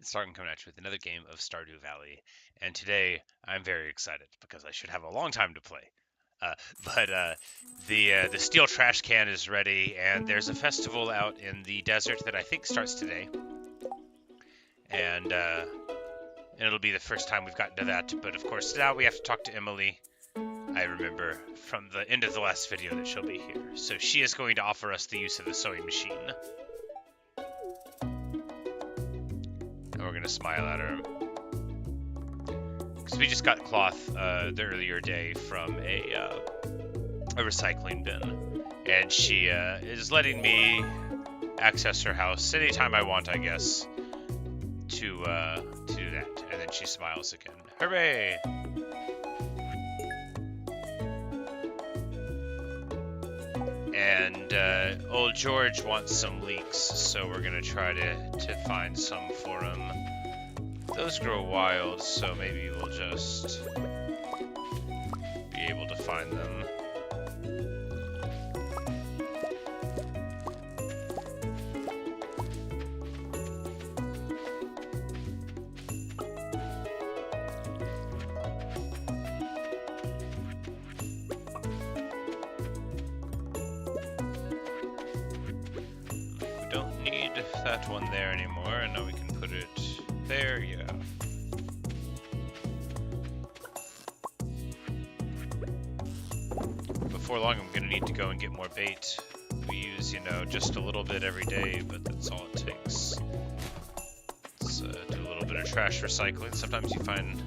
Starting coming at you with another game of Stardew Valley, and today I'm very excited because I should have a long time to play. Uh, but the steel trash can is ready, and there's a festival out in the desert that I think starts today, and it'll be the first time we've gotten to that. But of course, now we have to talk to Emily. I remember from the end of the last video that she'll be here, so she is going to offer us the use of the sewing machine, and we're gonna smile at her. Because we just got cloth the earlier day from a recycling bin, and she is letting me access her house anytime I want, I guess, to do that. And then she smiles again. Hooray! And old George wants some leeks, so we're gonna try to find some for him. Those grow wild, so maybe we'll just be able to find them. We don't need that one there anymore, and now we can put it there, yeah. Before long, I'm gonna need to go and get more bait. We use, you know, just a little bit every day, but that's all it takes. Let's do a little bit of trash recycling. Sometimes you find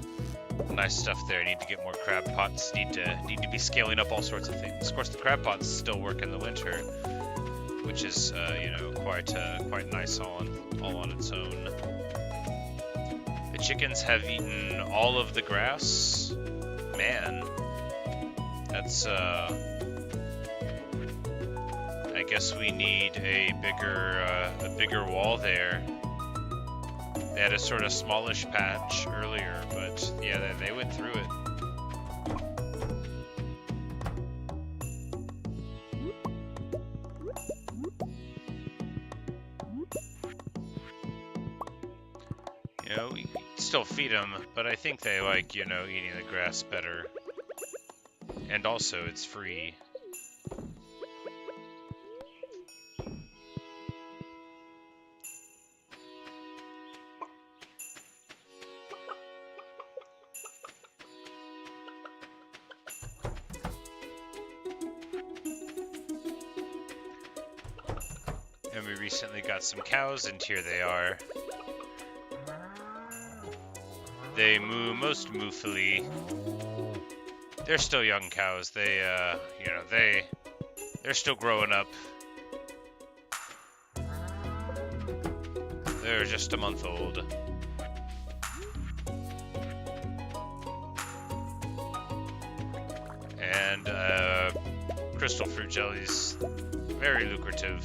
nice stuff there. Need to get more crab pots. Need to be scaling up all sorts of things. Of course, the crab pots still work in the winter, which is, you know, quite nice all on its own. The chickens have eaten all of the grass. Man, that's I guess we need a bigger wall there. They had a sort of smallish patch earlier, but yeah, they went through it. You know, we still feed them, but I think they like, you know, eating the grass better. And also, it's free. And we recently got some cows, and here they are. They moo most moofily. They're still young cows. They, you know, they're still growing up. They're just a month old. And, crystal fruit jellies, very lucrative.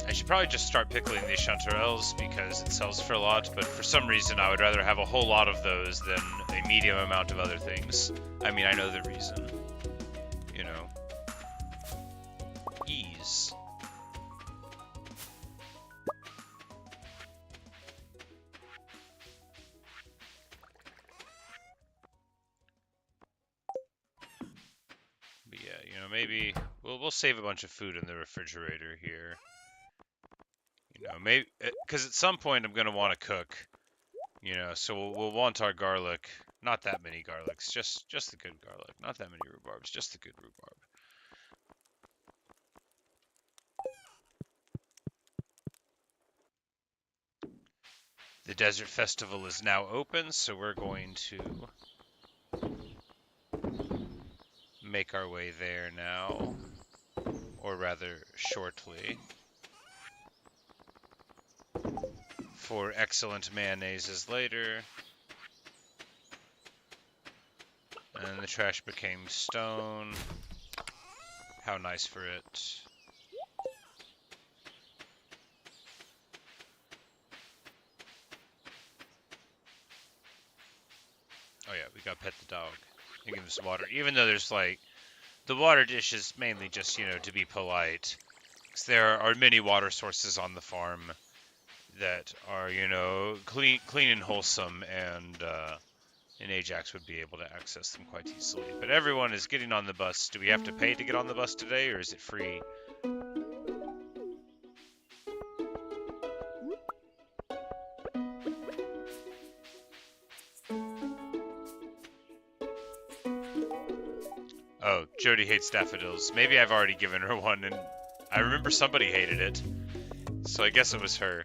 I should probably just start pickling these chanterelles because it sells for a lot, but for some reason I would rather have a whole lot of those than a medium amount of other things. I mean, I know the reason. You know. Ease. But yeah, you know, maybe we'll save a bunch of food in the refrigerator here. You know, maybe because at some point I'm gonna want to cook. You know, so we'll want our garlic. Not that many garlics, just the good garlic. Not that many rhubarbs, just the good rhubarb. The Desert Festival is now open, so we're going to make our way there now, or rather shortly, for excellent mayonnaises later. And the trash became stone. How nice for it. gotta pet the dog and give him some water. Even though there's like, the water dish is mainly just, to be polite. Because there are many water sources on the farm that are, clean and wholesome, and Ajax would be able to access them quite easily. But everyone is getting on the bus. Do we have to pay to get on the bus today, or is it free? Oh, Jody hates daffodils. Maybe I've already given her one, and I remember somebody hated it. So I guess it was her.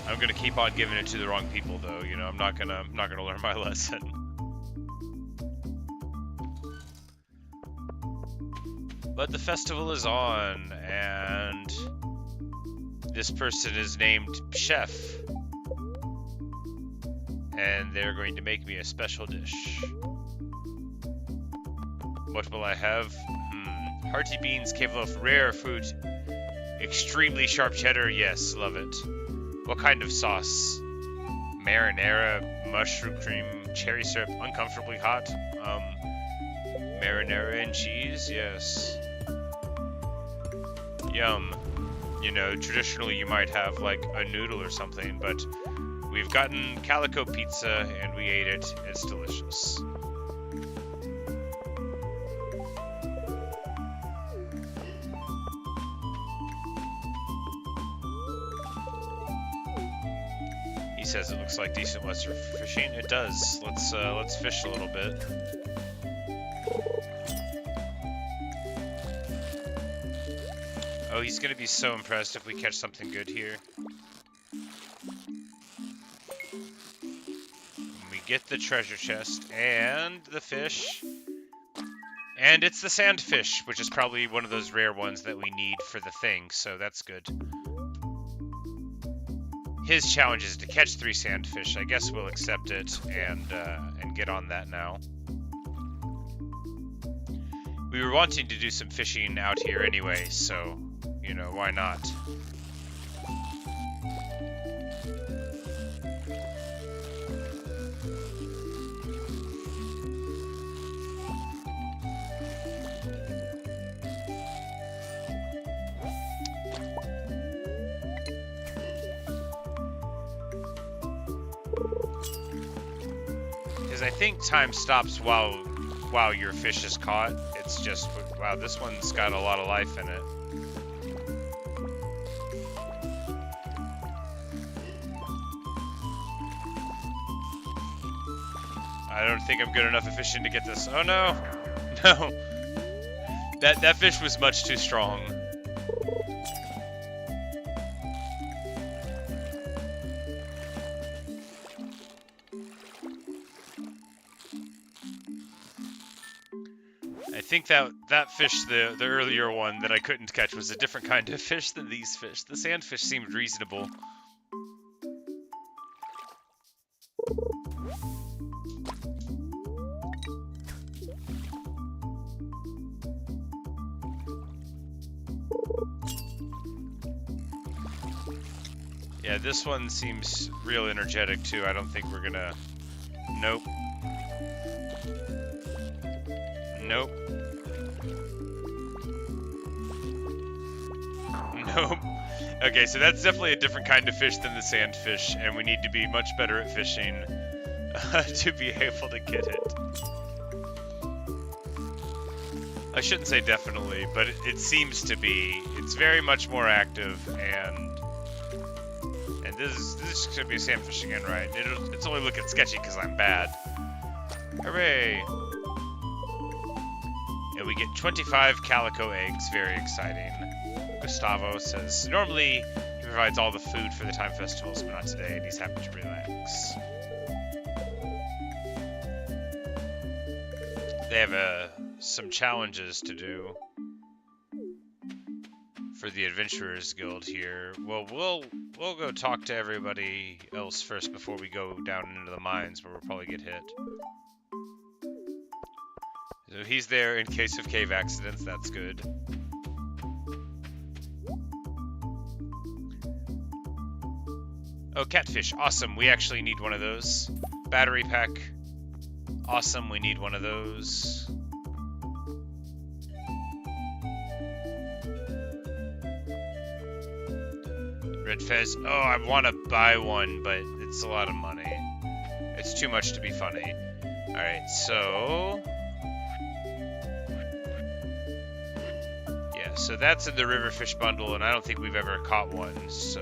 I'm gonna keep on giving it to the wrong people, though. I'm not gonna learn my lesson. But the festival is on, and this person is named Chef, and they're going to make me a special dish. What will I have? Hearty beans, cave loaf, rare fruit, extremely sharp cheddar. Yes, love it. What kind of sauce? Marinara, mushroom cream, cherry syrup, uncomfortably hot. Marinara and cheese, yes. Yum. Traditionally you might have like a noodle or something, but we've gotten calico pizza and we ate it. It's delicious. He says it looks like decent weather for fishing. It does. Let's fish a little bit. Oh, he's gonna be so impressed if we catch something good here. We get the treasure chest and the fish. And it's the sandfish, which is probably one of those rare ones that we need for the thing, so that's good. His challenge is to catch 3 sandfish. I guess we'll accept it and get on that now. We were wanting to do some fishing out here anyway, so, why not? I think time stops while your fish is caught. It's just, wow, this one's got a lot of life in it. I don't think I'm good enough at fishing to get this. Oh no! No! That fish was much too strong. I think that fish, the earlier one that I couldn't catch, was a different kind of fish than these fish. The sandfish seemed reasonable. Yeah, this one seems real energetic too. I don't think we're gonna... Nope. Nope. Nope. Okay, so that's definitely a different kind of fish than the sandfish, and we need to be much better at fishing to be able to get it. I shouldn't say definitely, but it seems to be. It's very much more active, and this is gonna be a sandfish again, right? It's only looking sketchy because I'm bad. Hooray! And we get 25 calico eggs, very exciting. Gustavo says, normally he provides all the food for the time festivals, but not today, and he's happy to relax. They have some challenges to do for the Adventurers Guild here. Well, we'll go talk to everybody else first before we go down into the mines, where we'll probably get hit. So he's there in case of cave accidents, that's good. Oh, catfish. Awesome. We actually need one of those. Battery pack. Awesome. We need one of those. Red fez. Oh, I want to buy one, but it's a lot of money. It's too much to be funny. Alright, so... yeah, so that's in the river fish bundle, and I don't think we've ever caught one, so...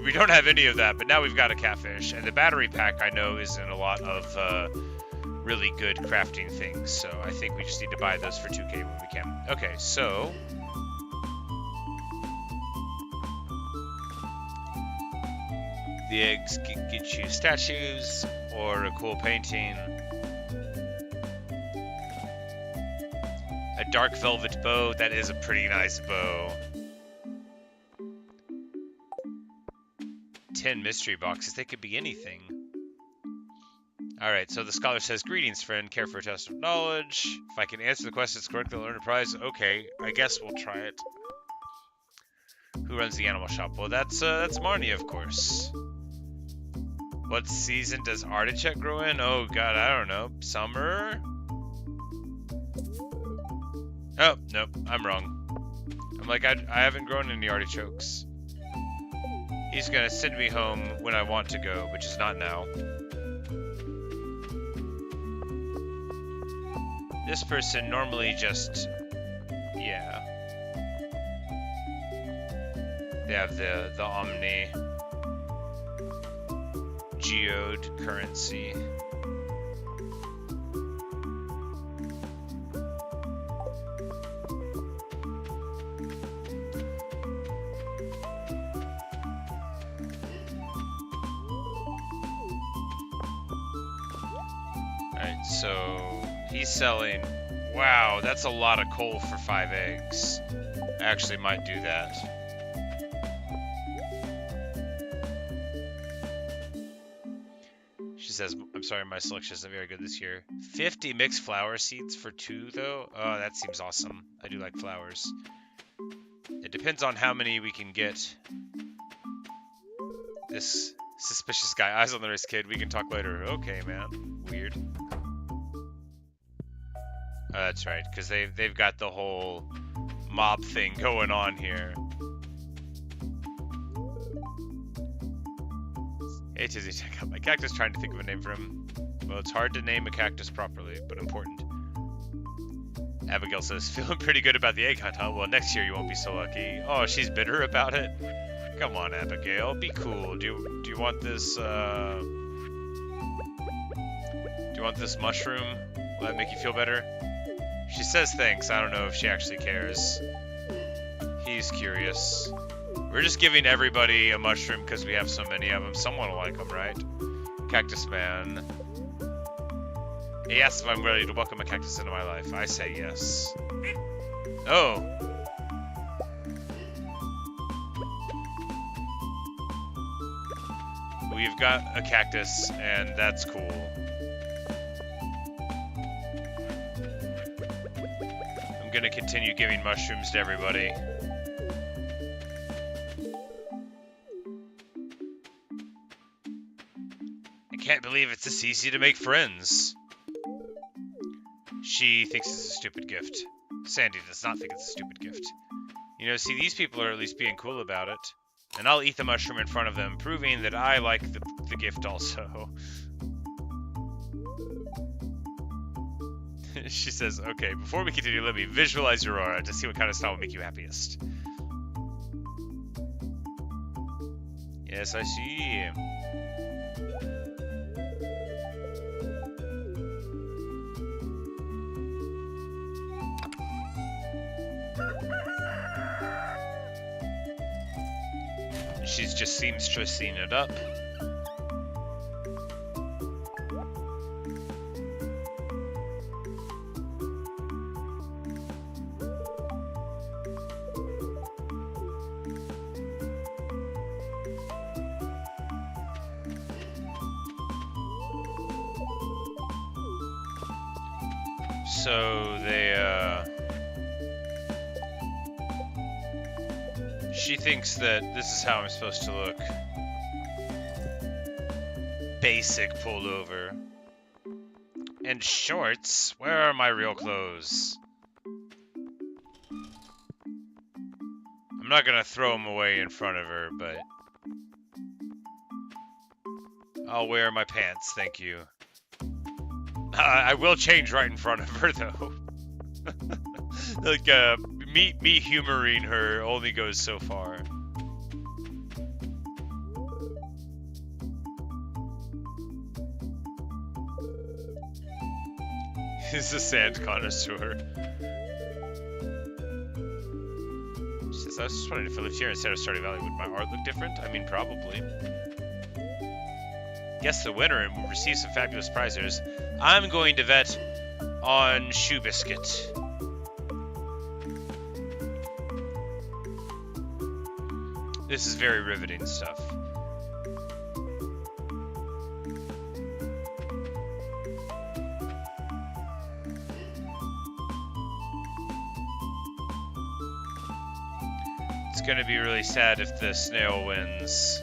we don't have any of that, but now we've got a catfish. And the battery pack, I know, is in a lot of really good crafting things, so I think we just need to buy those for 2K when we can. Okay, so... the eggs get you statues or a cool painting. A dark velvet bow. That is a pretty nice bow. 10 mystery boxes. They could be anything. Alright, so the scholar says, "Greetings, friend. Care for a test of knowledge? If I can answer the questions correctly, I'll earn a prize." Okay, I guess we'll try it. Who runs the animal shop? Well, that's Marnie, of course. What season does artichoke grow in? Oh god, I don't know. Summer? Oh, nope, I'm wrong. I'm like, I haven't grown any artichokes. He's gonna send me home when I want to go, which is not now. This person normally just... yeah. They have the Omni... geode currency. Alright, so he's selling... wow, that's a lot of coal for 5 eggs. I actually might do that. Says, "I'm sorry, my selection isn't very good this year." 50 mixed flower seeds for 2, though? Oh, that seems awesome. I do like flowers. It depends on how many we can get. This suspicious guy, eyes on the wrist, kid. We can talk later. Okay, man. Weird. Oh, that's right, because they've got the whole mob thing going on here. Hey Tizzy, check out my cactus, trying to think of a name for him. Well, it's hard to name a cactus properly, but important. Abigail says, "Feeling pretty good about the egg hunt, huh? Well, next year you won't be so lucky." Oh, she's bitter about it? Come on, Abigail, be cool. Do you want this, do you want this mushroom? Will that make you feel better? She says thanks. I don't know if she actually cares. He's curious. We're just giving everybody a mushroom because we have so many of them. Someone will like them, right? Cactus Man. He asks if I'm ready to welcome a cactus into my life. I say yes. Oh. We've got a cactus, and that's cool. I'm gonna continue giving mushrooms to everybody. Can't believe it's this easy to make friends. She thinks it's a stupid gift. Sandy does not think it's a stupid gift. You know, see, these people are at least being cool about it. And I'll eat the mushroom in front of them, proving that I like the gift also. She says, "Okay, before we continue, let me visualize your aura to see what kind of style will make you happiest." Yes, I see. She just seems stressing it up. So she thinks that this is how I'm supposed to look. basic pullover. And shorts? Where are my real clothes? I'm not gonna throw them away in front of her, but I'll wear my pants, thank you. I will change right in front of her, though. Like, me humoring her only goes so far. He's a sand connoisseur. She says, I was just wondering if I lived here instead of Stardew Valley, would my art look different? I mean, probably. Guess the winner and will receive some fabulous prizes. I'm going to bet on Shoe Biscuit. This is very riveting stuff. It's gonna be really sad if the snail wins,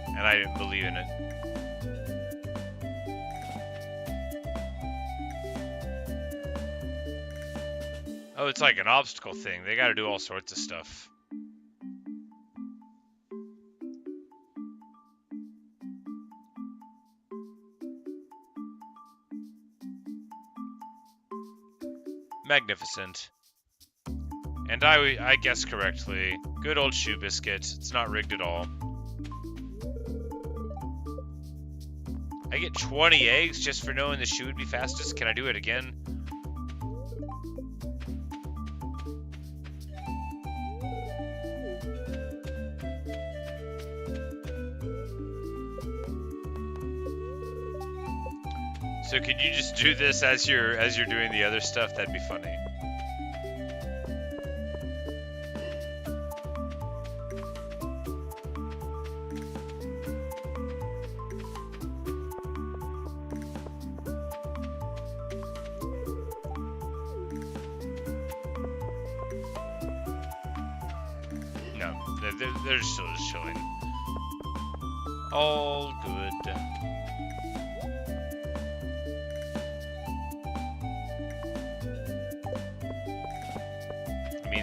and I didn't believe in it. Oh, it's like an obstacle thing. They gotta do all sorts of stuff. Magnificent. And I guessed correctly. Good old Shoe Biscuit. It's not rigged at all. I get 20 eggs just for knowing the shoe would be fastest. Can I do it again? So could you just do this as you're doing the other stuff? That'd be funny. No, they're still just chilling. All good.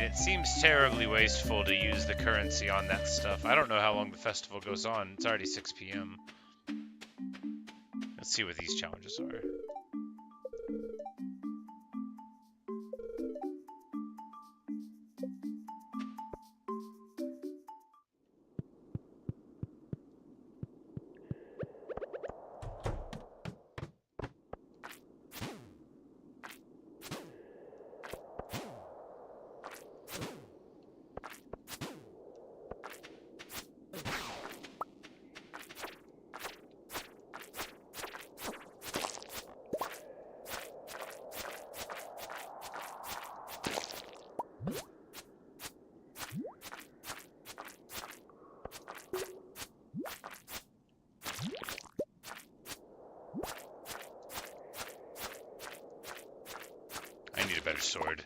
It seems terribly wasteful to use the currency on that stuff. I don't know how long the festival goes on. It's already 6 p.m. Let's see what these challenges are. I need a better sword.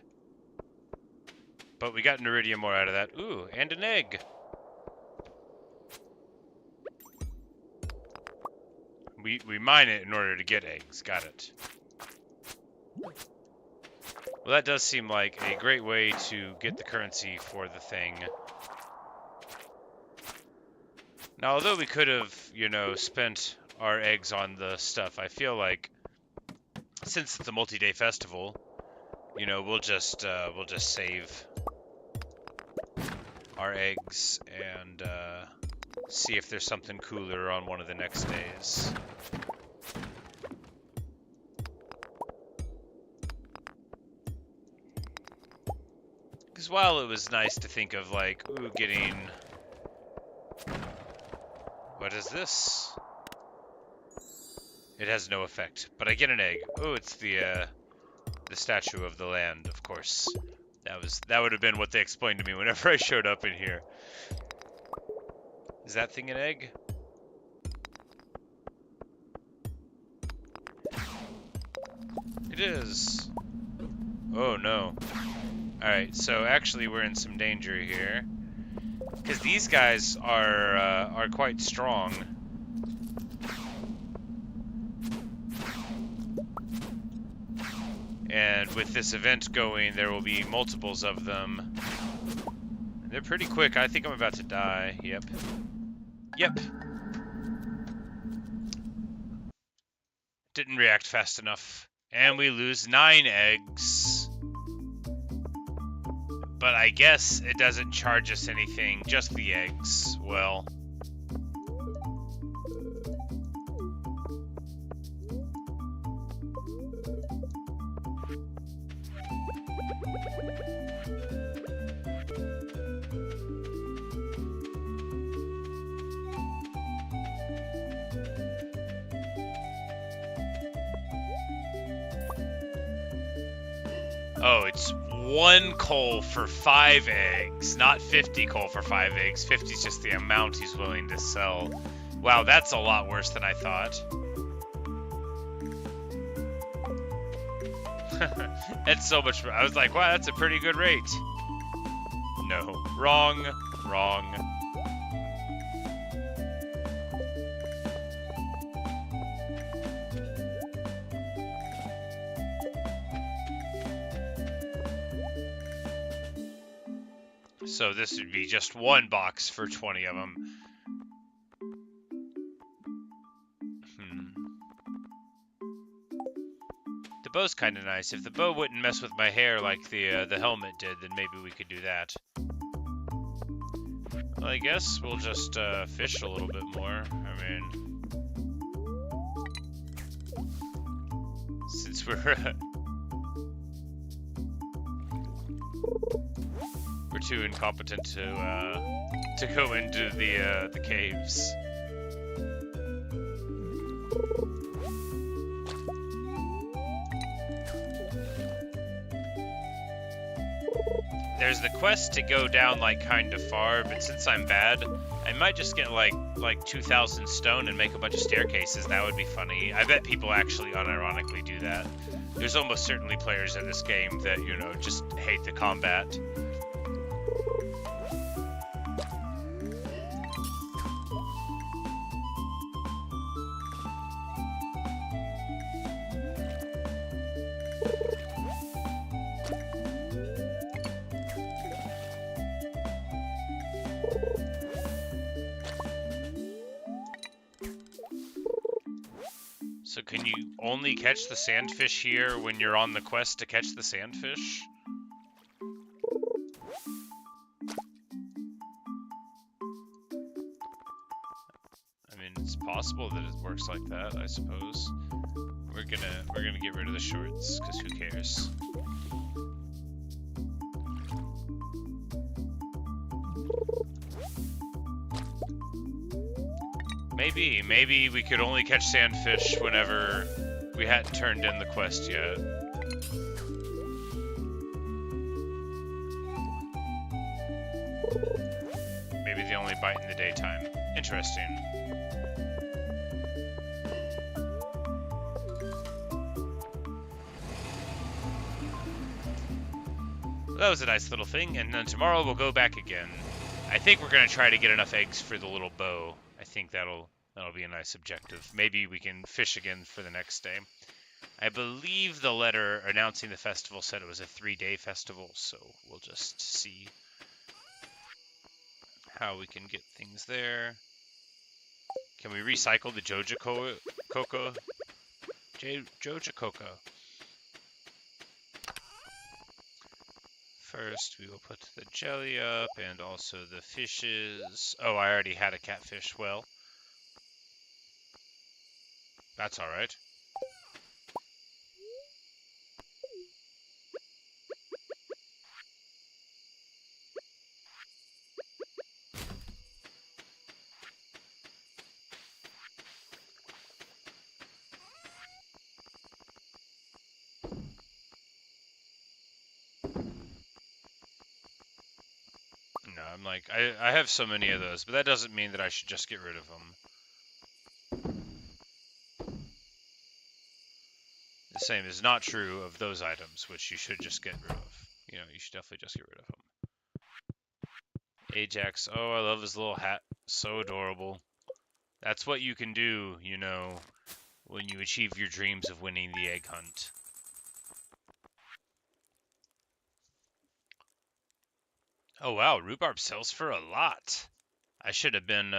But we got an iridium ore out of that. Ooh, and an egg. We mine it in order to get eggs. Got it. Well, that does seem like a great way to get the currency for the thing. Now, although we could have, you know, spent our eggs on the stuff, I feel like since it's a multi-day festival, you know, we'll just save our eggs and see if there's something cooler on one of the next days. Because while it was nice to think of, like, ooh, getting... What is this? It has no effect, but I get an egg. Oh, it's the Statue of the Land, of course. That would have been what they explained to me whenever I showed up in here. Is that thing an egg? It is. Oh no. Alright, so actually we're in some danger here. Because these guys are quite strong. And with this event going, there will be multiples of them. They're pretty quick. I think I'm about to die. Yep. Yep. Didn't react fast enough. And we lose 9 eggs. But I guess it doesn't charge us anything, just the eggs. Well. Oh, it's 1 coal for 5 eggs, not 50 coal for 5 eggs. 50 is just the amount he's willing to sell. Wow, that's a lot worse than I thought. That's so much. I was like, wow, that's a pretty good rate. No, wrong, wrong. So this would be just 1 box for 20 of them. The bow's kind of nice. If the bow wouldn't mess with my hair like the helmet did, then maybe we could do that. Well, I guess we'll just fish a little bit more. I mean, since we're too incompetent to go into the caves. There's the quest to go down like kind of far, but since I'm bad, I might just get like 2,000 stone and make a bunch of staircases. That would be funny. I bet people actually unironically do that. There's almost certainly players in this game that, you know, just hate the combat. So can you only catch the sandfish here when you're on the quest to catch the sandfish? I mean, it's possible that it works like that, I suppose. We're gonna get rid of the shorts, because who cares? Maybe we could only catch sandfish whenever we hadn't turned in the quest yet. Maybe they only bite in the daytime. Interesting. Well, that was a nice little thing, and then tomorrow we'll go back again. I think we're gonna try to get enough eggs for the little bow. I think that'll be a nice objective. Maybe we can fish again for the next day. I believe the letter announcing the festival said it was a 3-day festival, so we'll just see how we can get things there. Can we recycle the Joja Cocoa? Joja Cocoa. First, we will put the jelly up and also the fishes. Oh, I already had a catfish. Well, that's all right. No, I'm like, I have so many of those, but that doesn't mean that I should just get rid of them. The same is not true of those items, which you should just get rid of. You know, you should definitely just get rid of them. Ajax, oh, I love his little hat. So adorable. That's what you can do, you know, when you achieve your dreams of winning the egg hunt. Oh wow, rhubarb sells for a lot. I should have been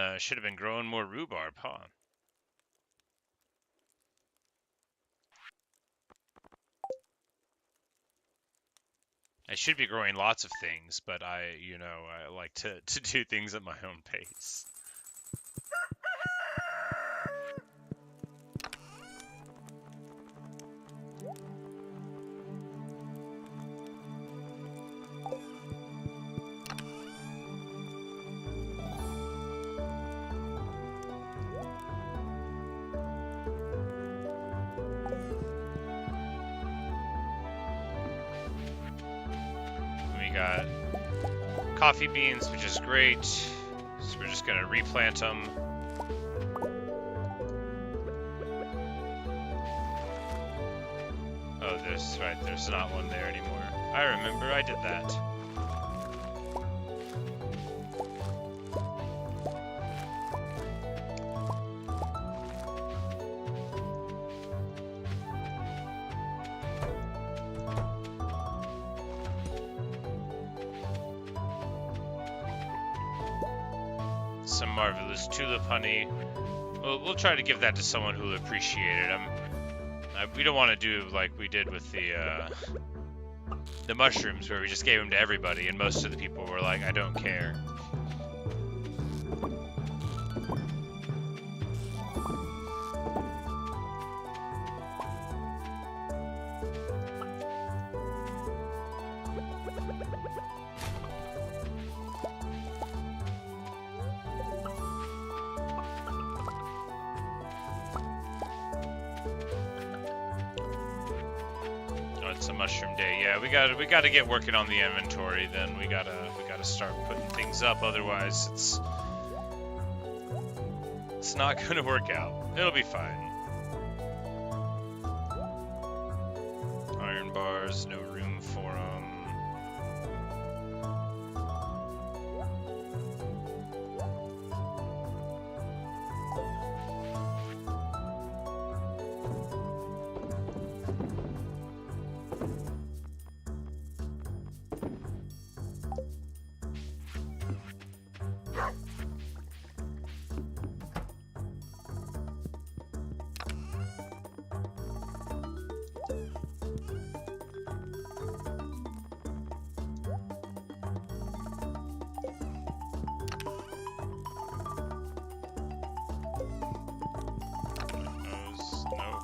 growing more rhubarb, huh? I should be growing lots of things, but I like to do things at my own pace. We got coffee beans, which is great. So we're just gonna replant them. Oh, there's not one there anymore. I remember, I did that. Some marvelous tulip honey. We'll try to give that to someone who'll appreciate it. We don't want to do like we did with the mushrooms, where we just gave them to everybody, and most of the people were like, "I don't care." It's a mushroom day. Yeah, we got to get working on the inventory. Then we gotta start putting things up. Otherwise, it's not gonna work out. It'll be fine. Iron bars, no room for them.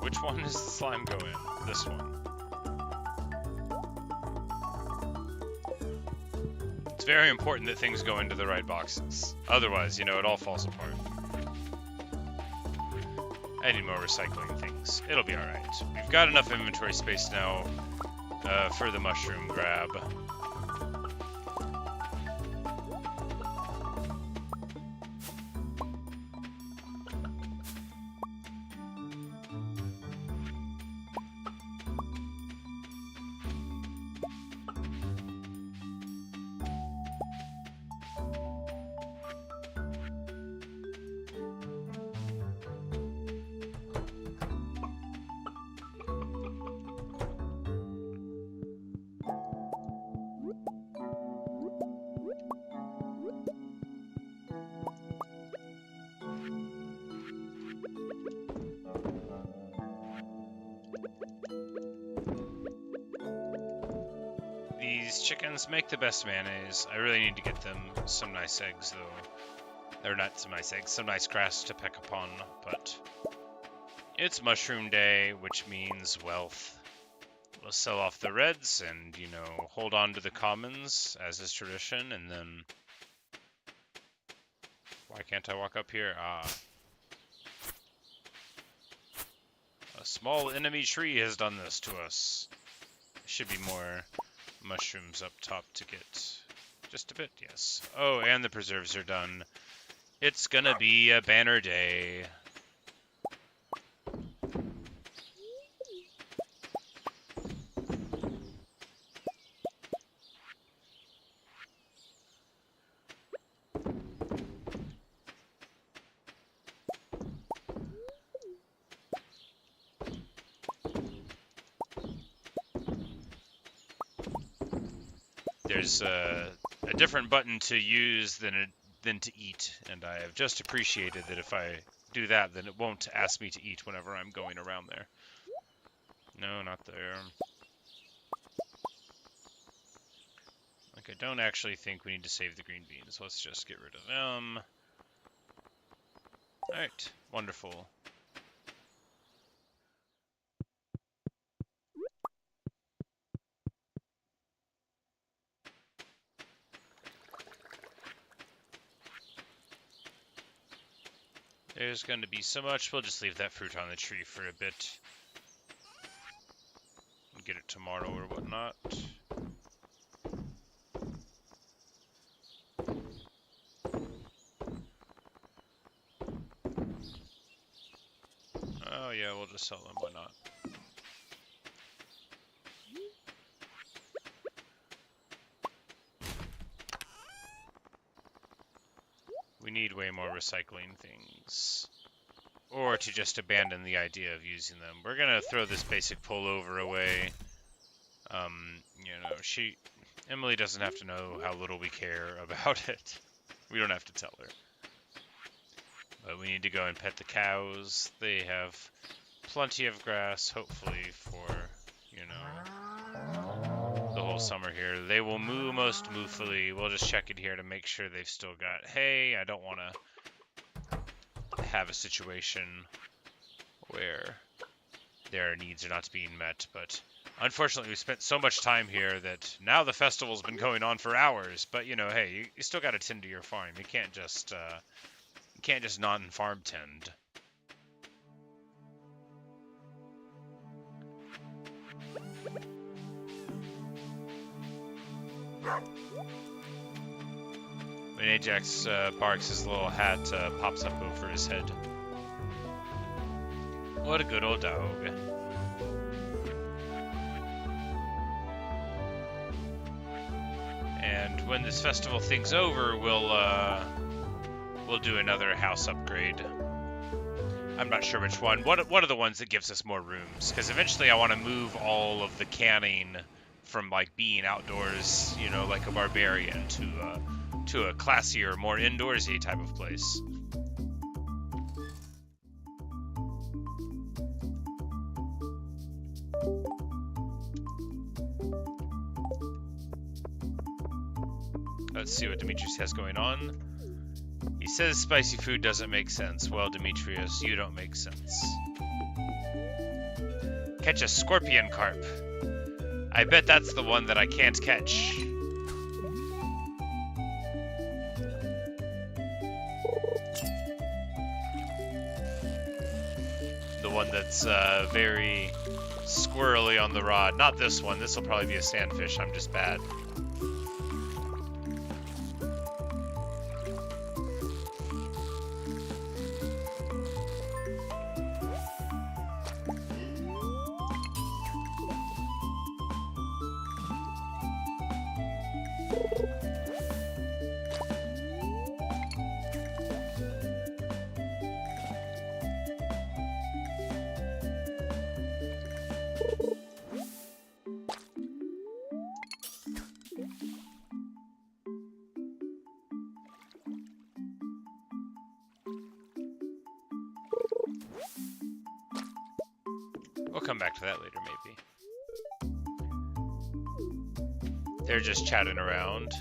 Which one does the slime go in? This one. It's very important that things go into the right boxes. Otherwise, it all falls apart. I need more recycling things. It'll be alright. We've got enough inventory space now for the mushroom grab. These chickens make the best mayonnaise. I really need to get them some nice eggs, though. They're not some nice eggs, some nice grass to peck upon, but it's mushroom day, which means wealth. We'll sell off the reds and, hold on to the commons, as is tradition, and then... Why can't I walk up here? A small enemy tree has done this to us. There should be more mushrooms up top to get just a bit, yes. Oh, and the preserves are done. It's gonna be a banner day. There's a different button to use than to eat, and I have just appreciated that if I do that, then it won't ask me to eat whenever I'm going around there. No, not there. Like, I don't actually think we need to save the green beans. Let's just get rid of them. Alright, wonderful. There's going to be so much. We'll just leave that fruit on the tree for a bit. And get it tomorrow or whatnot. Oh yeah, we'll just sell them, why not? We need way more recycling things. Or to just abandon the idea of using them. We're gonna throw this basic pullover away. You know, Emily doesn't have to know how little we care about it. We don't have to tell her. But we need to go and pet the cows. They have plenty of grass, hopefully, for, you know, the whole summer here. They will moo most moofully. We'll just check it here to make sure they've still got hay. I don't want to have a situation where their needs are not being met, but unfortunately we spent so much time here that now the festival's been going on for hours. But, you know, hey, you still got to tend to your farm. You can't just non-farm tend. When Ajax barks, his little hat pops up over his head. What a good old dog. And when this festival thing's over, we'll do another house upgrade. I'm not sure which one. What are the ones that gives us more rooms? Because eventually I want to move all of the canning from like being outdoors, you know, like a barbarian, to a classier, more indoorsy type of place. Let's see what Demetrius has going on. He says spicy food doesn't make sense. Well, Demetrius, you don't make sense. Catch a scorpion carp. I bet that's the one that I can't catch. The one that's very squirrely on the rod. Not this one. This will probably be a sandfish. I'm just bad. We'll come back to that later, maybe. They're just chatting around.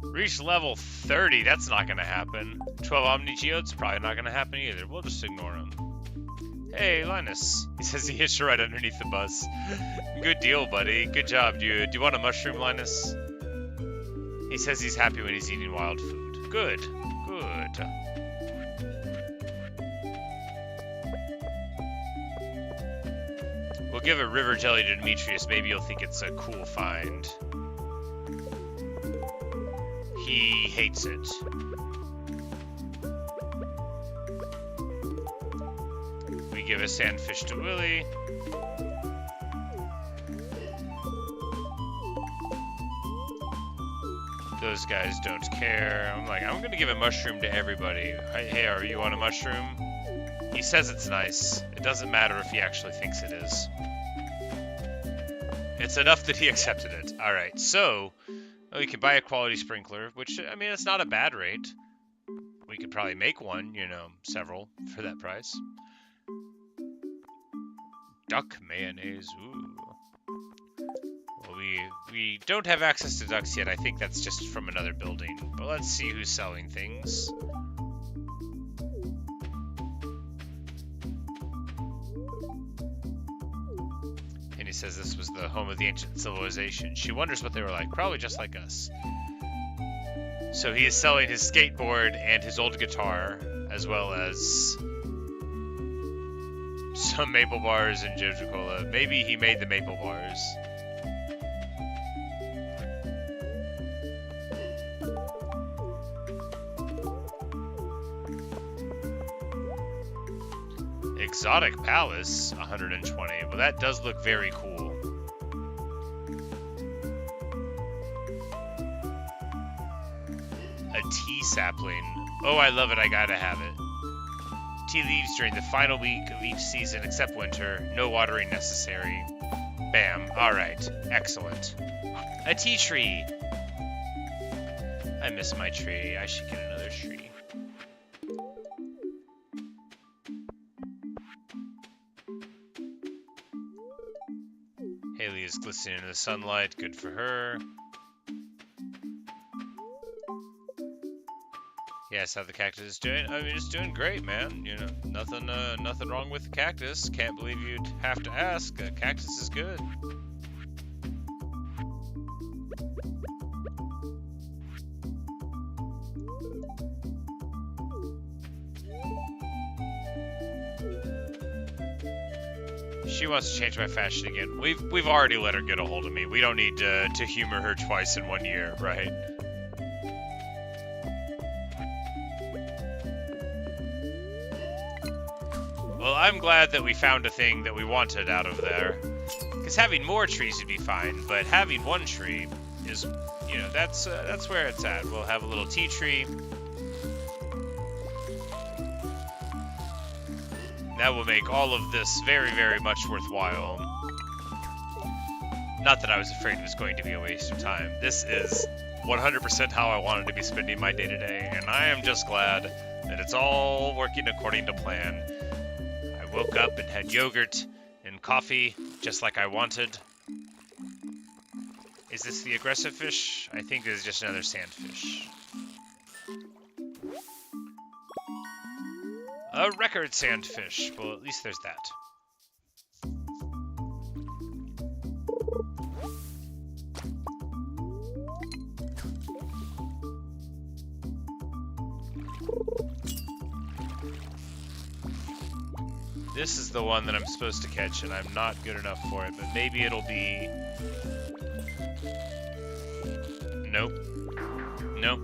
Reach level 30, that's not gonna happen. 12 Omni Geodes, probably not gonna happen either. We'll just ignore them. Hey, Linus. He says he hits you right underneath the bus. Good deal, buddy. Good job, dude. Do you want a mushroom, Linus? He says he's happy when he's eating wild food. Good. Good. We'll give a river jelly to Demetrius. Maybe you'll think it's a cool find. He hates it. We give a sandfish to Willy. Those guys don't care. I'm like, I'm gonna give a mushroom to everybody. Hey, are you on a mushroom? He says it's nice. It doesn't matter if he actually thinks it is. It's enough that he accepted it. Alright, so we could buy a quality sprinkler, which, I mean, it's not a bad rate. We could probably make one, you know, several for that price. Duck mayonnaise, ooh. Well, we don't have access to ducks yet. I think that's just from another building. But let's see who's selling things. And he says this was the home of the ancient civilization. She wonders what they were like. Probably just like us. So he is selling his skateboard and his old guitar, as well as some maple bars and Joja Cola. Maybe he made the maple bars. Exotic Palace, 120. Well, that does look very cool. A tea sapling. Oh, I love it. I gotta have it. Tea leaves during the final week of each season except winter. No watering necessary. Bam. Alright. Excellent. A tea tree. I miss my tree. I should get another tree. Haley is glistening in the sunlight. Good for her. Yes, how the cactus is doing? I mean, it's doing great, man. You know, nothing wrong with the cactus. Can't believe you'd have to ask. Cactus is good. She wants to change my fashion again. We've already let her get a hold of me. We don't need to humor her twice in 1 year, right? Well, I'm glad that we found a thing that we wanted out of there. Because having more trees would be fine, but having one tree is, you know, that's where it's at. We'll have a little tea tree. That will make all of this very, very much worthwhile. Not that I was afraid it was going to be a waste of time. This is 100% how I wanted to be spending my day-to-day, and I am just glad that it's all working according to plan. I woke up and had yogurt and coffee, just like I wanted. Is this the aggressive fish? I think this is just another sandfish. A record sandfish. Well, at least there's that. This is the one that I'm supposed to catch, and I'm not good enough for it, but maybe it'll be... Nope. Nope.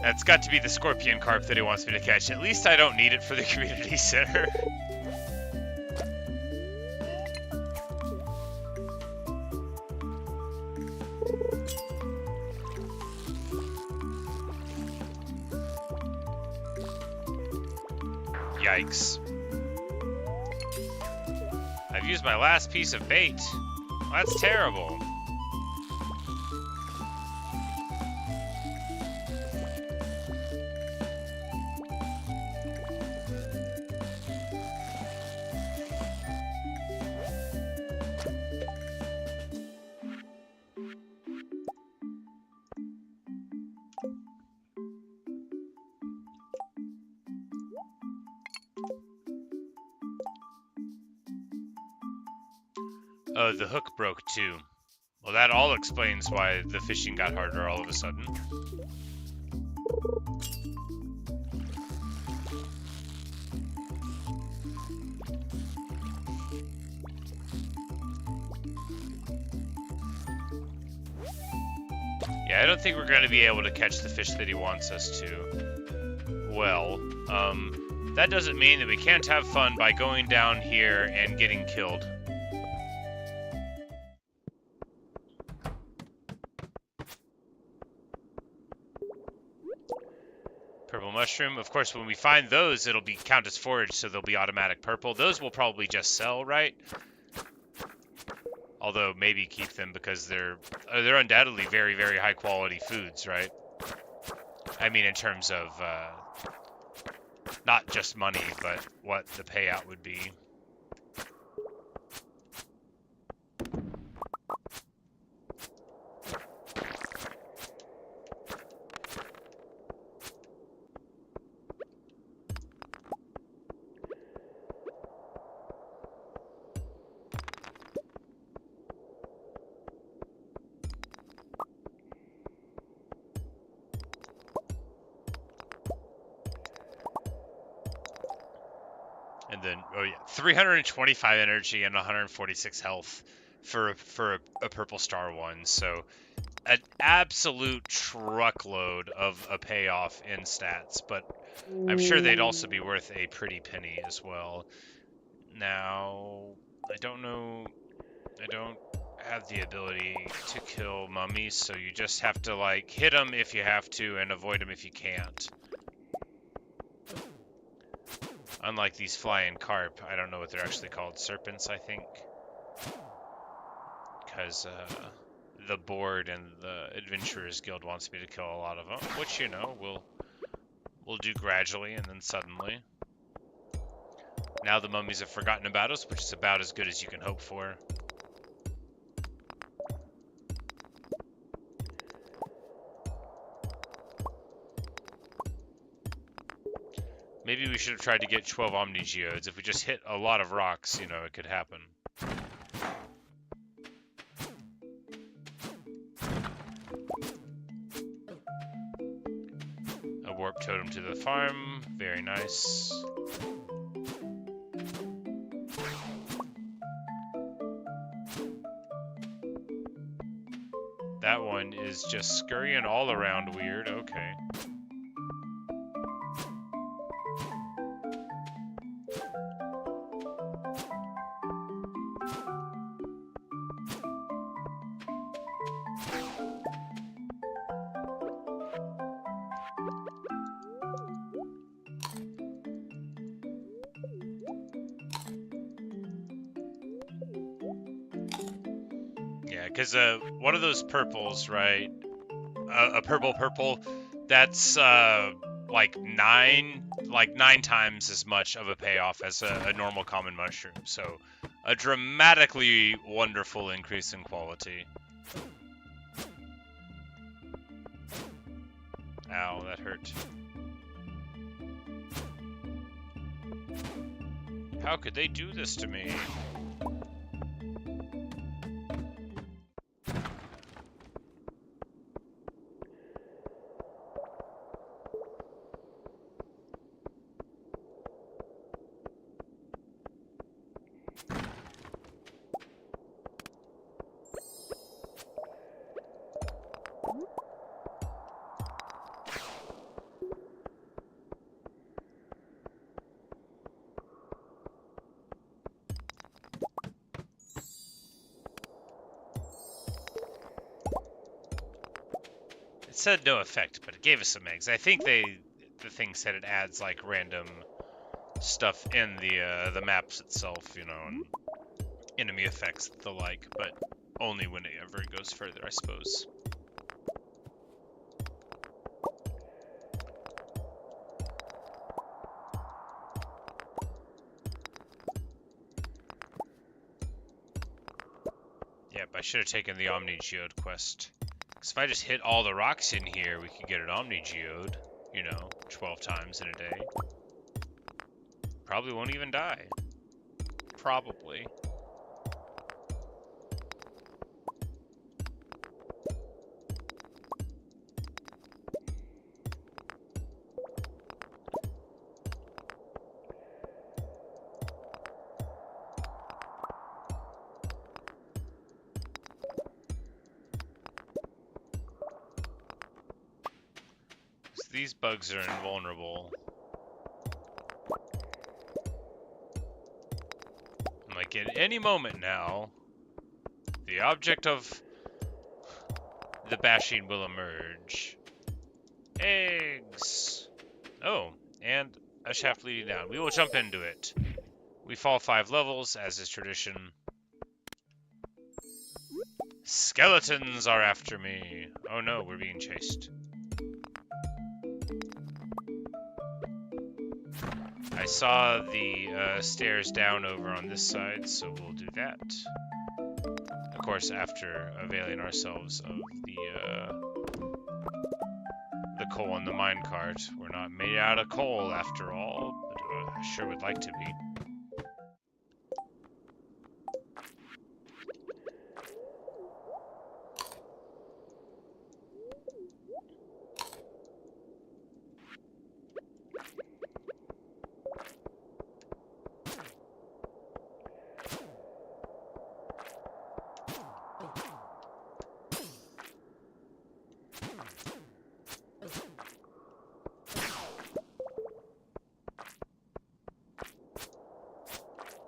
That's got to be the scorpion carp that he wants me to catch. At least I don't need it for the community center. Yikes. I've used my last piece of bait. Well, that's terrible. Oh, the hook broke too. Well, that all explains why the fishing got harder all of a sudden. Yeah, I don't think we're going to be able to catch the fish that he wants us to. Well, that doesn't mean that we can't have fun by going down here and getting killed. Purple mushroom. Of course, when we find those, it'll be count as forage, so they'll be automatic purple. Those will probably just sell, right? Although maybe keep them because they're undoubtedly very, very high quality foods, right? I mean, in terms of not just money, but what the payout would be. And then, oh yeah, 325 energy and 146 health for a purple star one. So an absolute truckload of a payoff in stats, but I'm sure they'd also be worth a pretty penny as well. Now, I don't know, I don't have the ability to kill mummies, so you just have to like hit them if you have to and avoid them if you can't. Unlike these flying carp, I don't know what they're actually called. Serpents, I think. Because the board and the Adventurers Guild wants me to kill a lot of them, which, you know, we'll do gradually and then suddenly. Now the mummies have forgotten about us, which is about as good as you can hope for. Maybe we should have tried to get 12 Omni Geodes. If we just hit a lot of rocks, you know, it could happen. A warp totem to the farm. Very nice. That one is just scurrying all around weird. Okay. Because one of those purples, right? A purple, that's like nine times as much of a payoff as a normal common mushroom. So a dramatically wonderful increase in quality. Ow, that hurt. How could they do this to me? It said no effect, but it gave us some eggs. I think the thing said it adds like random stuff in the maps itself, you know, and enemy effects the like, but only whenever it goes further, I suppose. Yep, I should have taken the Omni Geode quest. Because if I just hit all the rocks in here, we could get an Omni Geode, you know, 12 times in a day. Probably won't even die. Probably. These bugs are invulnerable. Like at any moment now, the object of the bashing will emerge. Eggs! Oh, and a shaft leading down. We will jump into it. We fall 5 levels, as is tradition. Skeletons are after me. Oh no, we're being chased. I saw the stairs down over on this side, so we'll do that. Of course, after availing ourselves of the coal in the minecart. We're not made out of coal after all, but I sure would like to be.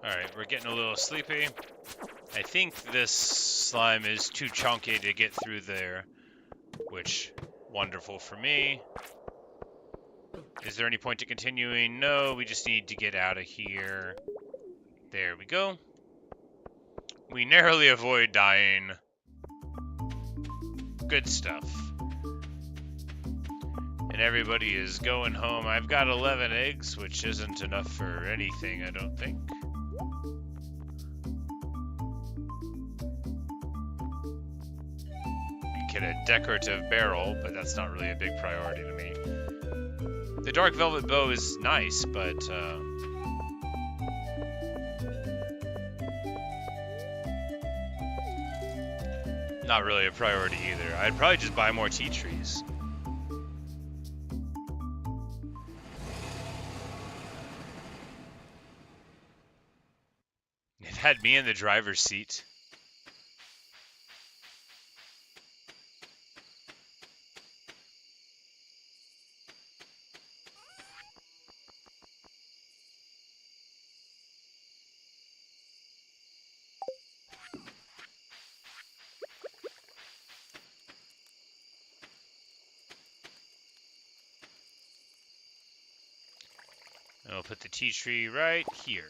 Alright, we're getting a little sleepy. I think this slime is too chunky to get through there, which, wonderful for me. Is there any point to continuing? No, we just need to get out of here. There we go. We narrowly avoid dying. Good stuff. And everybody is going home. I've got 11 eggs, which isn't enough for anything, I don't think. Get a decorative barrel, but that's not really a big priority to me. The dark velvet bow is nice, but not really a priority either. I'd probably just buy more tea trees. It had me in the driver's seat. And we'll put the tea tree right here.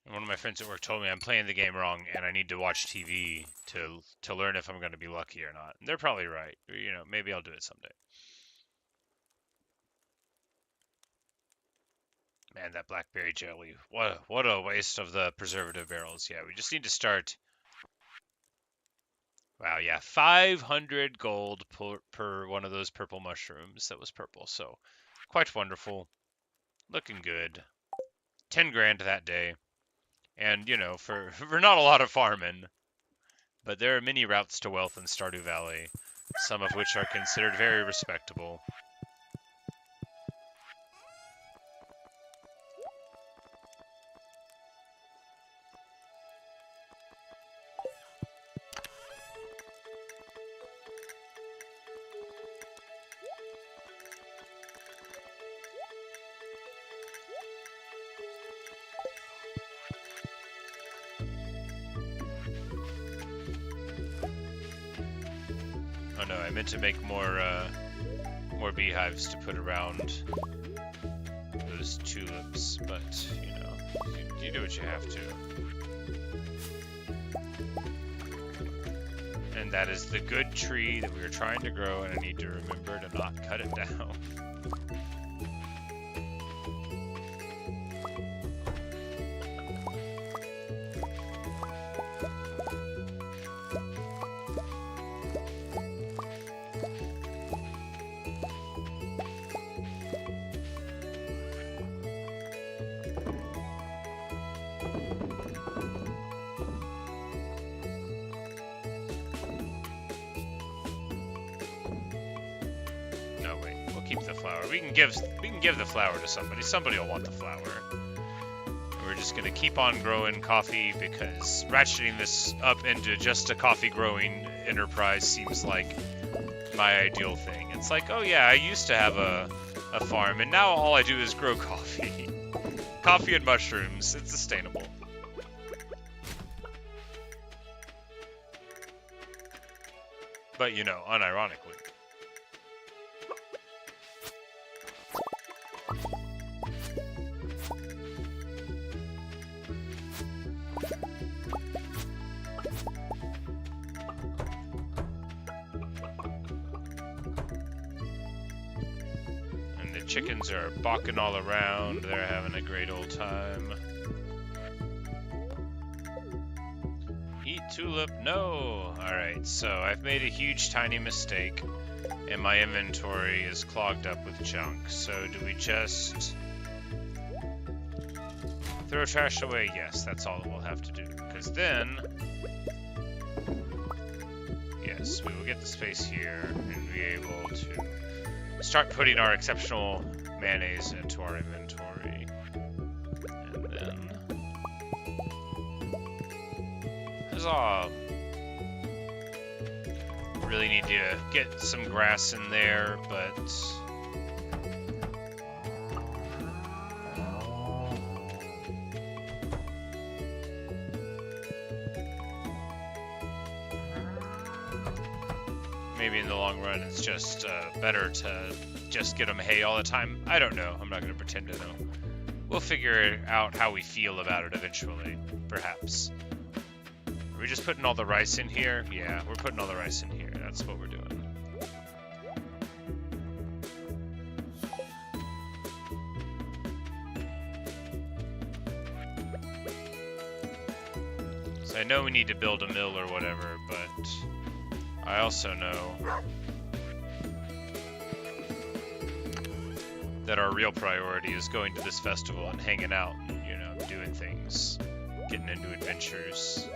One of my friends at work told me I'm playing the game wrong and I need to watch TV to learn if I'm going to be lucky or not. And they're probably right. You know, maybe I'll do it someday. Man, that blackberry jelly. What a waste of the preservative barrels. Yeah, we just need to start. Wow, yeah, 500 gold per one of those purple mushrooms that was purple. So, quite wonderful. Looking good. 10 grand that day. And, you know, for not a lot of farming, but there are many routes to wealth in Stardew Valley, some of which are considered very respectable. Oh no, I meant to make more beehives to put around those tulips, but you know, you do what you have to. And that is the good tree that we were trying to grow, and I need to remember to not cut it down. We can give the flower to somebody. Somebody will want the flower. We're just gonna keep on growing coffee because ratcheting this up into just a coffee growing enterprise seems like my ideal thing. It's like, oh yeah, I used to have a farm and now all I do is grow coffee. Coffee and mushrooms. It's sustainable. But, you know, unironically. And the chickens are balking all around. They're having a great old time. Eat tulip? No! Alright, so I've made a huge tiny mistake, and my inventory is clogged up with junk. So do we just throw trash away? Yes, that's all we'll have to do. Because then, yes, we will get the space here and be able to start putting our exceptional mayonnaise into our inventory. And then... Huzzah! Really need to get some grass in there, but maybe in the long run it's just better to just get them hay all the time. I don't know. I'm not going to pretend to know. We'll figure out how we feel about it eventually, perhaps. Are we just putting all the rice in here? Yeah, we're putting all the rice in here. That's what we're doing. So I know we need to build a mill or whatever, but I also know that our real priority is going to this festival and hanging out and, you know, doing things, getting into adventures.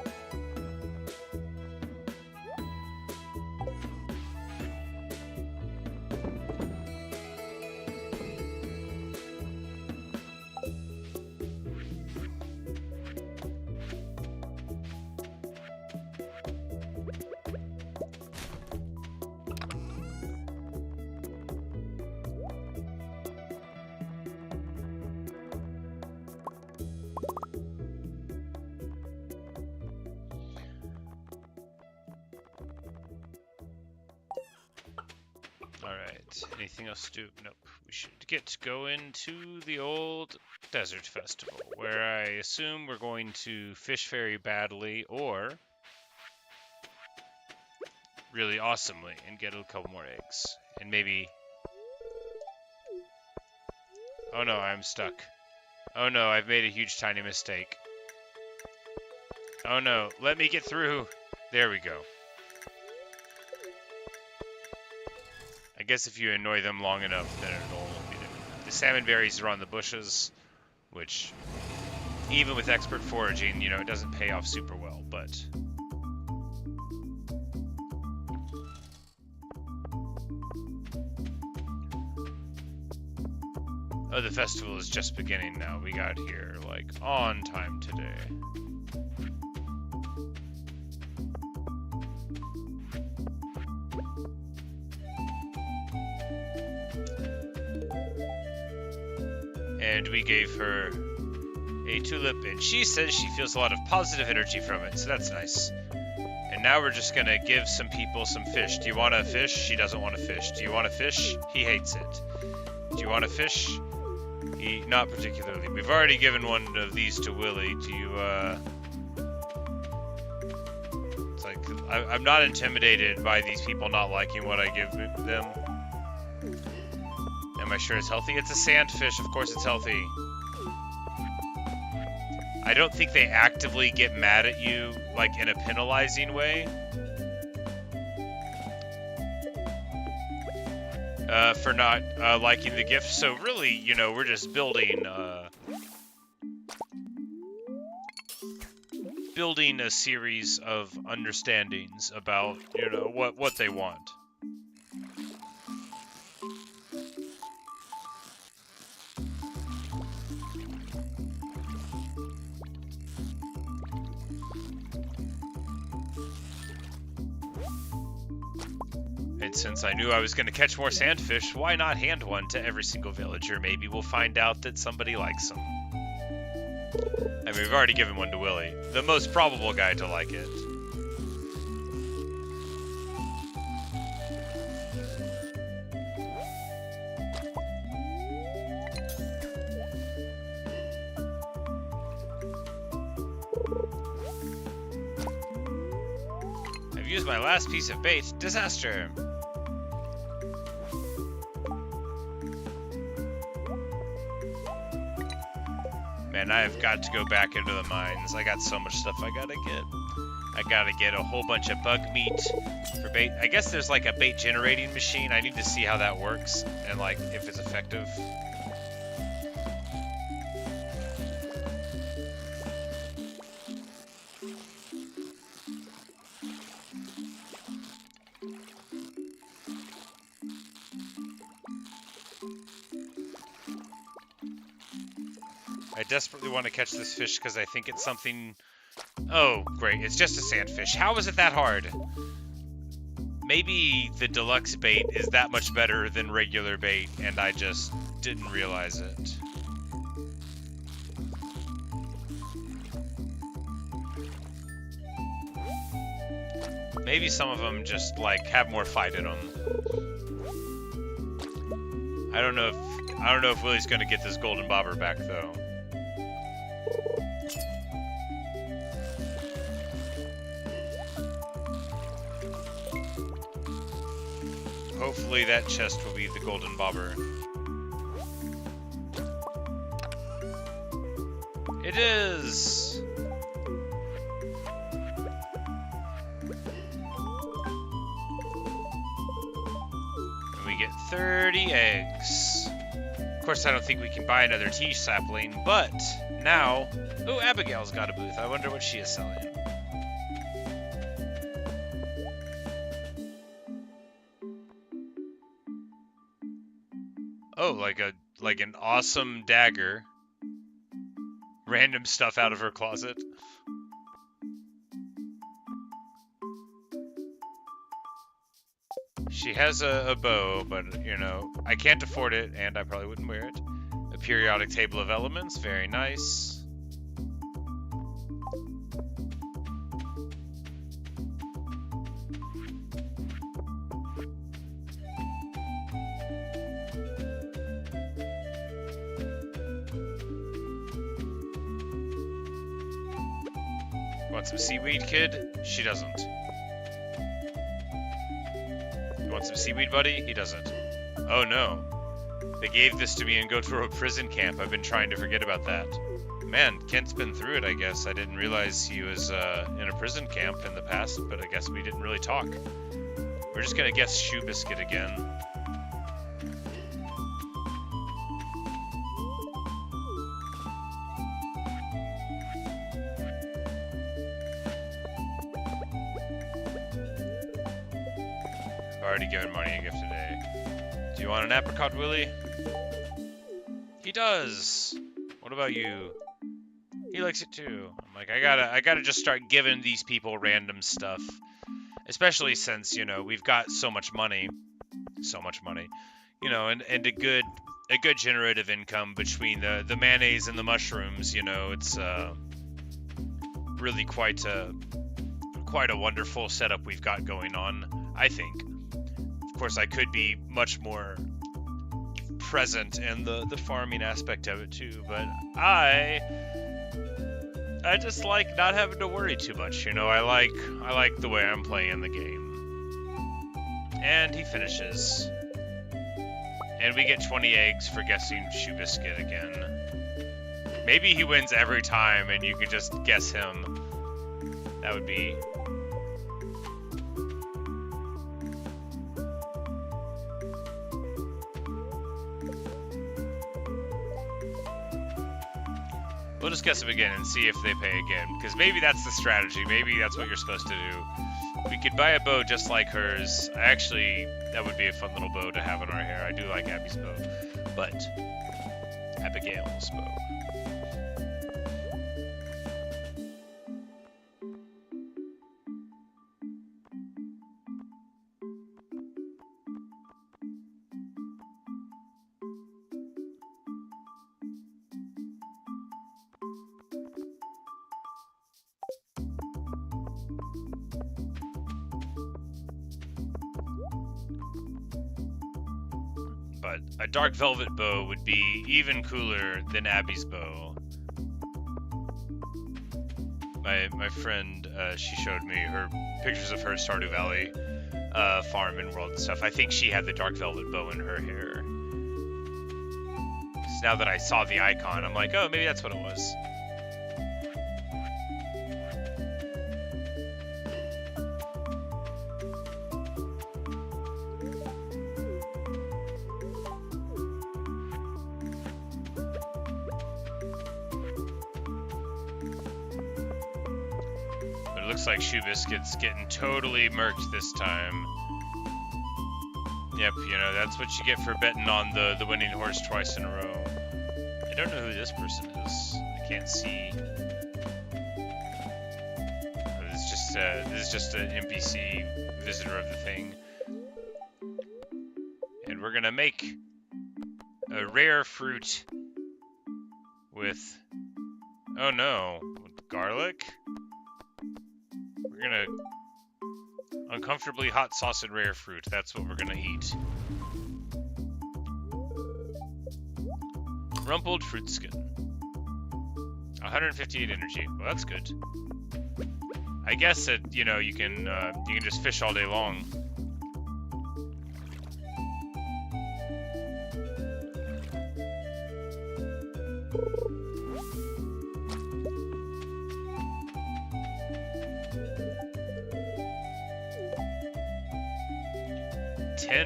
Alright, anything else to do? Nope. We should get going to the old desert festival, where I assume we're going to fish very badly, or really awesomely, and get a couple more eggs. And maybe... Oh no, I'm stuck. Oh no, I've made a huge tiny mistake. Oh no, let me get through! There we go. I guess if you annoy them long enough, then it'll... The salmon berries are on the bushes, which, even with expert foraging, you know, it doesn't pay off super well, but... Oh, the festival is just beginning now. We got here, like, on time today. And we gave her a tulip, and she says she feels a lot of positive energy from it, so that's nice. And now we're just gonna give some people some fish. Do you want a fish? She doesn't want a fish. Do you want a fish? He hates it. Do you want a fish? He, not particularly. We've already given one of these to Willie. Do you, It's like, I'm not intimidated by these people not liking what I give them. Am I sure it's healthy? It's a sandfish, of course it's healthy. I don't think they actively get mad at you, like, in a penalizing way. For not liking the gift. So really, you know, we're just building building a series of understandings about, you know, what they want. And since I knew I was going to catch more sandfish, why not hand one to every single villager? Maybe we'll find out that somebody likes them. I mean, we've already given one to Willie, the most probable guy to like it. I've used my last piece of bait. Disaster! Man, I've got to go back into the mines. I got so much stuff I gotta get. I gotta get a whole bunch of bug meat for bait. I guess there's like a bait generating machine. I need to see how that works and like if it's effective. I desperately want to catch this fish because I think it's something... Oh, great. It's just a sandfish. How is it that hard? Maybe the deluxe bait is that much better than regular bait, and I just didn't realize it. Maybe some of them just, like, have more fight in them. I don't know if Willie's gonna get this golden bobber back, though. Hopefully that chest will be the golden bobber. It is! And we get 30 eggs. Of course, I don't think we can buy another tea sapling, but now... Oh, Abigail's got a booth. I wonder what she is selling. Oh, like an awesome dagger. Random stuff out of her closet. She has a bow, but, you know, I can't afford it, and I probably wouldn't wear it. A periodic table of elements, very nice. Want some seaweed, kid? She doesn't. You want some seaweed, buddy? He doesn't. Oh no. They gave this to me in Gotoro prison camp. I've been trying to forget about that. Man, Kent's been through it, I guess. I didn't realize he was in a prison camp in the past, but I guess we didn't really talk. We're just gonna guess Shoe Biscuit again. Already given Marnie a gift today. Do you want an apricot, Willie? He does! What about you? He likes it too. I'm like, I gotta just start giving these people random stuff. Especially since, you know, we've got so much money. So much money. You know, and a good generative income between the mayonnaise and the mushrooms, you know, it's really quite a wonderful setup we've got going on, I think. Of course, I could be much more present in the farming aspect of it too, but I just like not having to worry too much, you know. I like the way I'm playing the game. And he finishes. And we get 20 eggs for guessing Shoe Biscuit again. Maybe he wins every time and you could just guess him. That would be... We'll just guess them again and see if they pay again, because maybe that's the strategy. Maybe that's what you're supposed to do. We could buy a bow just like hers. Actually, that would be a fun little bow to have in our hair. I do like Abby's bow, but Abigail's bow. a dark velvet bow would be even cooler than Abby's bow. My friend, she showed me her pictures of her Stardew Valley farm and world and stuff. I think she had the dark velvet bow in her hair. So now that I saw the icon, I'm like, oh, maybe that's what it was. Looks like Shoe Biscuit's getting totally murked this time. Yep, you know, that's what you get for betting on the winning horse twice in a row. I don't know who this person is. I can't see. This is just an NPC visitor of the thing. And we're gonna make a rare fruit with... Oh no, with garlic? We're gonna uncomfortably hot sauce and rare fruit. That's what we're gonna eat. Rumpled fruit skin. 158 energy. Well, that's good. I guess that you know you can just fish all day long.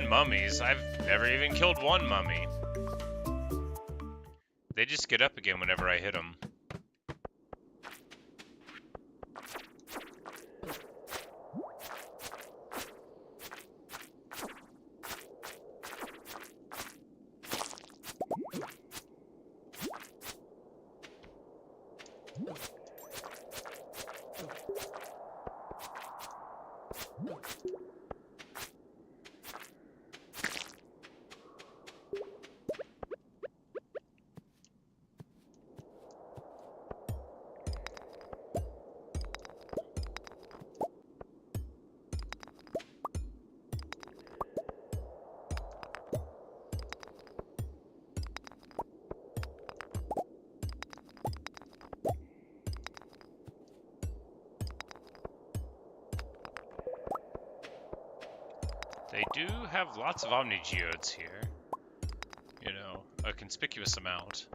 Mummies? I've never even killed one mummy. They just get up again whenever I hit them. They do have lots of Omni Geodes here. You know, a conspicuous amount.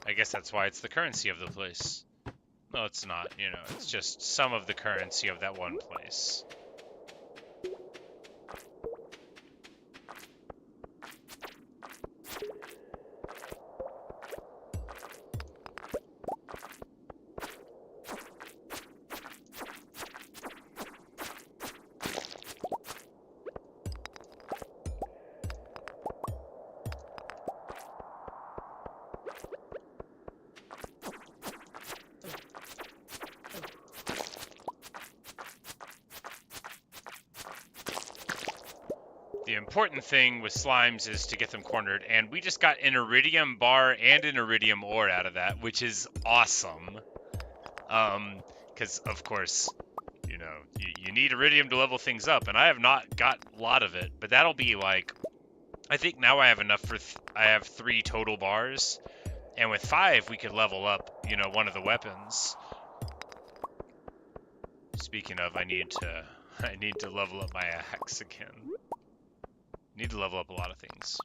I guess that's why it's the currency of the place. No, it's not, you know, it's just some of the currency of that one place. The important thing with slimes is to get them cornered, and we just got an iridium bar and an iridium ore out of that, which is awesome. Because, of course, you know, you need iridium to level things up, and I have not got a lot of it, but that'll be like, I think now I have enough for, I have 3 total bars, and with 5 we could level up, you know, one of the weapons. Speaking of, I need to level up my axe again. Need to level up a lot of things.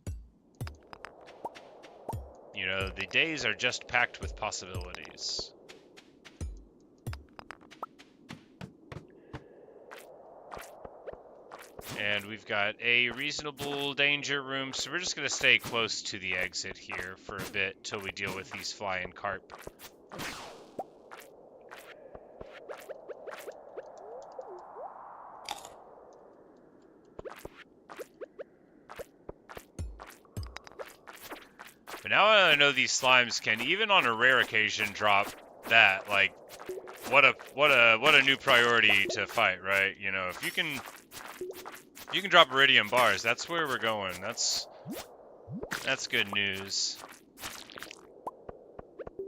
You know, the days are just packed with possibilities. And we've got a reasonable danger room, so we're just going to stay close to the exit here for a bit till we deal with these flying carp. But now I know these slimes can, even on a rare occasion, drop that. Like, what a new priority to fight, right? You know, if you can drop iridium bars, that's where we're going. That's good news.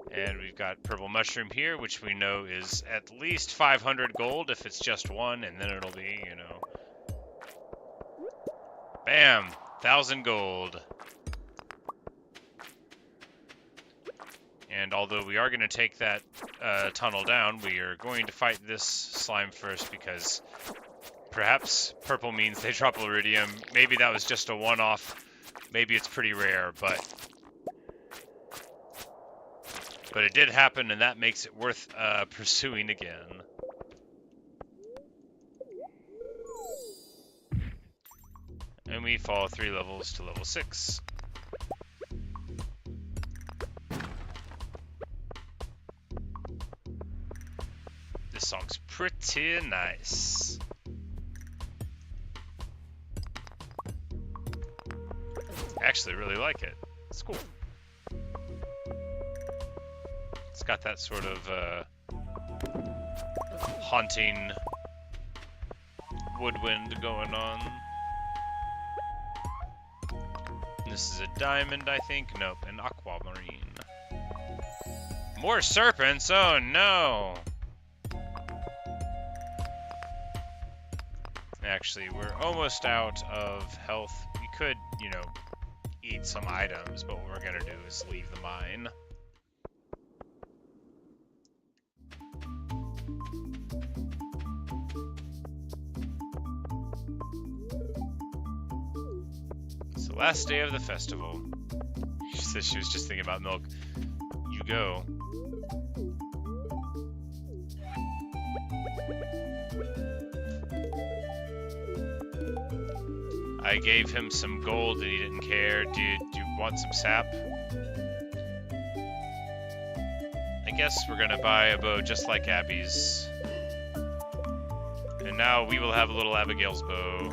And we've got purple mushroom here, which we know is at least 500 gold if it's just one, and then it'll be, you know, bam. 1,000 gold. And although we are going to take that tunnel down, we are going to fight this slime first because perhaps purple means they drop iridium. Maybe that was just a one-off. Maybe it's pretty rare, but it did happen, and that makes it worth pursuing again. And we fall 3 levels to level 6. This song's pretty nice. I actually really like it. It's cool. It's got that sort of haunting woodwind going on. This is a diamond, I think. Nope, an aquamarine. More serpents? Oh no! Actually, we're almost out of health. We could, you know, eat some items, but what we're gonna do is leave the mine. It's the last day of the festival. She said she was just thinking about milk. You go. I gave him some gold and he didn't care. Dude, do you want some sap? I guess we're gonna buy a bow just like Abby's. And now we will have a little Abigail's bow.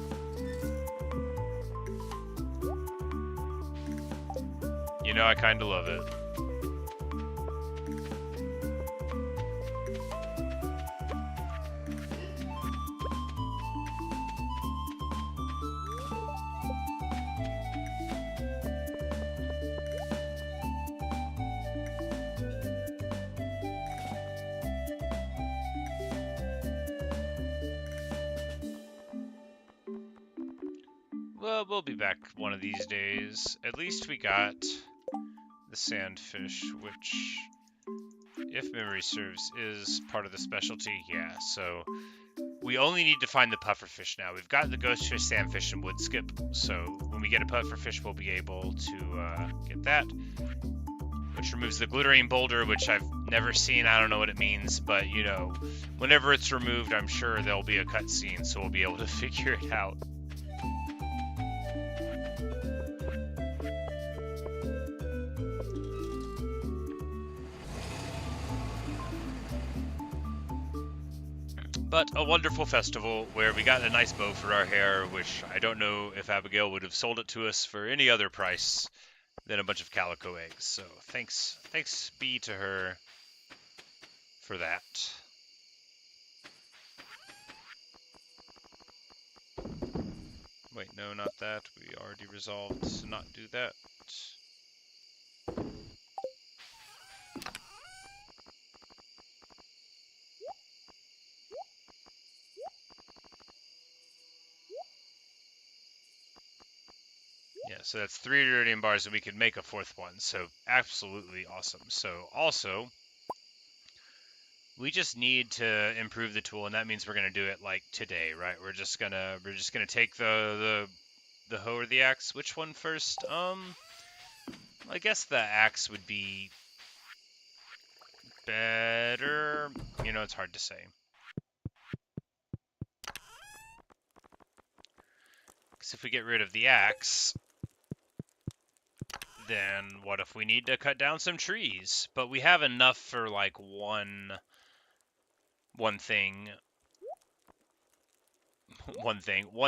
You know, I kinda love it. Well, we'll be back one of these days. At least we got the sandfish, which, if memory serves, is part of the specialty. Yeah, so we only need to find the pufferfish now. We've got the ghostfish, sandfish, and wood skip. So when we get a pufferfish, we'll be able to get that, which removes the glittering boulder, which I've never seen. I don't know what it means, but, you know, whenever it's removed, I'm sure there'll be a cutscene, so we'll be able to figure it out. But a wonderful festival where we got a nice bow for our hair, which I don't know if Abigail would have sold it to us for any other price than a bunch of calico eggs. So thanks be to her for that. Wait, no, not that. We already resolved to not do that. Yeah, so that's 3 iridium bars, and we could make a 4th one. So absolutely awesome. So also, we just need to improve the tool, and that means we're gonna do it like today, right? We're just gonna take the hoe or the axe. Which one first? I guess the axe would be better. You know, it's hard to say. Because if we get rid of the axe, then what if we need to cut down some trees? But we have enough for like one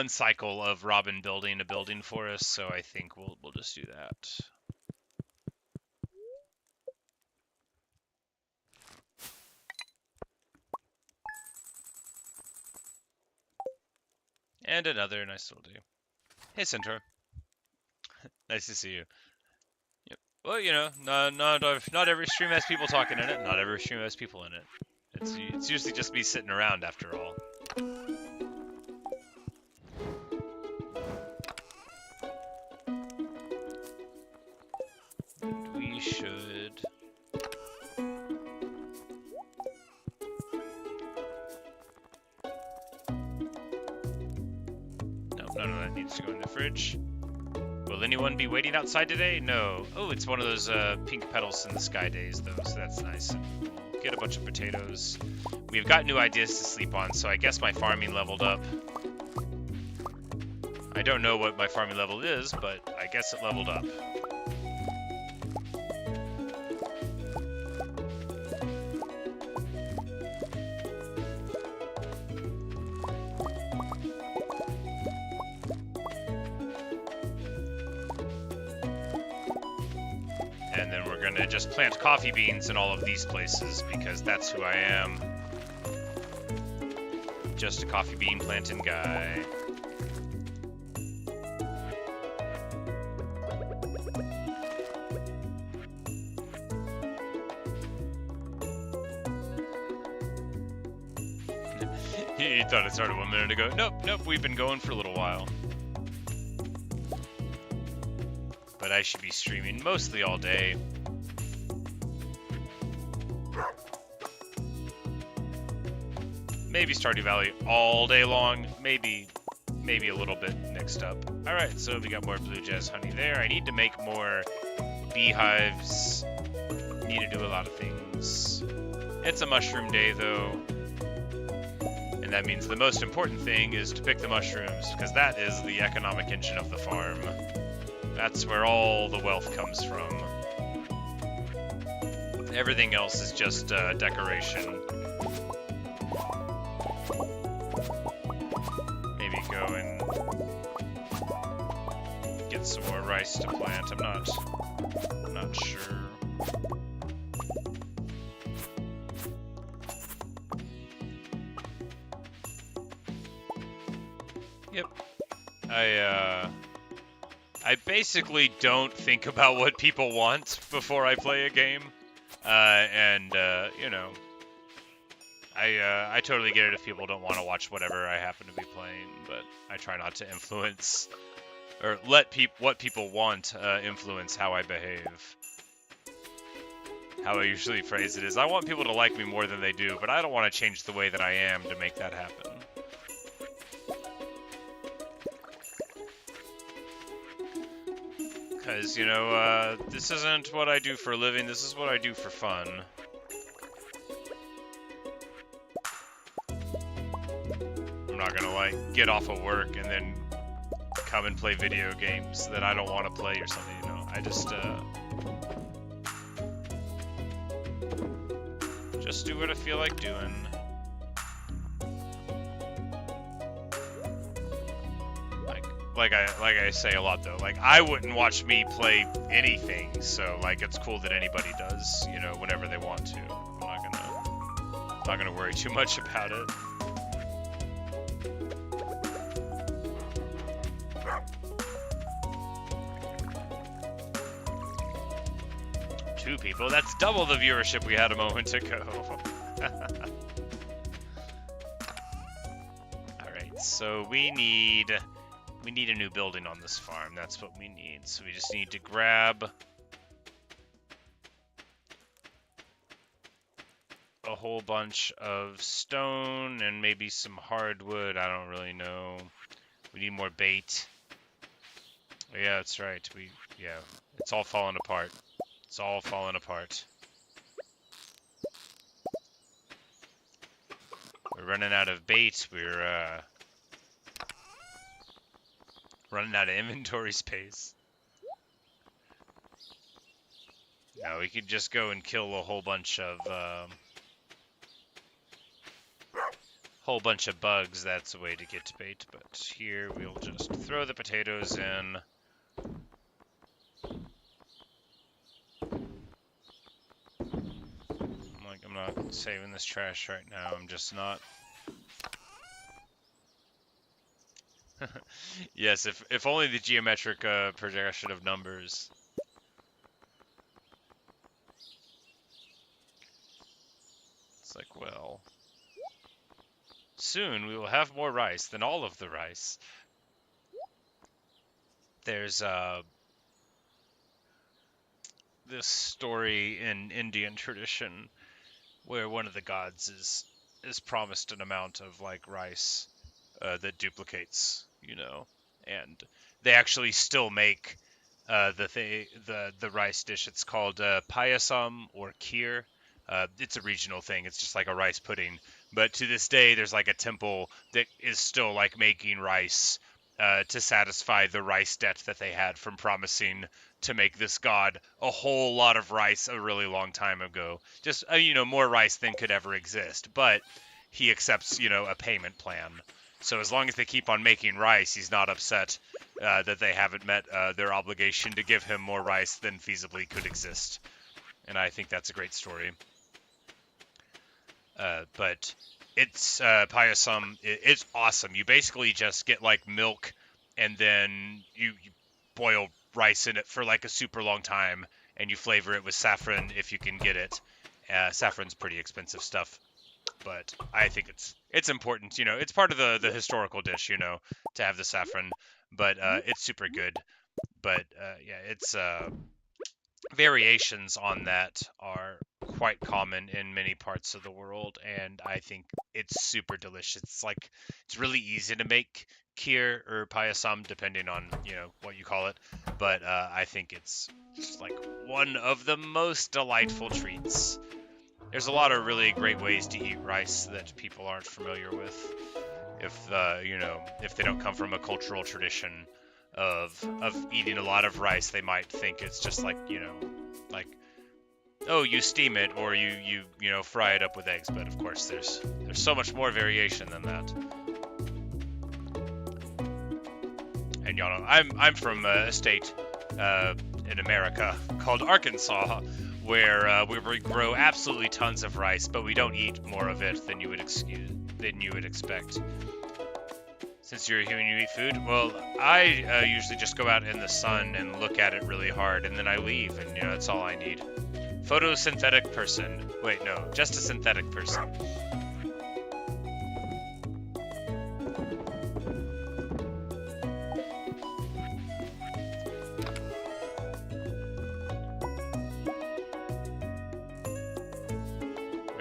cycle of Robin building a building for us, so I think we'll just do that. And another nice little do. Hey, Centaur. Nice to see you. Yep. Well, you know, not every stream has people talking in it. Not every stream has people in it. It's usually just me sitting around after all. we should... No, none of that needs to go in the fridge. Will anyone be waiting outside today? No. Oh, it's one of those pink petals in the sky days, though, so that's nice. We'll get a bunch of potatoes. We've got new ideas to sleep on, so I guess my farming leveled up. I don't know what my farming level is, but I guess it leveled up. And then we're gonna just plant coffee beans in all of these places because that's who I am. Just a coffee bean planting guy. He thought it started 1 minute ago. Nope, we've been going for a little while. But I should be streaming mostly all day. Maybe Stardew Valley all day long. Maybe a little bit mixed up. Alright, so we got more blue jazz honey there. I need to make more beehives. Need to do a lot of things. It's a mushroom day, though. And that means the most important thing is to pick the mushrooms, because that is the economic engine of the farm. That's where all the wealth comes from. Everything else is just decoration. Maybe go and get some more rice to plant. I'm not sure. Yep. I basically don't think about what people want before I play a game. You know, I totally get it if people don't want to watch whatever I happen to be playing, but I try not to influence, or let what people want influence how I behave. How I usually phrase it is, I want people to like me more than they do, but I don't want to change the way that I am to make that happen. Because, you know, this isn't what I do for a living, this is what I do for fun. I'm not gonna, like, get off of work and then come and play video games that I don't want to play or something, you know. I just do what I feel like doing. Like I say a lot though, like I wouldn't watch me play anything, so like it's cool that anybody does, you know, whenever they want to. I'm not gonna worry too much about it. Two people, that's double the viewership we had a moment ago. Alright, so we need a new building on this farm. That's what we need. So we just need to grab a whole bunch of stone and maybe some hardwood. I don't really know. We need more bait. Oh, yeah, that's right. It's all falling apart. It's all falling apart. We're running out of bait. We're running out of inventory space. Now we could just go and kill a whole bunch of bugs. That's a way to get to bait. But here we'll just throw the potatoes in. I'm not saving this trash right now. I'm just not. Yes, if only the geometric progression of numbers. It's like, well, soon we will have more rice than all of the rice. There's this story in Indian tradition where one of the gods is promised an amount of like rice that duplicates, and they actually still make the rice dish. It's called payasam or kheer. It's a regional thing. It's just like a rice pudding. But to this day, there's like a temple that is still like making rice to satisfy the rice debt that they had from promising to make this god a whole lot of rice a really long time ago. Just more rice than could ever exist. But he accepts a payment plan. So as long as they keep on making rice, he's not upset that they haven't met their obligation to give him more rice than feasibly could exist. And I think that's a great story. But it's payasam. It's awesome. You basically just get like milk, and then you boil rice in it for like a super long time, and you flavor it with saffron if you can get it. Saffron's pretty expensive stuff, but I think it's important. It's part of the historical dish, to have the saffron. But it's super good. But yeah, it's variations on that are quite common in many parts of the world, and I think it's super delicious. It's really easy to make kheer or payasam depending on what you call it, but I think it's just like one of the most delightful treats. There's a lot of really great ways to eat rice that people aren't familiar with if they don't come from a cultural tradition of eating a lot of rice. They might think it's just like oh, you steam it or you fry it up with eggs, but of course there's so much more variation than that. And y'all know I'm from a state in America called Arkansas, where we grow absolutely tons of rice, but we don't eat more of it than you would expect. Since you're a human, you eat food? Well, I usually just go out in the sun and look at it really hard, and then I leave, and that's all I need. Photosynthetic person. Wait, no, just a synthetic person.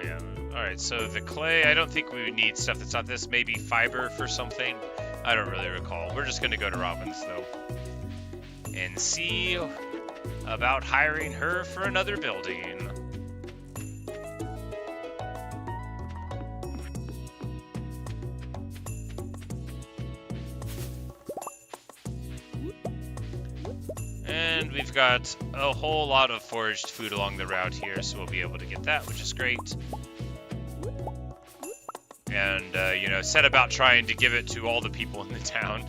Yeah. Alright, so the clay, I don't think we would need stuff that's not this. Maybe fiber for something? I don't really recall. We're just going to go to Robin's, though, and see about hiring her for another building. And we've got a whole lot of foraged food along the route here, so we'll be able to get that, which is great. And, set about trying to give it to all the people in the town.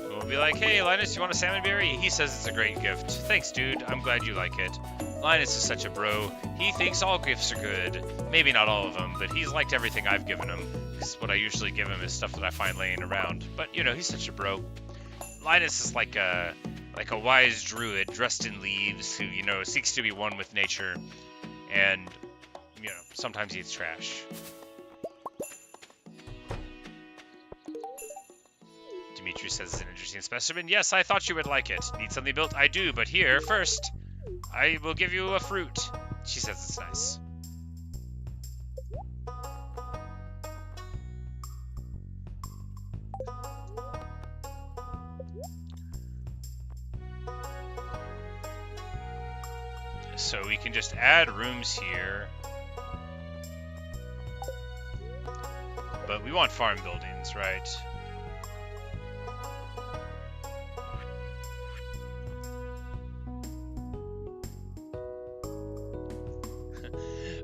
We'll be like, hey, Linus, you want a salmon berry? He says it's a great gift. Thanks, dude. I'm glad you like it. Linus is such a bro. He thinks all gifts are good. Maybe not all of them, but he's liked everything I've given him. Because what I usually give him is stuff that I find laying around. But, he's such a bro. Linus is like a wise druid dressed in leaves who, seeks to be one with nature. And, sometimes eats trash. Dimitri says it's an interesting specimen. Yes, I thought you would like it. Need something built? I do, but here, first, I will give you a fruit. She says it's nice. So we can just add rooms here. But we want farm buildings, right?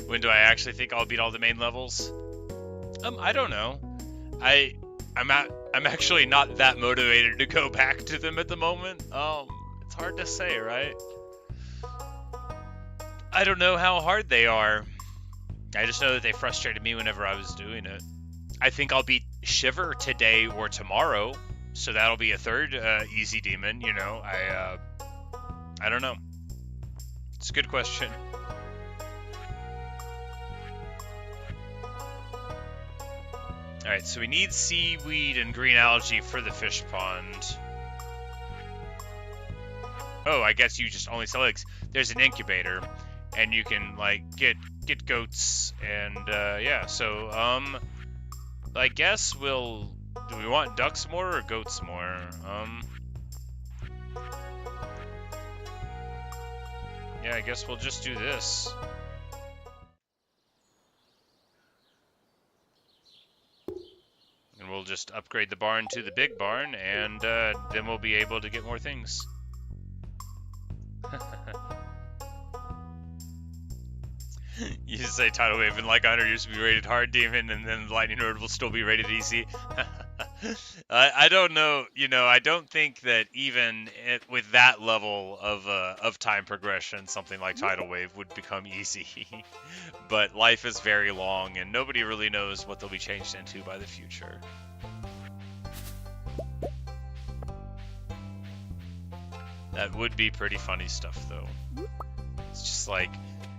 When do I actually think I'll beat all the main levels? I don't know. I'm actually not that motivated to go back to them at the moment. It's hard to say, right? I don't know how hard they are. I just know that they frustrated me whenever I was doing it. I think I'll beat Shiver today or tomorrow. So that'll be a third easy demon, you know. I don't know. It's a good question. Alright, so we need seaweed and green algae for the fish pond. Oh, I guess you just only sell eggs. There's an incubator, and you can, like, get goats, and, yeah, so, I guess do we want ducks more or goats more? Yeah, I guess we'll just do this. And we'll just upgrade the barn to the big barn, and, then we'll be able to get more things. You just say Tidal Wave in like 100 years will be rated hard demon, and then Lightning Road will still be rated easy. I don't know, you know, I don't think that even with that level of time progression, something like Tidal Wave would become easy. But life is very long, and nobody really knows what they'll be changed into by the future. That would be pretty funny stuff, though. It's just like,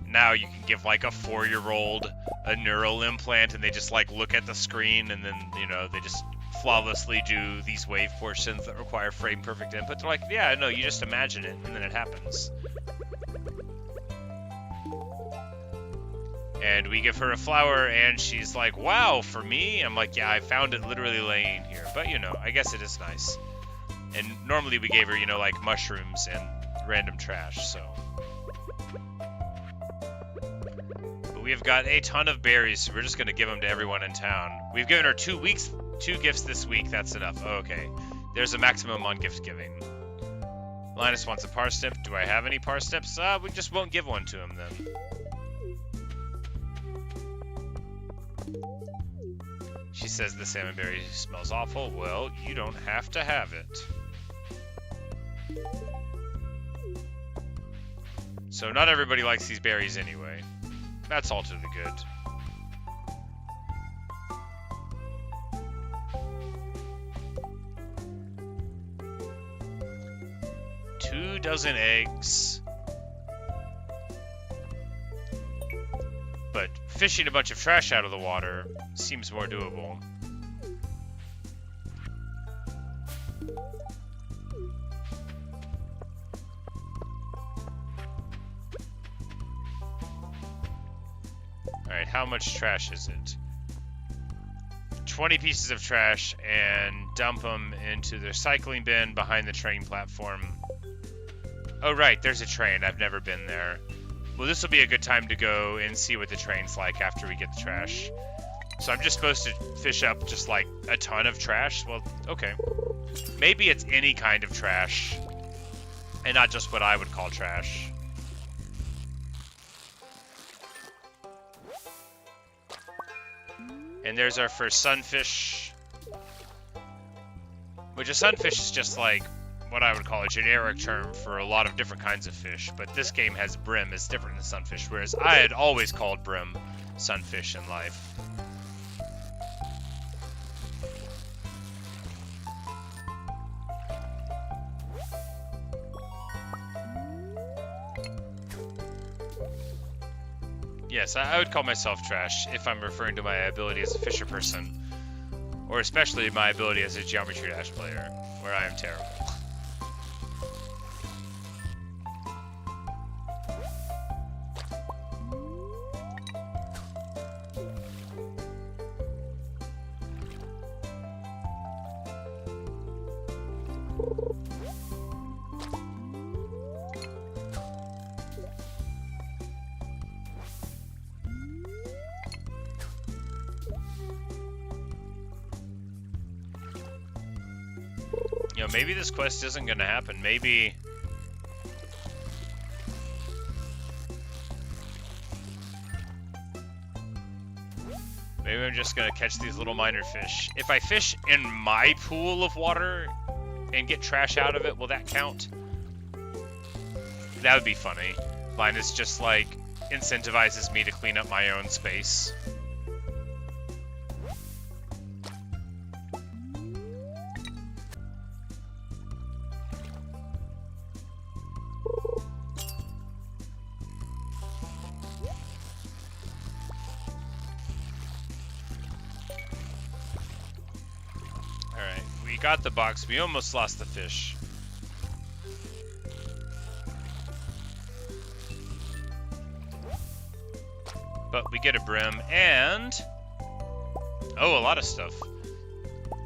now you can give like a 4-year-old a neural implant, and they just like look at the screen, and then, you know, they just flawlessly do these wave portions that require frame perfect input. They're like, yeah, no, you just imagine it, and then it happens. And we give her a flower, and she's like, wow, for me? I'm like, yeah, I found it literally laying here. But, you know, I guess it is nice. And normally we gave her, you know, like mushrooms and random trash, so. But we have got a ton of berries, so we're just going to give them to everyone in town. We've given her 2 gifts this week. That's enough. Oh, okay. There's a maximum on gift giving. Linus wants a parsnip. Do I have any parsnips? We just won't give one to him then. She says the salmonberry smells awful. Well, you don't have to have it. So not everybody likes these berries anyway. That's all to the good. Two dozen eggs. But fishing a bunch of trash out of the water seems more doable. Alright, how much trash is it? 20 pieces of trash, and dump them into the recycling bin behind the train platform. Oh right, there's a train. I've never been there. Well, this will be a good time to go and see what the train's like after we get the trash. So I'm just supposed to fish up just like a ton of trash? Well, okay. Maybe it's any kind of trash, and not just what I would call trash. And there's our first sunfish. Which a sunfish is just like what I would call a generic term for a lot of different kinds of fish, but this game has brim as different than sunfish, whereas I had always called brim sunfish in life. Yes, I would call myself trash if I'm referring to my ability as a fisher person, or especially my ability as a Geometry Dash player, where I am terrible. You know, maybe this quest isn't going to happen. Maybe I'm just going to catch these little minor fish. If I fish in my pool of water and get trash out of it, will that count? That would be funny. Linus just, like, incentivizes me to clean up my own space. We got the box. We almost lost the fish. But we get a brim and... oh, a lot of stuff.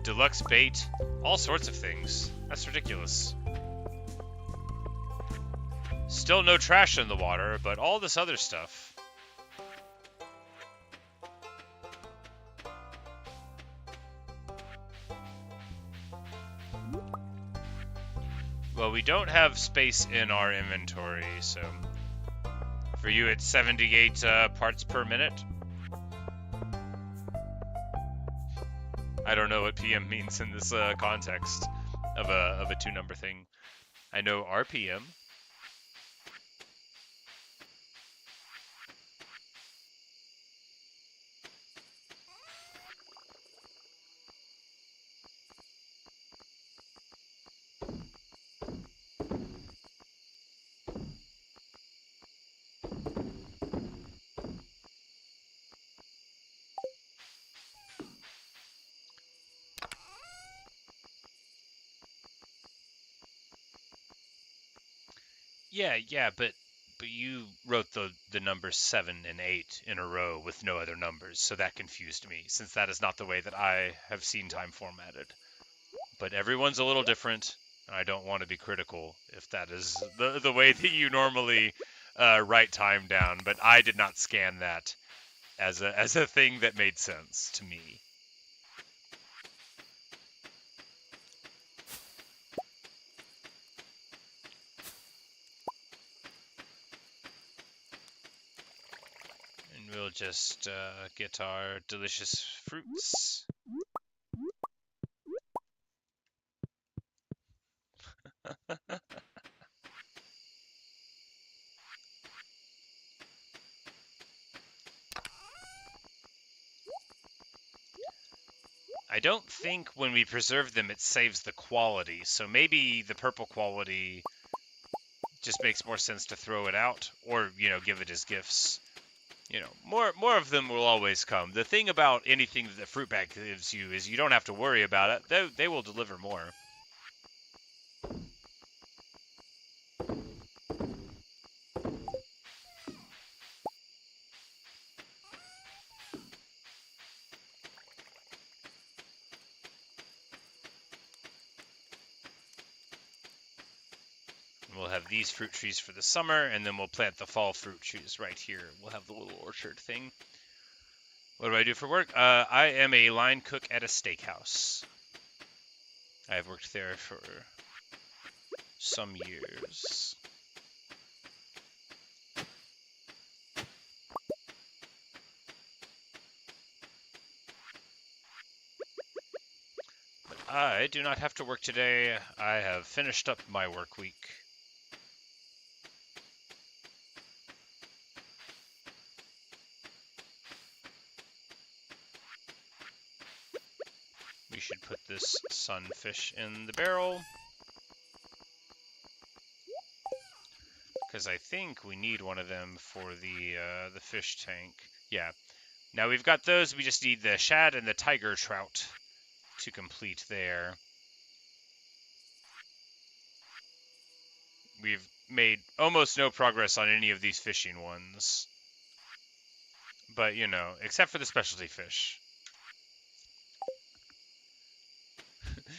Deluxe bait. All sorts of things. That's ridiculous. Still no trash in the water, but all this other stuff. Well, we don't have space in our inventory, so... for you, it's 78 parts per minute. I don't know what PM means in this context of a two-number thing. I know RPM. Yeah, but you wrote the numbers 7 and 8 in a row with no other numbers, so that confused me, since that is not the way that I have seen time formatted. But everyone's a little different, and I don't want to be critical if that is the way that you normally write time down, but I did not scan that as a thing that made sense to me. And we'll just get our delicious fruits. I don't think when we preserve them it saves the quality, so maybe the purple quality just makes more sense to throw it out, or, give it as gifts. More of them will always come. The thing about anything that the fruit bag gives you is you don't have to worry about it. They will deliver more. We'll have these fruit trees for the summer, and then we'll plant the fall fruit trees right here. We'll have the little orchard thing. What do I do for work? I am a line cook at a steakhouse. I've worked there for some years. But I do not have to work today. I have finished up my work week. We should put this sunfish in the barrel, because I think we need one of them for the fish tank. Yeah. Now we've got those. We just need the shad and the tiger trout to complete there. We've made almost no progress on any of these fishing ones, but except for the specialty fish.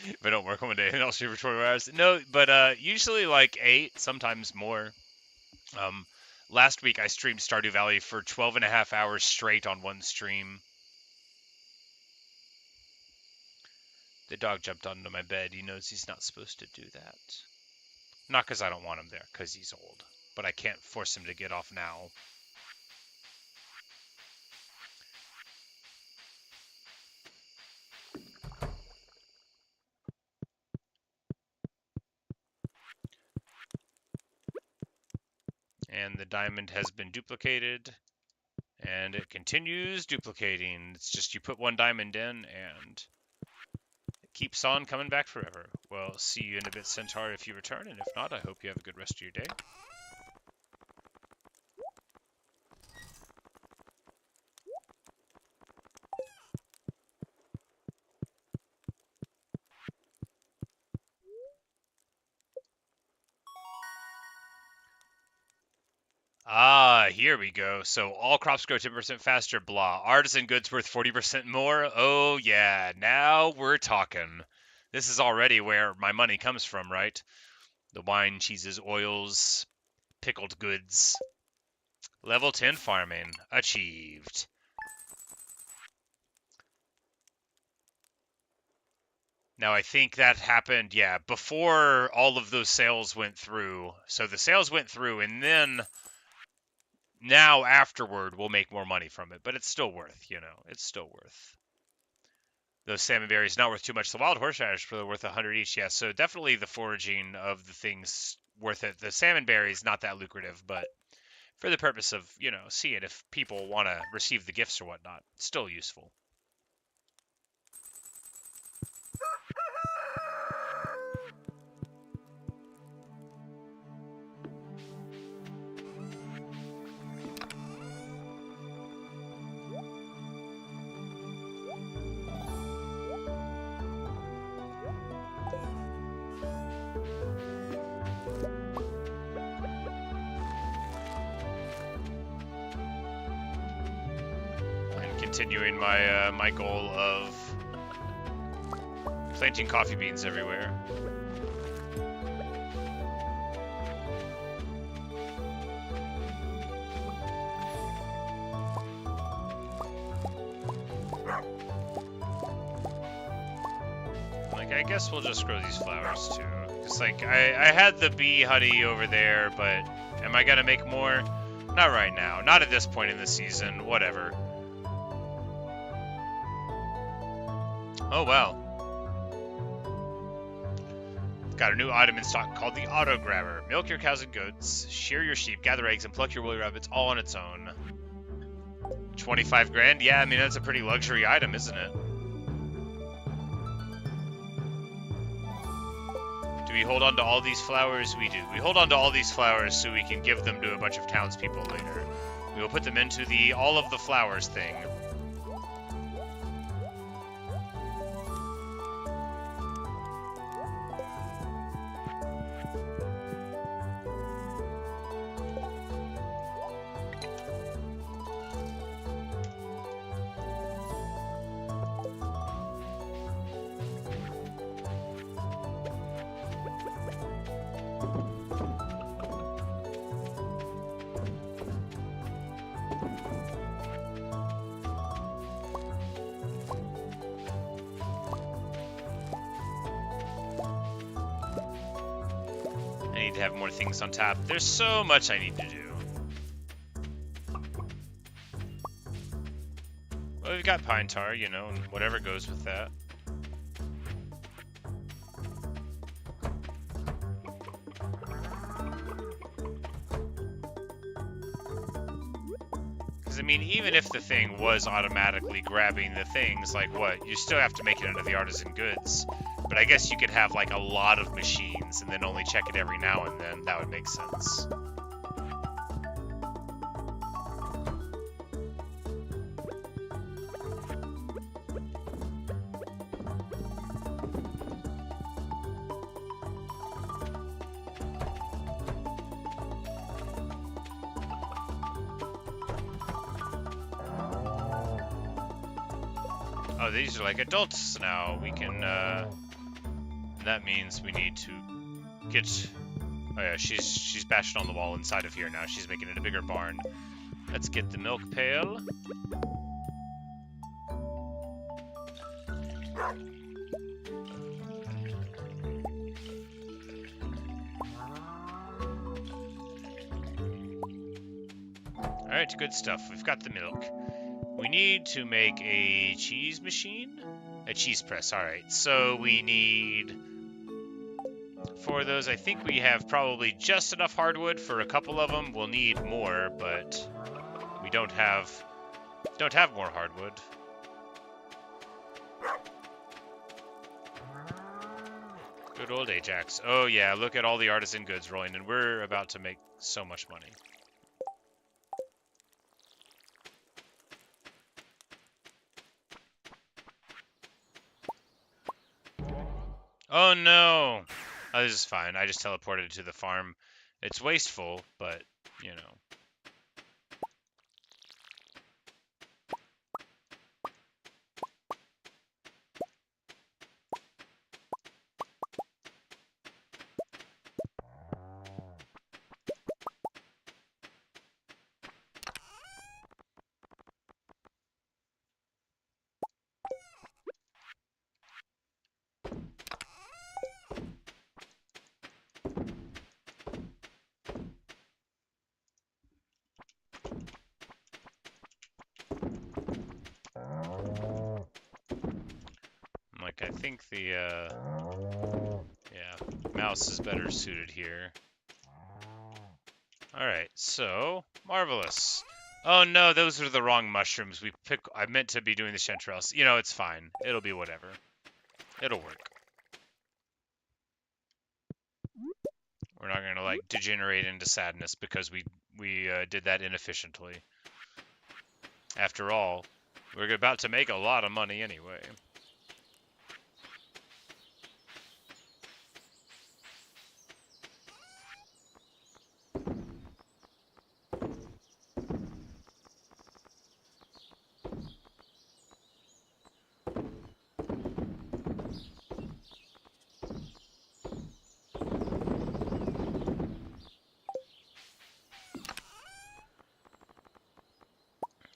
If I don't work one day, then I'll shoot for 24 hours. No, but usually like 8, sometimes more. Last week I streamed Stardew Valley for 12 and a half hours straight on one stream. The dog jumped onto my bed. He knows he's not supposed to do that. Not because I don't want him there, because he's old. But I can't force him to get off now. And the diamond has been duplicated, and it continues duplicating. It's just you put one diamond in, and it keeps on coming back forever. Well, see you in a bit, Centaur, if you return, and if not, I hope you have a good rest of your day. here we go. So all crops grow 10% faster, blah. Artisan goods worth 40% more? Oh, yeah. Now we're talking. This is already where my money comes from, right? The wine, cheeses, oils, pickled goods. Level 10 farming. Achieved. Now, I think that happened, yeah, before all of those sales went through. So the sales went through, and then now afterward we'll make more money from it. But it's still worth, you know, it's still worth. Those salmon berries not worth too much. The wild horseradish are worth 100 each, yeah. So definitely the foraging of the things worth it. The salmon berries not that lucrative, but for the purpose of, you know, seeing if people want to receive the gifts or whatnot, still useful. Continuing my my goal of planting coffee beans everywhere. Like, I guess we'll just grow these flowers too. Cause like I had the bee honey over there, but am I gonna make more? Not right now. Not at this point in the season. Whatever. Oh, wow. Got a new item in stock called the Auto Grabber. Milk your cows and goats, shear your sheep, gather eggs, and pluck your woolly rabbits all on its own. 25 grand? Yeah, I mean, that's a pretty luxury item, isn't it? Do we hold on to all these flowers? We do. We hold on to all these flowers so we can give them to a bunch of townspeople later. We will put them into the all of the flowers thing. I need to have more things on tap. There's so much I need to do. Well, we've got pine tar, you know, and whatever goes with that. Because, I mean, even if the thing was automatically grabbing the things, like what? You still have to make it into the artisan goods. But I guess you could have, like, a lot of machines and then only check it every now and then. That would make sense. Oh, these are like adults now. We can, that means we need to get... Oh yeah, she's bashing on the wall inside of here now. She's making it a bigger barn. Let's get the milk pail. Alright, good stuff. We've got the milk. We need to make a cheese machine? A cheese press, alright. So we need... For those, I think we have probably just enough hardwood for a couple of them. We'll need more, but we don't have more hardwood. Good old Ajax. Oh yeah, look at all the artisan goods rolling, and we're about to make so much money. Oh no! Oh, this is fine. I just teleported to the farm. It's wasteful, but, you know. think the, yeah, mouse is better suited here. Alright, so, marvelous. Oh no, those are the wrong mushrooms. I meant to be doing the chanterelles. You know, it's fine. It'll be whatever. It'll work. We're not gonna, like, degenerate into sadness because we did that inefficiently. After all, we're about to make a lot of money anyway.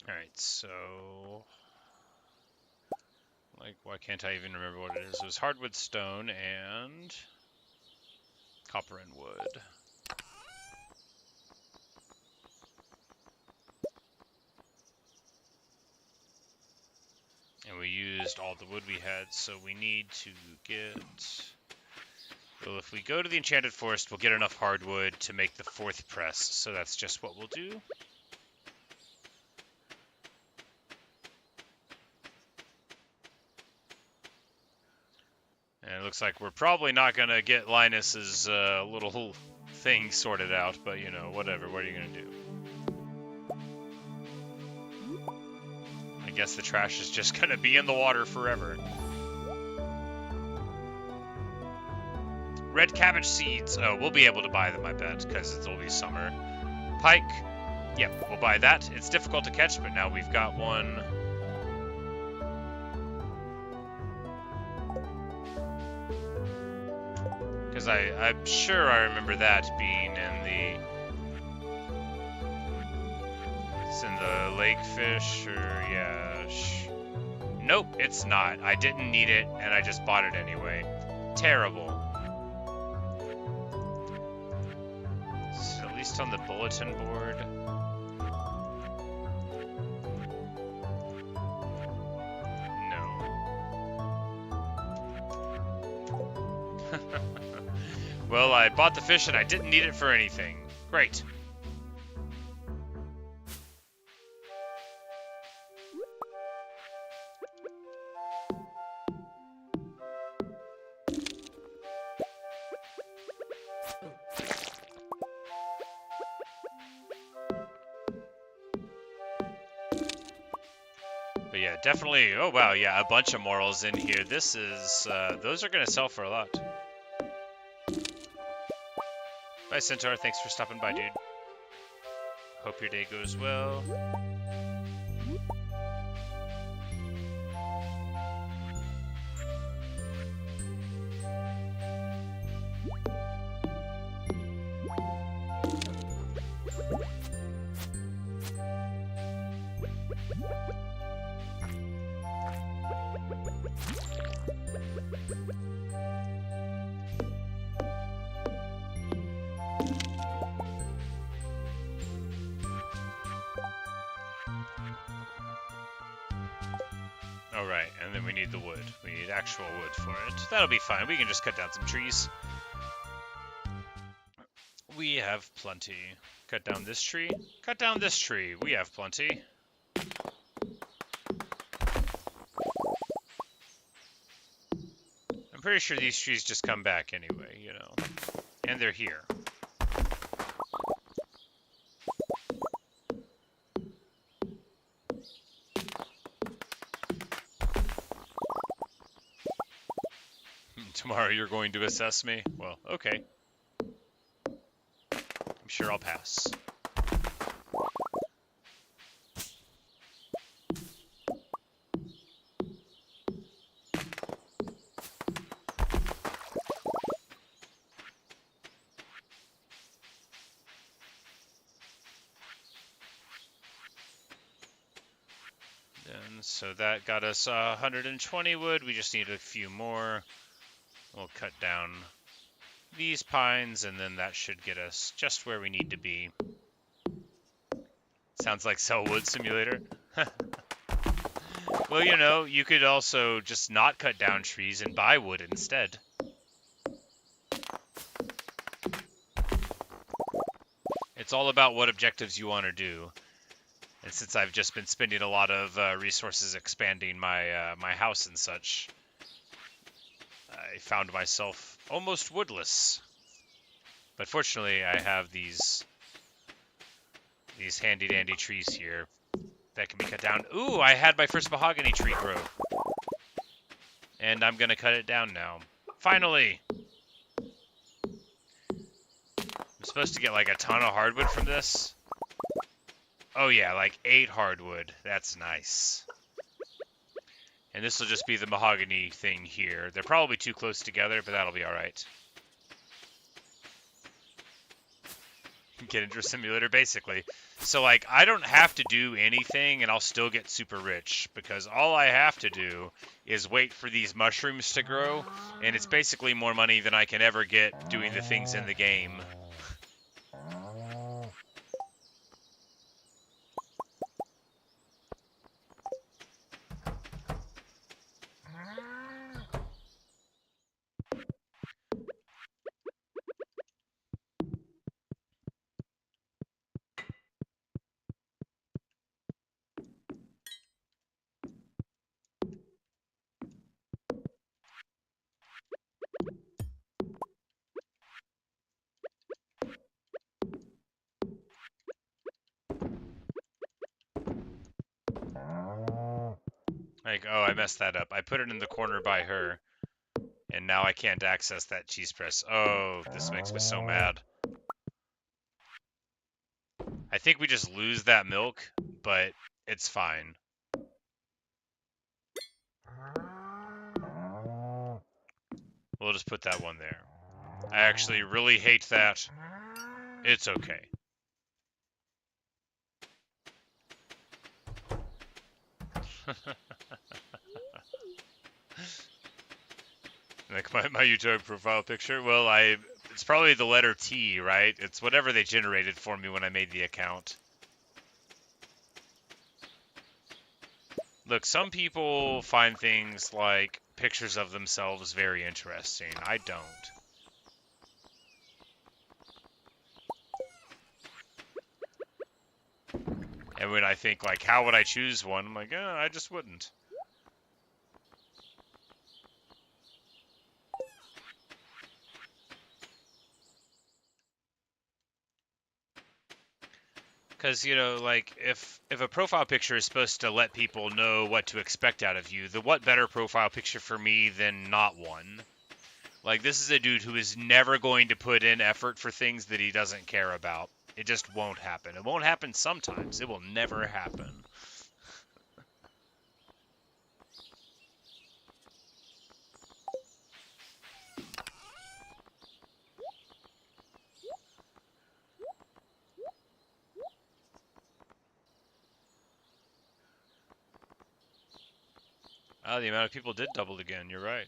Alright, so... like, why can't I even remember what it is? It was hardwood stone and... copper and wood. And we used all the wood we had, so we need to get... well, if we go to the Enchanted Forest, we'll get enough hardwood to make the 4th press, so that's just what we'll do. And it looks like we're probably not going to get Linus's little thing sorted out, but, you know, whatever. What are you going to do? I guess the trash is just going to be in the water forever. Red cabbage seeds. Oh, we'll be able to buy them, I bet, because it'll be summer. Pike. Yep, we'll buy that. It's difficult to catch, but now we've got one. Because I'm sure I remember that being in the... it's in the lake fish, or yeah... nope, it's not. I didn't need it, and I just bought it anyway. Terrible. So at least on the bulletin board... well, I bought the fish and I didn't need it for anything. Great. But yeah, definitely, oh wow, yeah, a bunch of morals in here. This is, those are gonna sell for a lot. Bye, Centaur. Thanks for stopping by, dude. Hope your day goes well. Alright, and then we need the wood. We need actual wood for it. That'll be fine. We can just cut down some trees. We have plenty. Cut down this tree. Cut down this tree. We have plenty. I'm pretty sure these trees just come back anyway, you know. And they're here. Tomorrow you're going to assess me? Well, okay. I'm sure I'll pass. And so that got us 120 wood. We just need a few more. We'll cut down these pines, and then that should get us just where we need to be. Sounds like Cell Wood Simulator. Well, you know, you could also just not cut down trees and buy wood instead. It's all about what objectives you want to do. And since I've just been spending a lot of resources expanding my my house and such, I found myself almost woodless. But fortunately, I have these handy-dandy trees here that can be cut down. Ooh, I had my first mahogany tree grow. And I'm going to cut it down now. Finally! I'm supposed to get like a ton of hardwood from this. Oh yeah, like 8 hardwood. That's nice. And this will just be the mahogany thing here. They're probably too close together, but that'll be alright. Get into a simulator, basically. So, like, I don't have to do anything, and I'll still get super rich, because all I have to do is wait for these mushrooms to grow, and it's basically more money than I can ever get doing the things in the game. Like, oh, I messed that up. I put it in the corner by her, and now I can't access that cheese press. Oh, this makes me so mad. I think we just lose that milk, but it's fine. We'll just put that one there. I actually really hate that. It's okay. Like my YouTube profile picture? Well, it's probably the letter T, right? It's whatever they generated for me when I made the account. Look, some people find things like pictures of themselves very interesting. I don't. And when I think, like, how would I choose one? I'm like, I just wouldn't. Because, you know, like, if a profile picture is supposed to let people know what to expect out of you, what better profile picture for me than not one? Like, this is a dude who is never going to put in effort for things that he doesn't care about. It just won't happen. It won't happen sometimes. It will never happen. Oh, the amount of people did double again. You're right.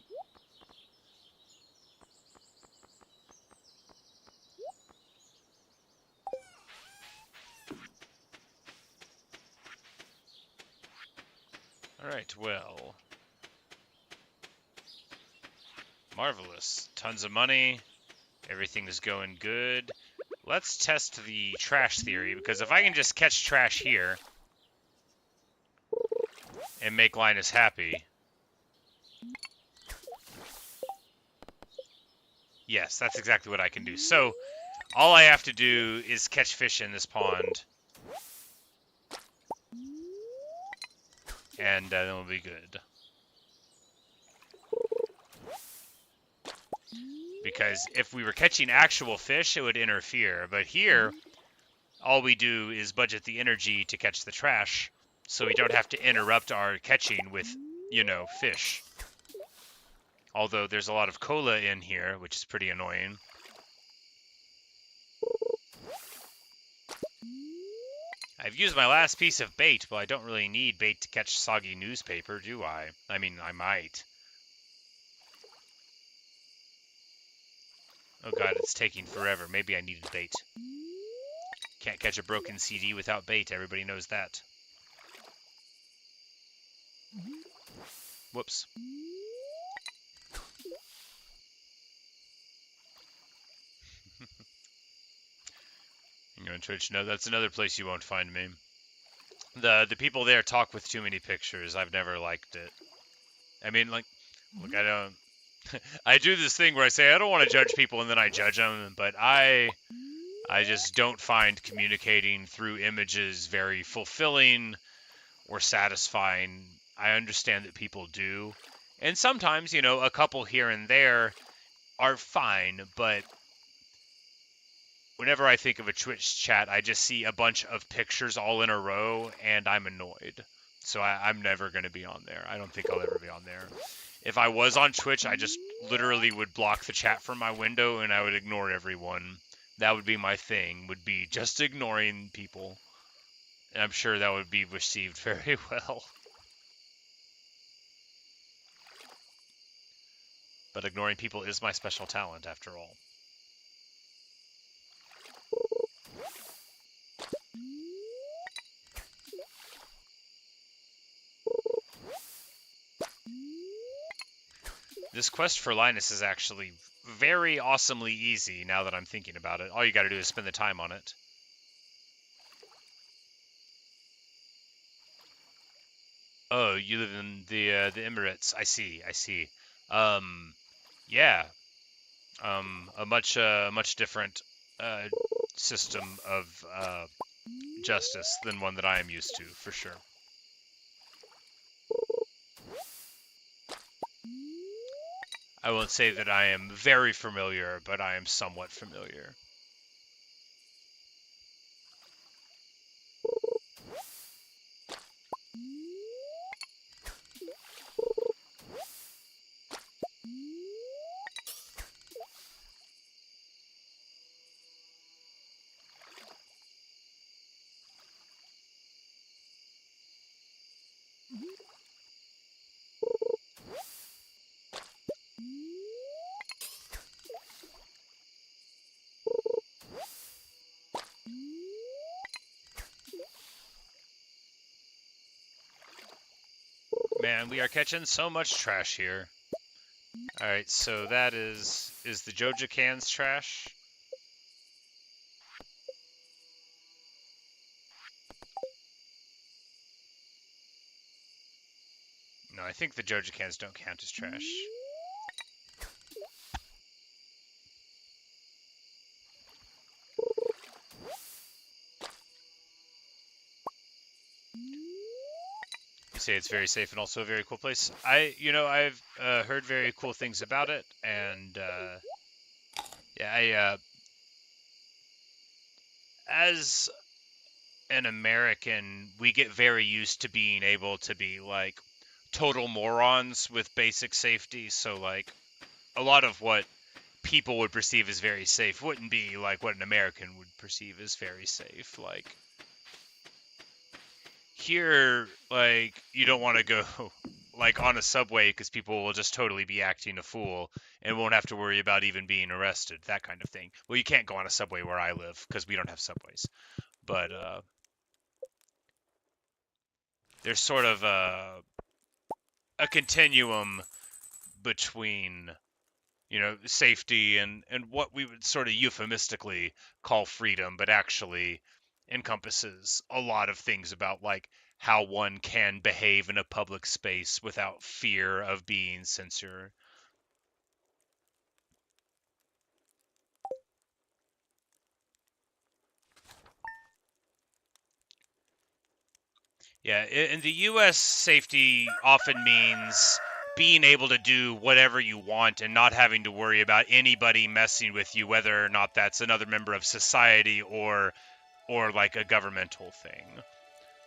Alright, well. Marvelous. Tons of money. Everything is going good. Let's test the trash theory, because if I can just catch trash here and make Linus happy... Yes, that's exactly what I can do. So, all I have to do is catch fish in this pond. And then we'll be good. Because if we were catching actual fish, it would interfere. But here, all we do is budget the energy to catch the trash, so we don't have to interrupt our catching with, you know, fish. Although there's a lot of cola in here, which is pretty annoying. I've used my last piece of bait, but I don't really need bait to catch soggy newspaper, do I? I mean, I might. Oh god, it's taking forever. Maybe I needed bait. Can't catch a broken CD without bait, everybody knows that. Whoops. You're on Twitch. No, that's another place you won't find me. The people there talk with too many pictures. I've never liked it. I mean, like, look, I don't. I do this thing where I say I don't want to judge people and then I judge them, but I just don't find communicating through images very fulfilling or satisfying. I understand that people do, and sometimes, you know, a couple here and there are fine, but whenever I think of a Twitch chat, I just see a bunch of pictures all in a row, and I'm annoyed. So I'm never going to be on there. I don't think I'll ever be on there. If I was on Twitch, I just literally would block the chat from my window, and I would ignore everyone. That would be my thing, would be just ignoring people. And I'm sure that would be received very well. But ignoring people is my special talent, after all. This quest for Linus is actually very awesomely easy now that I'm thinking about it. All you gotta do is spend the time on it. Oh, you live in the Emirates. I see. Yeah. A much different system of justice than one that I am used to, for sure. I won't say that I am very familiar, but I am somewhat familiar. Man, we are catching so much trash here. Alright, so that is the Joja cans trash? No, I think the Joja cans don't count as trash. You say it's very safe and also a very cool place. I've heard very cool things about it, and yeah, as an American, we get very used to being able to be like total morons with basic safety. So like a lot of what people would perceive as very safe wouldn't be like what an American would perceive as very safe. Like here, like you don't want to go like on a subway because people will just totally be acting a fool and won't have to worry about even being arrested, that kind of thing. Well, you can't go on a subway where I live because we don't have subways, but there's sort of a continuum between, you know, safety and what we would sort of euphemistically call freedom, but actually encompasses a lot of things about like how one can behave in a public space without fear of being censored. Yeah, in the US, safety often means being able to do whatever you want and not having to worry about anybody messing with you, whether or not that's another member of society or like a governmental thing.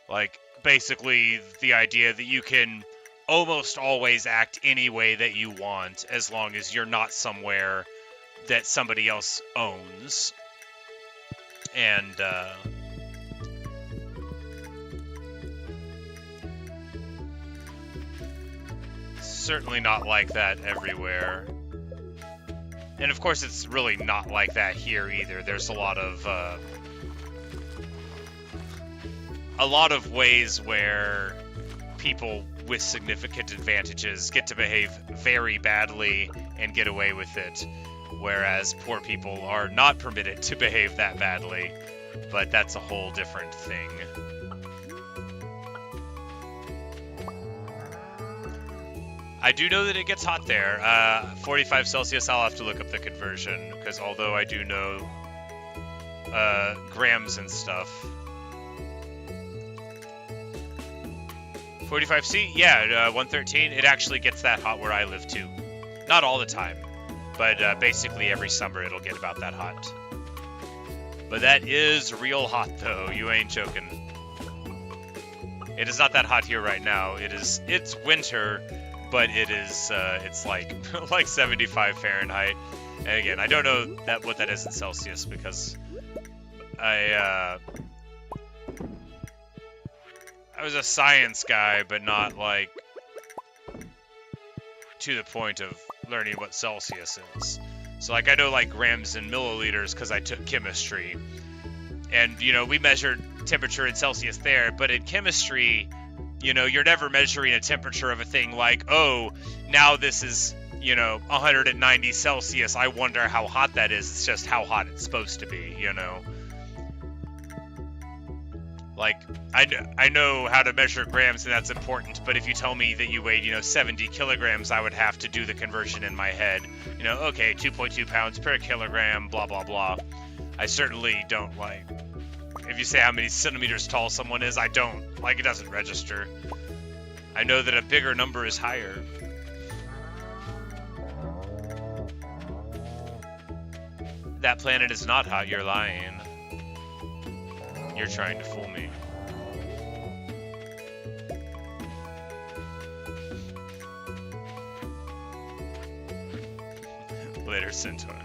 Like basically the idea that you can almost always act any way that you want as long as you're not somewhere that somebody else owns. And certainly not like that everywhere. And of course it's really not like that here either. There's a lot of ways where people with significant advantages get to behave very badly and get away with it, whereas poor people are not permitted to behave that badly. But that's a whole different thing. I do know that it gets hot there. 45 Celsius, I'll have to look up the conversion, because although I do know grams and stuff. 45C, yeah, 113, it actually gets that hot where I live too. Not all the time, but basically every summer it'll get about that hot. But that is real hot though, you ain't joking. It is not that hot here right now. It's winter, but it's like like 75 Fahrenheit. And again, I don't know what that is in Celsius because I was a science guy, but not like to the point of learning what Celsius is. So like I know like grams and milliliters because I took chemistry, and you know we measured temperature in Celsius there, but in chemistry, you know, you're never measuring a temperature of a thing like, oh, now this is, you know, 190 Celsius. I wonder how hot that is. It's just how hot it's supposed to be, you know. Like, I know how to measure grams, and that's important, but if you tell me that you weighed, you know, 70 kilograms, I would have to do the conversion in my head. You know, okay, 2.2 pounds per kilogram, blah, blah, blah. I certainly don't, like, if you say how many centimeters tall someone is, I don't. Like, it doesn't register. I know that a bigger number is higher. That planet is not hot, you're lying. You're trying to fool me. Later, Centaur.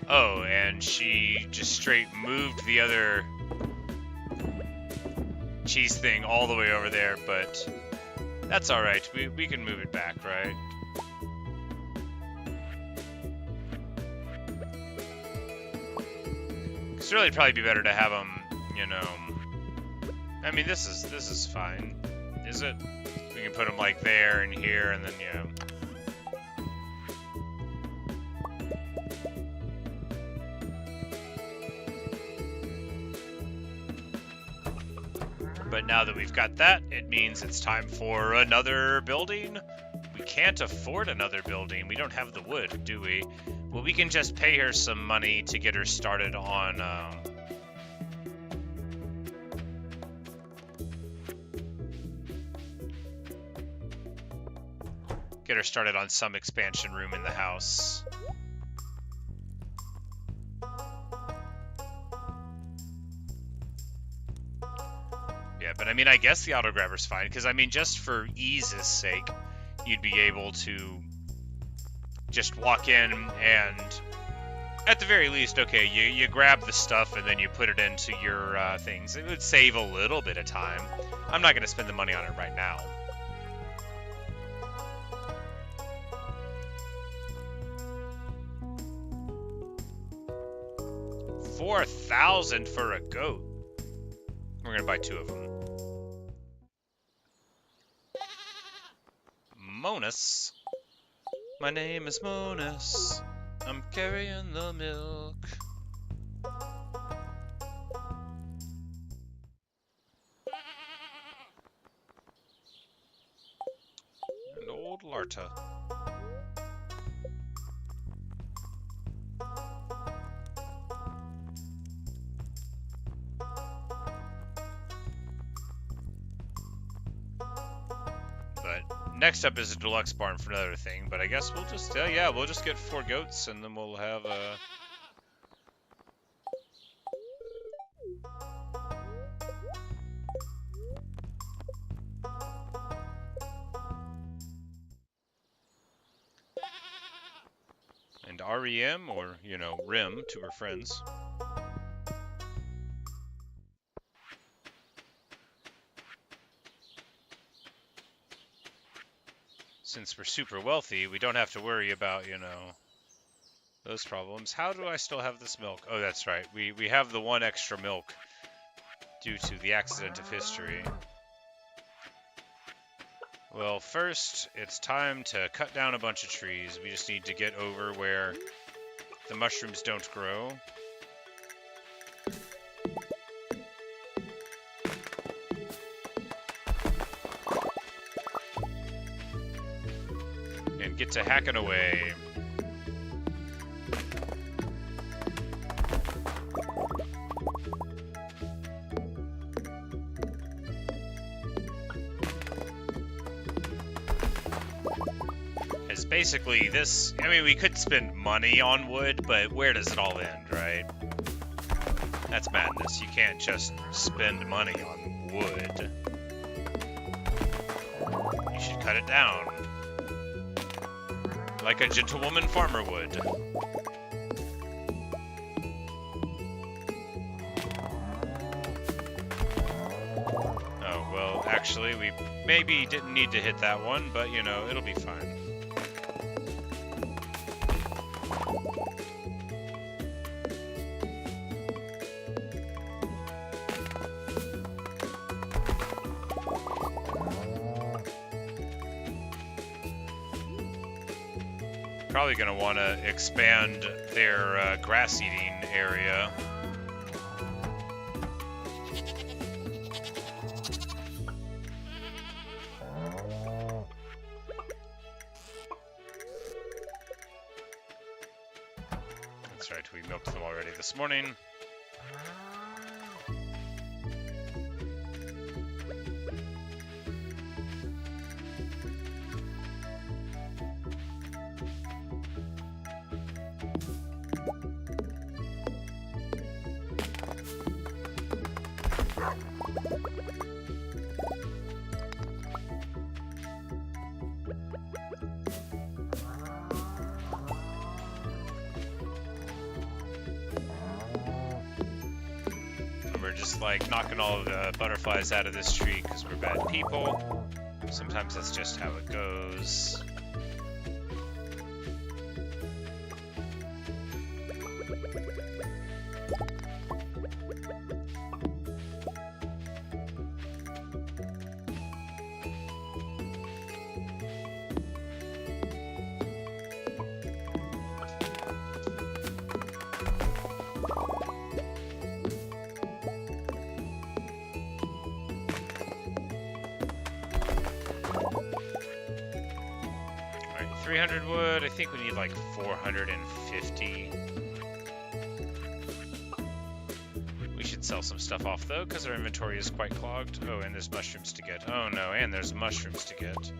Oh, and she just straight moved the other cheese thing all the way over there, but that's alright. We can move it back, right? Because really it'd probably be better to have them, you know... I mean, this is fine. Is it? We can put them like there and here, and then, you know... But now that we've got that, it means it's time for another building. We can't afford another building. We don't have the wood, do we? Well, we can just pay her some money to get her started on... get her started on some expansion room in the house. Yeah, but I mean, I guess the auto grabber's fine, because I mean, just for ease's sake, you'd be able to just walk in and, at the very least, okay, you grab the stuff and then you put it into your things. It would save a little bit of time. I'm not going to spend the money on it right now. $4,000 for a goat. We're gonna buy 2 of them. Monus. My name is Monus. I'm carrying the milk. And old Larta. Next up is a deluxe barn for another thing, but I guess we'll just, yeah, we'll just get 4 goats and then we'll have a... And REM, or, you know, RIM to her friends. Since we're super wealthy, we don't have to worry about, you know, those problems. How do I still have this milk? Oh, that's right. We have the one extra milk due to the accident of history. Well, first, it's time to cut down a bunch of trees. We just need to get over where the mushrooms don't grow. And get to hacking away. Because basically this, I mean, we could spend money on wood, but where does it all end, right? That's madness. You can't just spend money on wood. You should cut it down. Like a gentlewoman farmer would. Oh, well, actually, we maybe didn't need to hit that one, but, you know, it'll be fine. Probably going to want to expand their grass-eating area. That's right, we milked them already this morning. Like knocking all the butterflies out of this tree because we're bad people. Sometimes that's just how it goes. Alright, 300 wood. I think we need like 450. We should sell some stuff off though, because our inventory is quite clogged. Oh, and there's mushrooms to get. Oh no, and there's mushrooms to get.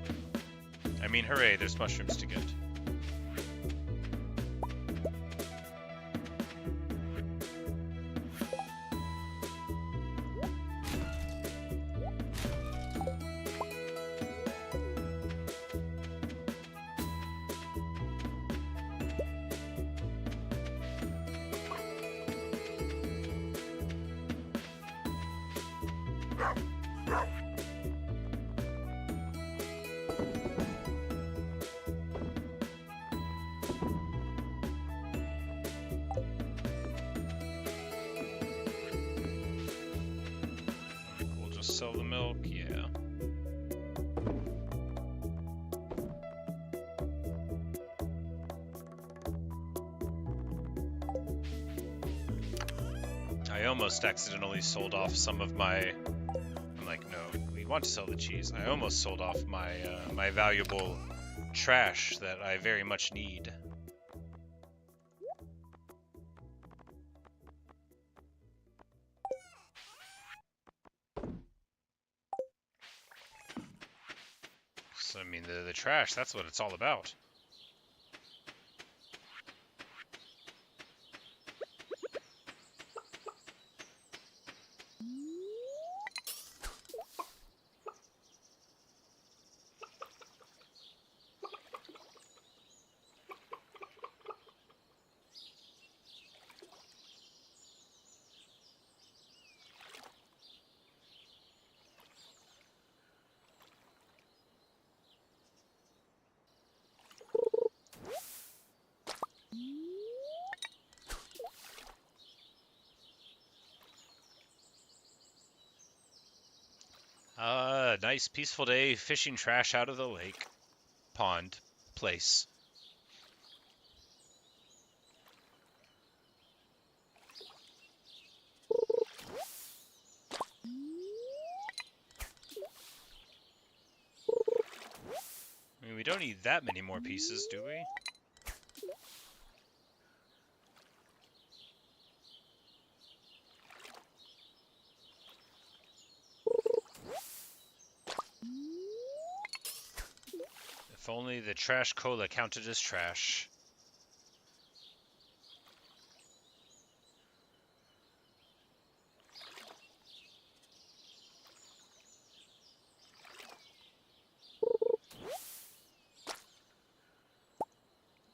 I mean, hooray, there's mushrooms to get. Sell the milk, yeah. I almost accidentally sold off some of my... I'm like, no, we want to sell the cheese. I almost sold off my my valuable trash that I very much need. So, I mean, the trash, that's what it's all about. Nice peaceful day fishing trash out of the lake. Pond. Place. I mean, we don't need that many more pieces, do we? If only the trash cola counted as trash.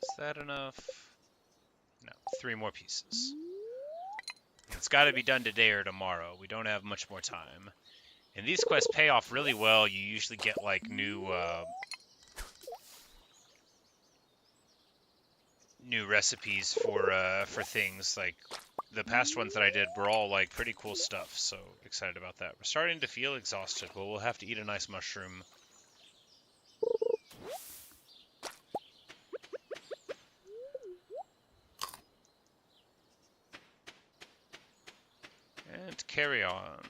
Is that enough? No, 3 more pieces. It's got to be done today or tomorrow. We don't have much more time. And these quests pay off really well. You usually get like new recipes for things. Like the past ones that I did were all like pretty cool stuff. So excited about that. We're starting to feel exhausted. Well, we'll have to eat a nice mushroom. And carry on.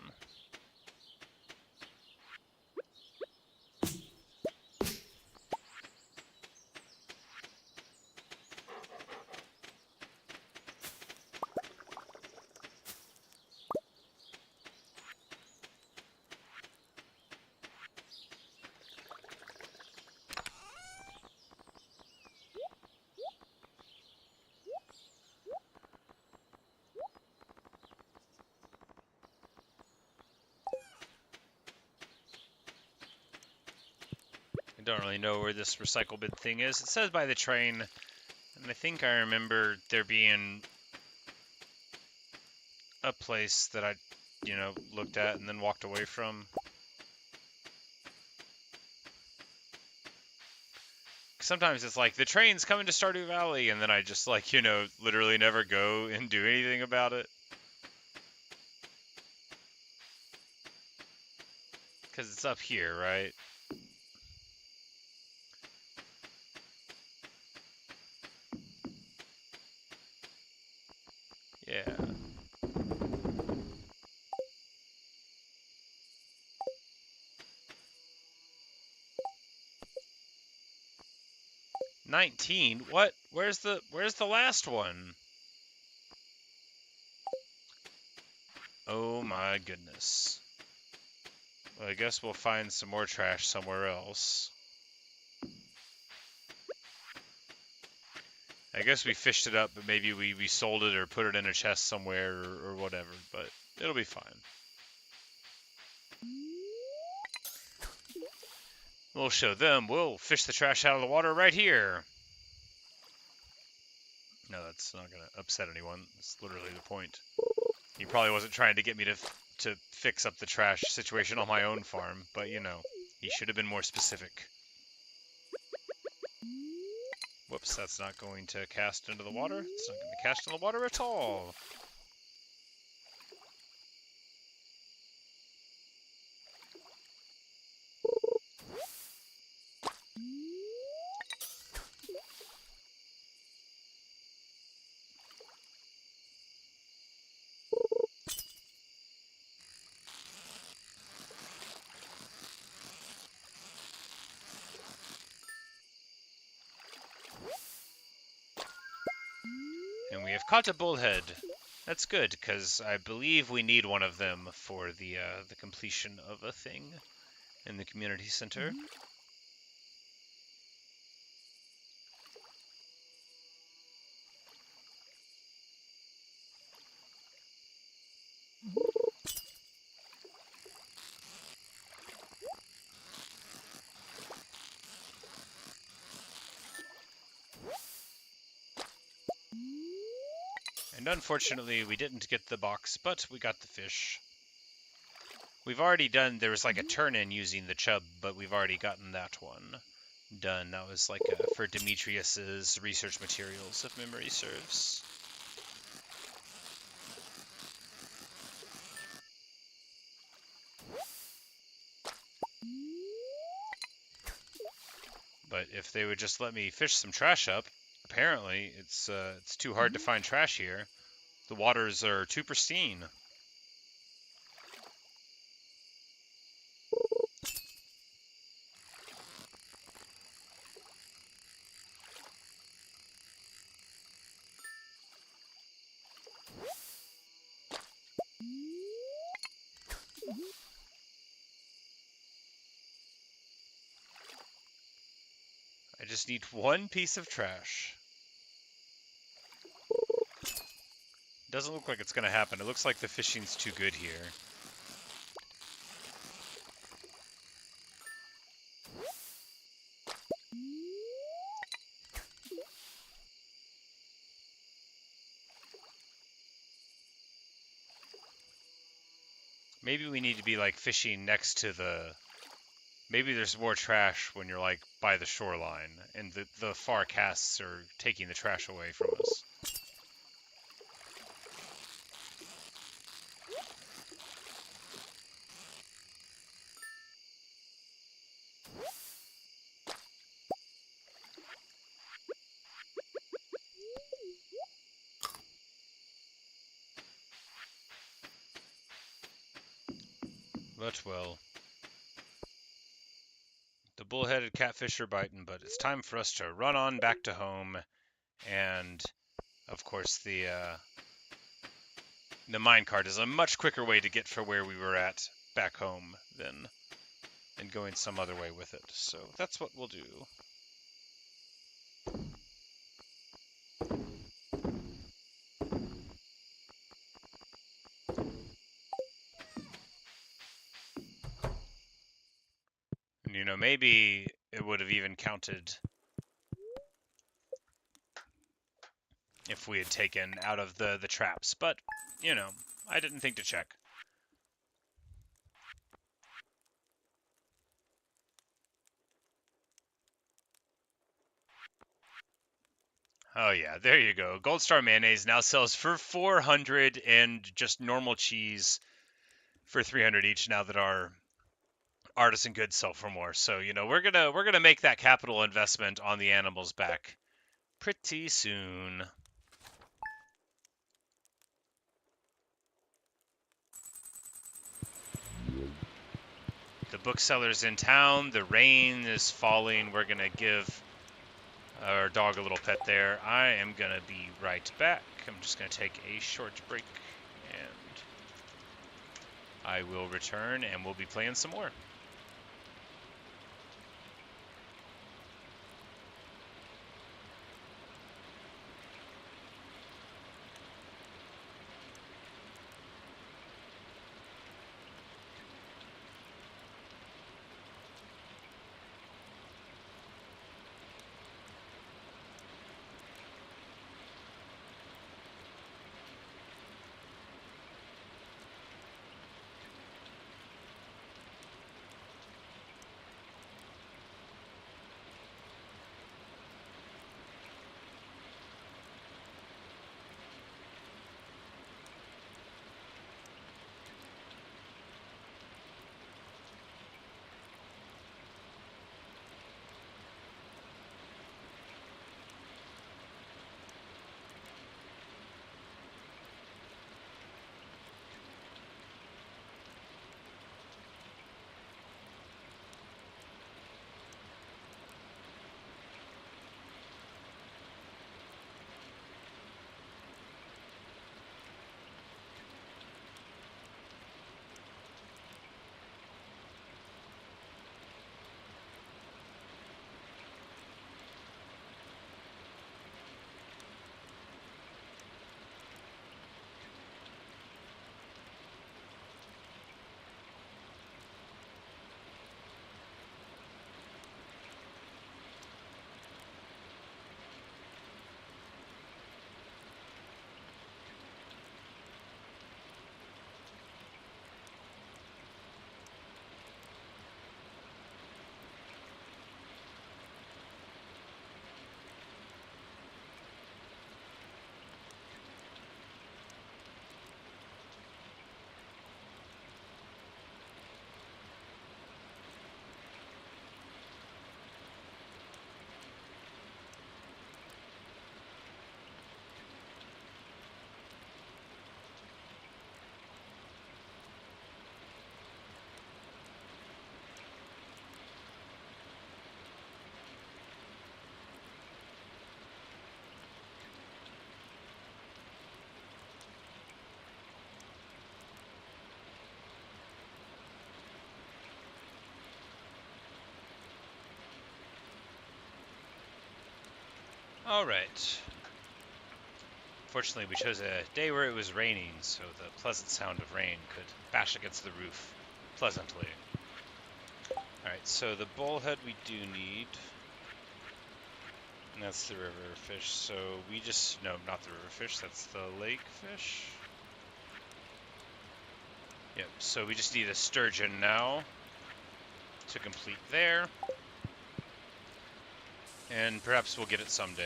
I don't really know where this recycle bin thing is. It says by the train, and I think I remember there being a place that I, looked at and then walked away from. Sometimes it's like, the train's coming to Stardew Valley, and then I just, like, literally never go and do anything about it. Because it's up here, right? Yeah. $19? What? Where's the last one? Oh my goodness. Well, I guess we'll find some more trash somewhere else. I guess we fished it up, but maybe we sold it or put it in a chest somewhere or whatever, but it'll be fine. We'll show them. We'll fish the trash out of the water right here. No, that's not going to upset anyone. That's literally the point. He probably wasn't trying to get me to fix up the trash situation on my own farm, but he should have been more specific. Whoops, that's not going to cast into the water. It's not going to cast in the water at all. And we have caught a bullhead. That's good, because I believe we need one of them for the completion of a thing in the community center. And unfortunately, we didn't get the box, but we got the fish. We've already done, there was like a turn-in using the chub, but we've already gotten that one done. That was like for Demetrius's research materials, if memory serves. But if they would just let me fish some trash up, apparently it's too hard to find trash here. The waters are too pristine. I just need one piece of trash. Doesn't look like it's going to happen. It looks like the fishing's too good here. Maybe we need to be like fishing next to the... Maybe there's more trash when you're like by the shoreline and the far casts are taking the trash away from us. But well, the bullheaded catfish are biting, but it's time for us to run on back to home. And of course, the minecart is a much quicker way to get for where we were at back home than going some other way with it. So that's what we'll do. And, you know, maybe it would have even counted if we had taken out of the traps, but, you know, I didn't think to check. Oh yeah, there you go. Gold Star Mayonnaise now sells for 400 and just normal cheese for 300 each now that our artisan goods sell for more. So, you know, we're going to make that capital investment on the animals back pretty soon. The bookseller's in town. The rain is falling. We're going to give our dog a little pet there. I am going to be right back. I'm just going to take a short break, and I will return, and we'll be playing some more. Alright. Fortunately, we chose a day where it was raining, so the pleasant sound of rain could bash against the roof pleasantly. Alright, so the bullhead we do need. And that's the river fish, so we just... No, not the river fish, that's the lake fish. Yep, so we just need a sturgeon now to complete there. And perhaps we'll get it someday.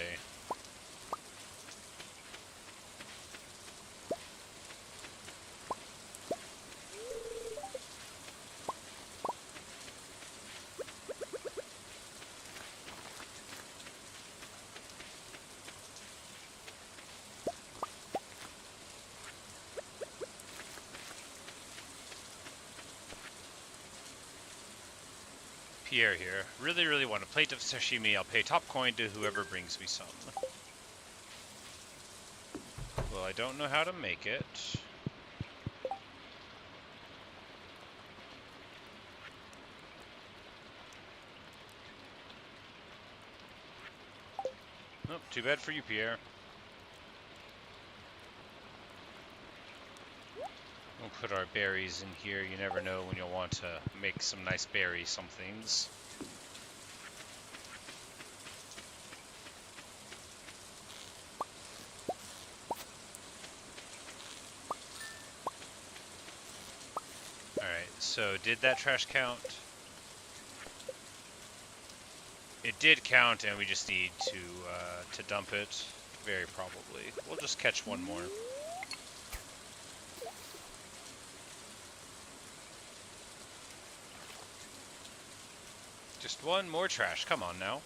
Pierre here. Really want a plate of sashimi. I'll pay top coin to whoever brings me some. Well, I don't know how to make it. Oh, too bad for you, Pierre. We'll put our berries in here. You never know when you'll want to make some nice berry somethings. Alright, so did that trash count? It did count, and we just need to dump it. Very probably. We'll just catch one more. Just one more trash. Come on now.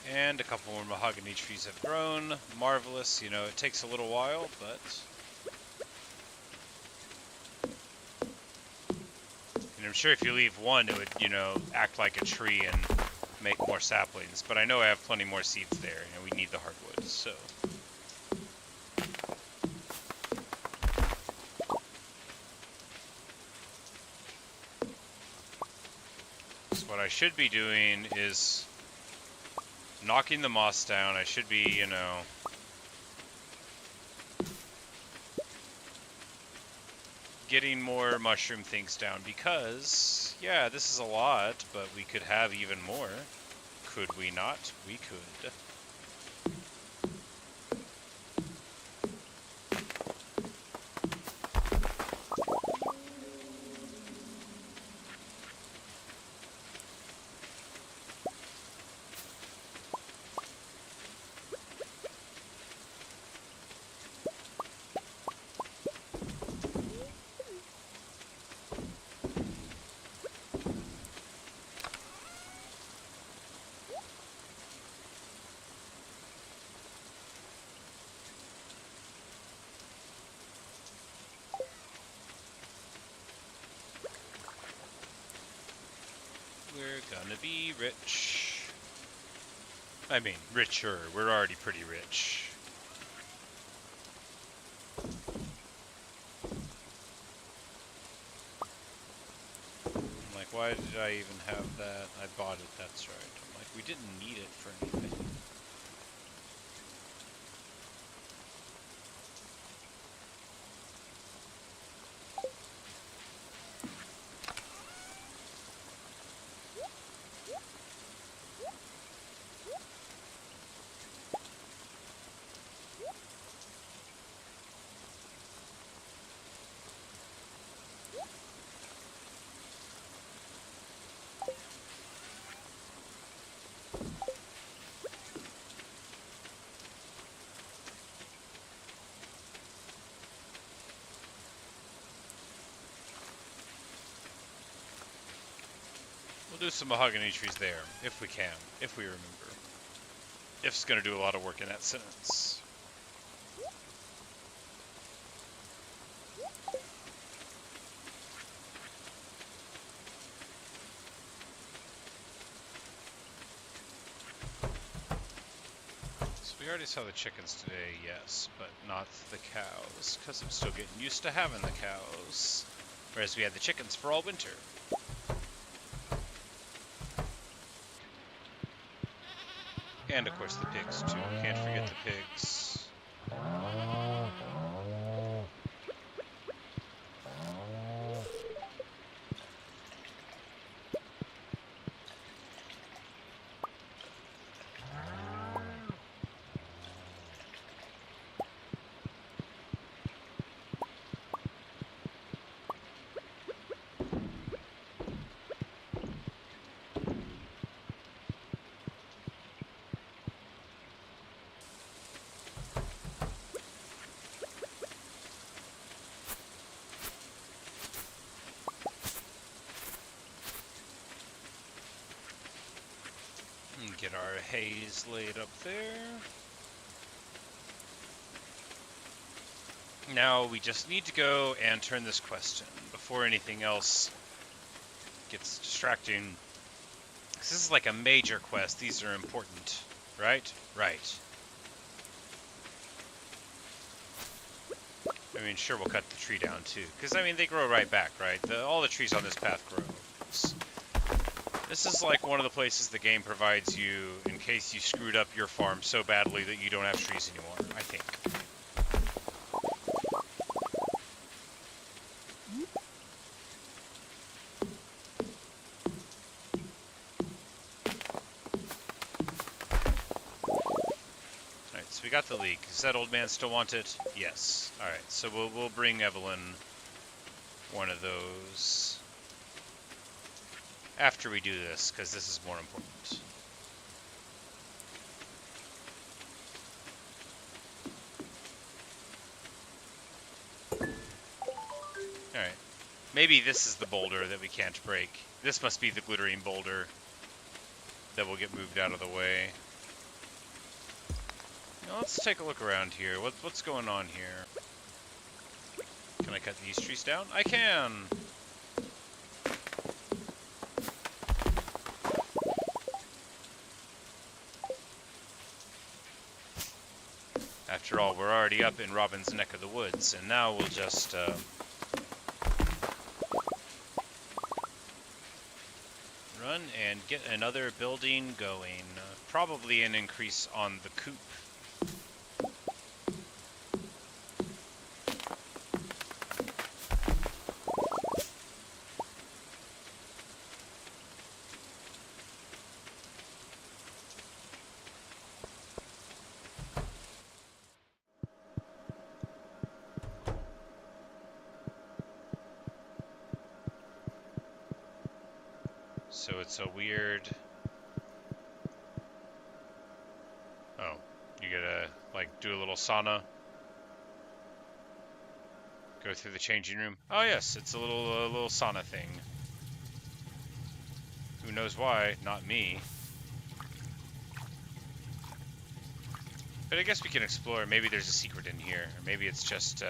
And a couple more mahogany trees have grown. Marvelous. You know, it takes a little while, but... And I'm sure if you leave one, it would, you know, act like a tree and make more saplings. But I know I have plenty more seeds there, and we need the hardwood, so... So what I should be doing is... knocking the moss down. I should be, you know... getting more mushroom things down, because, yeah, this is a lot, but we could have even more. Could we not? We could. We're gonna be rich. I mean, richer. We're already pretty rich. I'm like, why did I even have that? I bought it, that's right. I'm like, we didn't need it for anything. We'll do some mahogany trees there, if we can, if we remember. If's gonna do a lot of work in that sentence. So we already saw the chickens today, yes, but not the cows, because I'm still getting used to having the cows. Whereas we had the chickens for all winter. And of course the pigs too. Can't forget the pigs. Get our haze laid up there. Now we just need to go and turn this quest in before anything else gets distracting. This is like a major quest. These are important, right? Right. I mean, sure, we'll cut the tree down too, because I mean they grow right back, right? All the trees on this path grow. This is like one of the places the game provides you in case you screwed up your farm so badly that you don't have trees anymore, I think. Alright, so we got the leek. Does that old man still want it? Yes. Alright, so we'll bring Evelyn one of those after we do this, because this is more important. Alright. Maybe this is the boulder that we can't break. This must be the glittering boulder that will get moved out of the way. Now let's take a look around here. What's going on here? Can I cut these trees down? I can! After all, we're already up in Robin's neck of the woods, and now we'll just run and get another building going. Probably an increase on the coop. So it's a weird... Oh, you gotta, like, do a little sauna? Go through the changing room? Oh yes, it's a little sauna thing. Who knows why? Not me. But I guess we can explore. Maybe there's a secret in here. Or maybe it's just,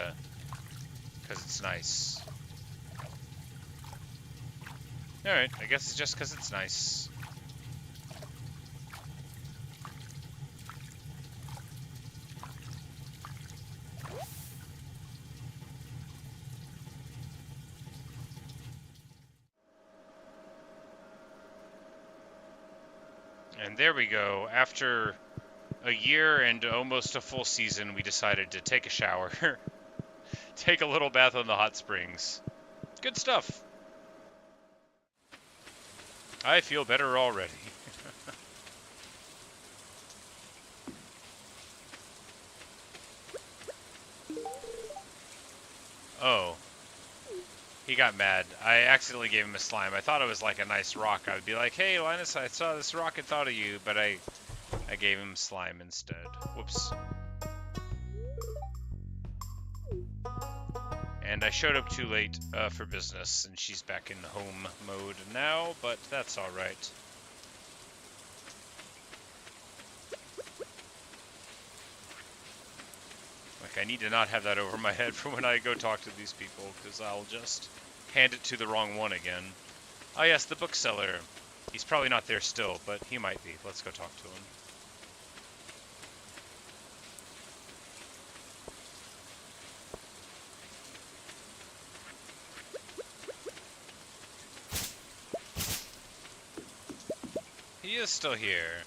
because it's nice. Alright, I guess it's just because it's nice. And there we go. After a year and almost a full season, we decided to take a shower. Take a little bath on the hot springs. Good stuff. I feel better already. Oh. He got mad. I accidentally gave him a slime. I thought it was like a nice rock. I would be like, hey, Linus, I saw this rock and thought of you, but I gave him slime instead. Whoops. And I showed up too late for business, and she's back in home mode now, but that's alright. Like, I need to not have that over my head for when I go talk to these people, because I'll just hand it to the wrong one again. Oh yes, the bookseller. He's probably not there still, but he might be. Let's go talk to him. He is still here.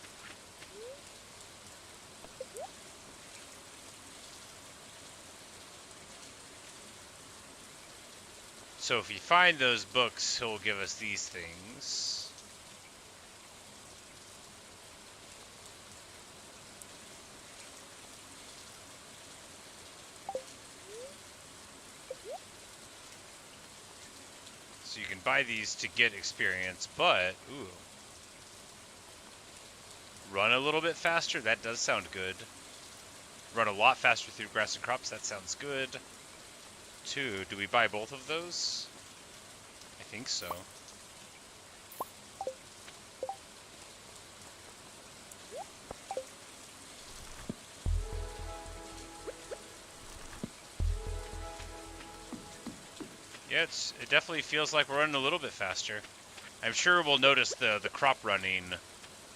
So if you find those books, he'll give us these things. So you can buy these to get experience, but, ooh. Run a little bit faster? That does sound good. Run a lot faster through grass and crops? That sounds good. 2, do we buy both of those? I think so. Yeah, it definitely feels like we're running a little bit faster. I'm sure we'll notice the crop running,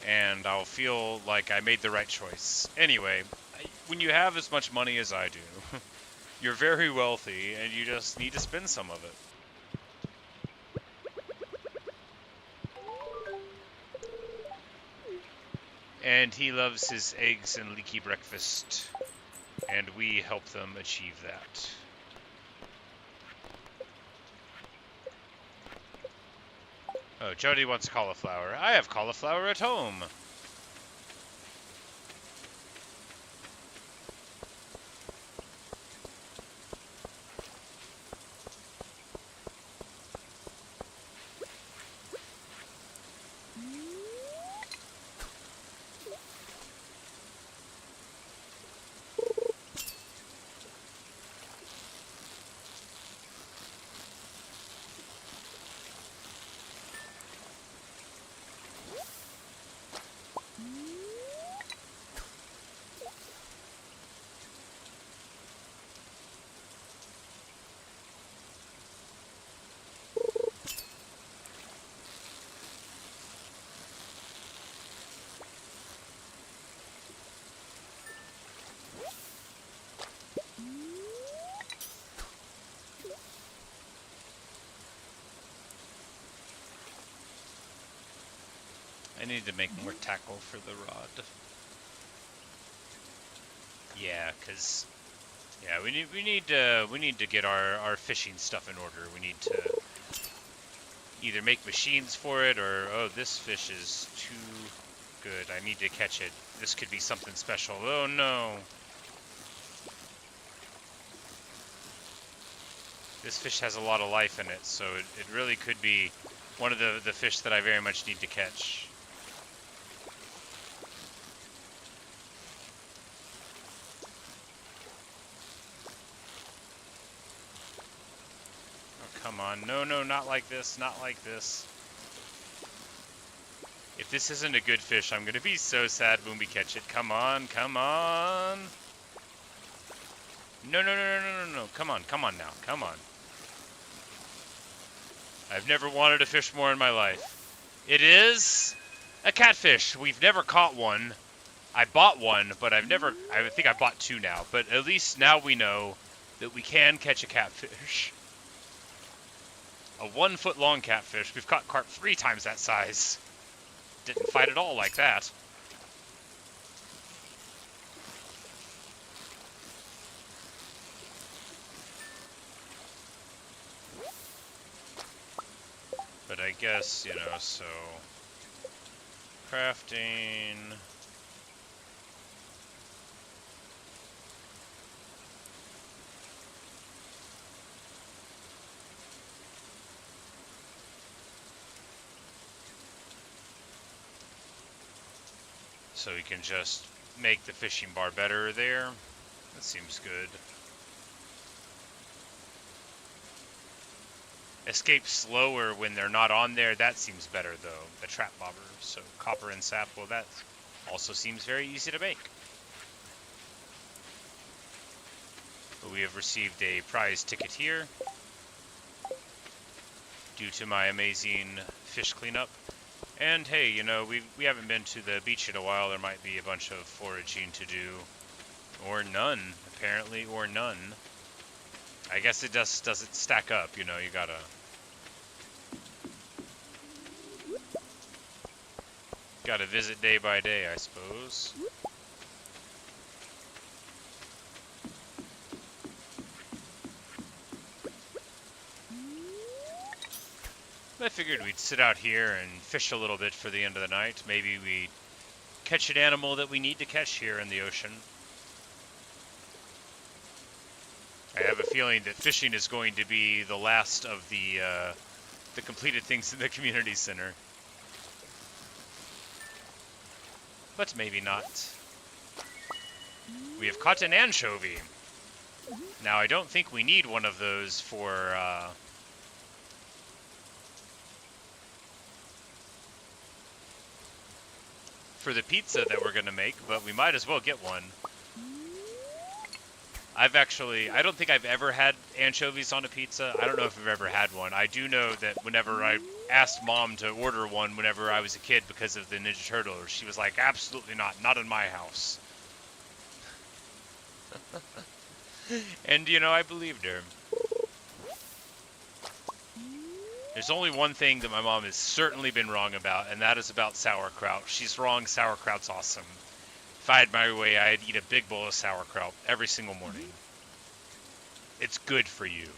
and I'll feel like I made the right choice. Anyway, when you have as much money as I do, you're very wealthy, and you just need to spend some of it. And he loves his eggs and leaky breakfast, and we help them achieve that. Oh, Jody wants cauliflower. I have cauliflower at home. I need to make more tackle for the rod. Yeah, cause yeah, we need to get our fishing stuff in order. We need to either make machines for it, or oh, this fish is too good. I need to catch it. This could be something special. Oh no. This fish has a lot of life in it, so it really could be one of the fish that I very much need to catch. Oh, come on. No, no, not like this. Not like this. If this isn't a good fish, I'm going to be so sad when we catch it. Come on, come on. No, no, no, no, no, no, no. Come on now. Come on. I've never wanted a fish more in my life. It is a catfish. We've never caught one. I bought one, but I think I bought 2 now. But at least now we know that we can catch a catfish. A 1-foot-long catfish. We've caught carp 3 times that size. Didn't fight at all like that. But I guess, you know, so crafting. So we can just make the fishing bar better there. That seems good. Escape slower when they're not on there. That seems better, though. The trap bobber. So copper and sap, well, that also seems very easy to make. But we have received a prize ticket here due to my amazing fish cleanup. And hey, you know, we haven't been to the beach in a while. There might be a bunch of foraging to do. Or none, apparently, or none. I guess it just doesn't stack up, you know, you gotta visit day by day, I suppose. I figured we'd sit out here and fish a little bit for the end of the night. Maybe we'd catch an animal that we need to catch here in the ocean. I have a feeling that fishing is going to be the last of the completed things in the community center. But maybe not. We have caught an anchovy. Now, I don't think we need one of those for the pizza that we're going to make, but we might as well get one. I don't think I've ever had anchovies on a pizza. I don't know if I've ever had one. I do know that whenever I asked Mom to order one whenever I was a kid because of the Ninja Turtles, she was like, absolutely not in my house. And, you know, I believed her. There's only one thing that my mom has certainly been wrong about, and that is about sauerkraut. She's wrong, sauerkraut's awesome. If I had my way, I'd eat a big bowl of sauerkraut every single morning. It's good for you.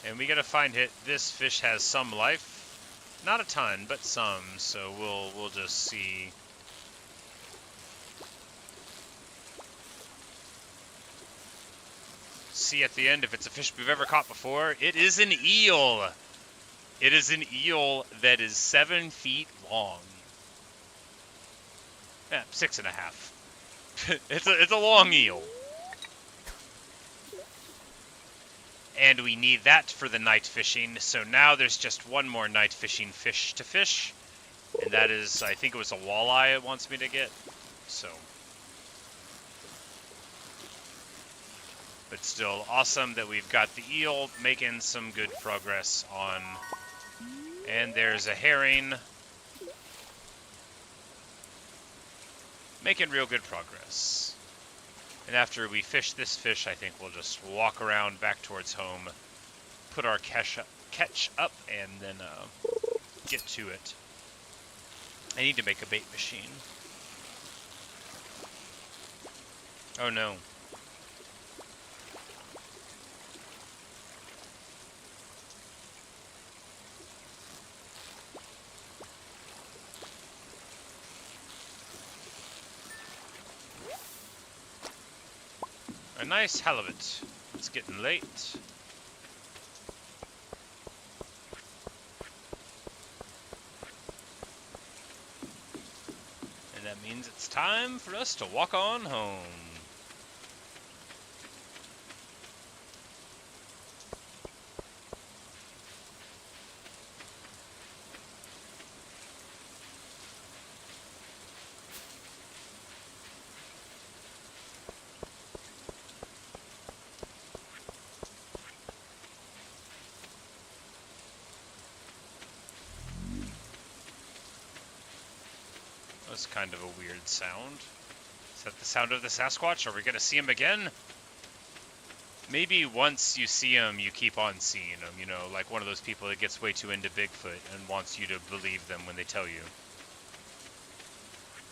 And we gotta find it. This fish has some life. Not a ton, but some, so we'll just see. See at the end if it's a fish we've ever caught before. It is an eel. It is an eel that is 7 feet long. Yeah, 6.5. It's a long eel. And we need that for the night fishing. So now there's just one more night fishing fish to fish. And that is, I think it was a walleye it wants me to get. So. But still awesome that we've got the eel making some good progress on. And there's a herring. Making real good progress. And after we fish this fish, I think we'll just walk around back towards home, put our catch up, and then get to it. I need to make a bait machine. Oh no. A nice halibut. It's getting late. And that means it's time for us to walk on home. That's kind of a weird sound. Is that the sound of the Sasquatch? Are we going to see him again? Maybe once you see him, you keep on seeing him, you know, like one of those people that gets way too into Bigfoot and wants you to believe them when they tell you.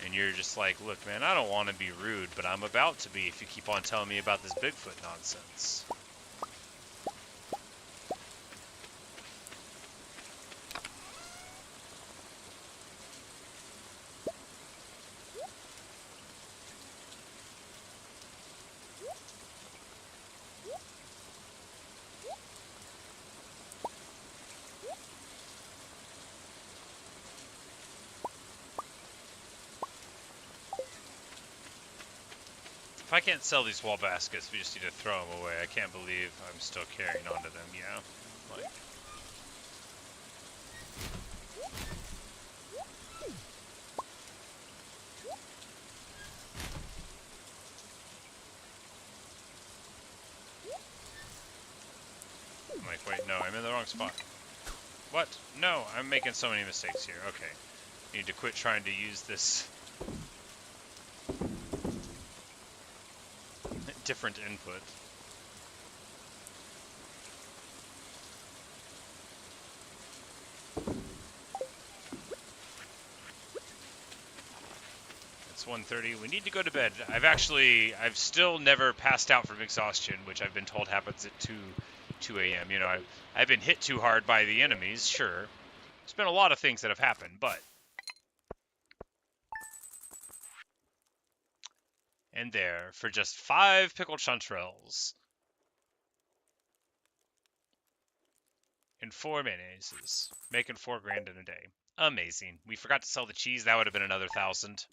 And you're just like, look, man, I don't want to be rude, but I'm about to be if you keep on telling me about this Bigfoot nonsense. If I can't sell these wall baskets, we just need to throw them away. I can't believe I'm still carrying on to them, yeah. Like... I'm like, wait, no, I'm in the wrong spot. What? No, I'm making so many mistakes here. Okay. Need to quit trying to use this different input. It's 1:30. We need to go to bed. I've still never passed out from exhaustion, which I've been told happens at 2 a.m. You know, I've been hit too hard by the enemies, sure. There's been a lot of things that have happened, but... And there, for just 5 pickled chanterelles. And 4 mayonnaises. Making $4 grand in a day. Amazing. We forgot to sell the cheese. That would have been another 1,000.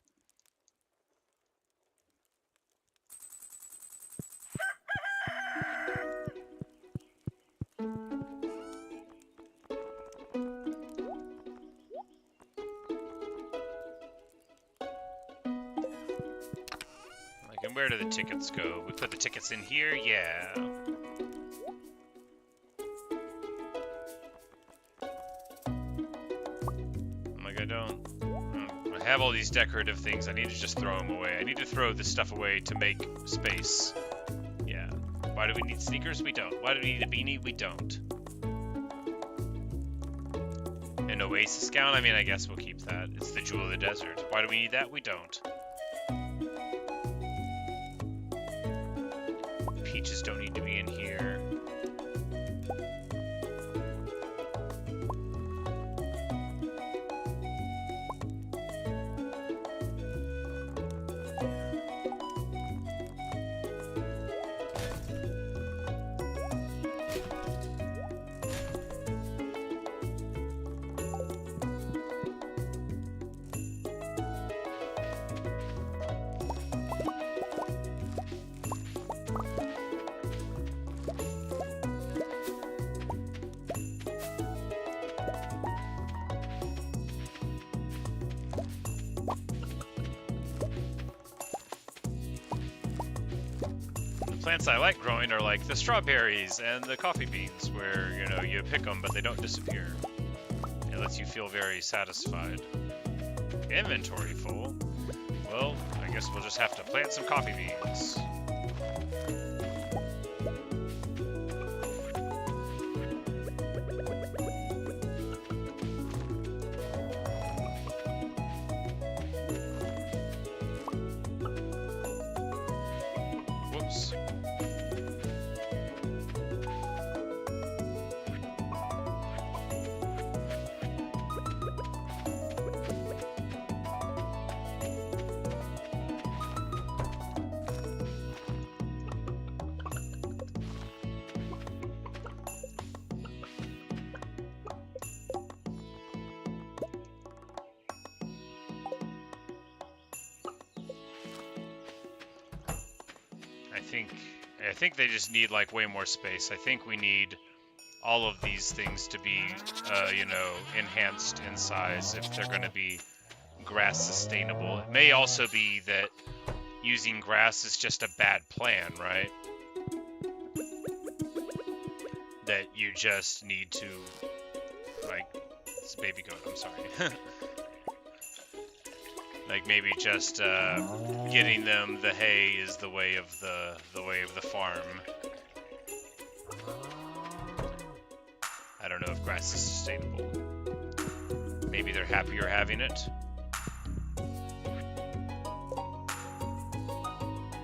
And where do the tickets go? We put the tickets in here? Yeah. I'm like, I have all these decorative things. I need to just throw them away. I need to throw this stuff away to make space. Yeah. Why do we need sneakers? We don't. Why do we need a beanie? We don't. An oasis gown? I mean, I guess we'll keep that. It's the jewel of the desert. Why do we need that? We don't. Peaches don't need to be in here. Plants I like growing are like the strawberries and the coffee beans, where, you know, you pick them but they don't disappear. It lets you feel very satisfied. Inventory full? Well, I guess we'll just have to plant some coffee beans. Whoops. I think they just need like way more space. I think we need all of these things to be, you know, enhanced in size if they're going to be grass sustainable. It may also be that using grass is just a bad plan, right? That you just need to, like, it's a baby goat, I'm sorry. Like maybe just getting them the hay is the way of the farm. I don't know if grass is sustainable. Maybe they're happier having it.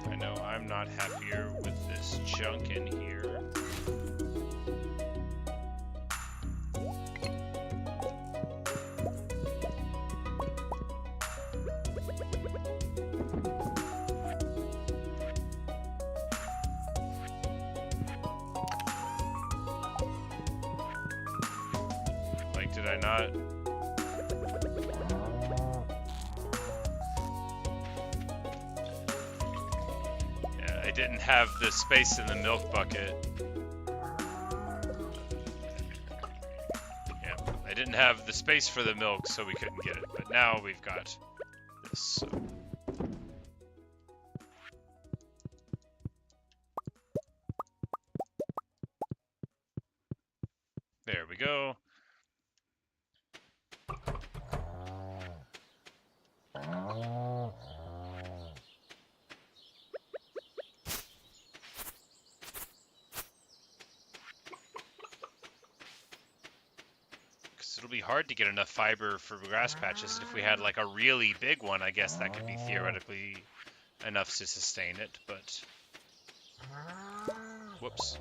I know I'm not happier with this junk in here. Did I not? didn't have the space in the milk bucket. Yeah, I didn't have the space for the milk, so we couldn't get it. But now we've got this. So. There we go. It'll be hard to get enough fiber for grass patches. If we had like a really big one, I guess that could be theoretically enough to sustain it, but whoops.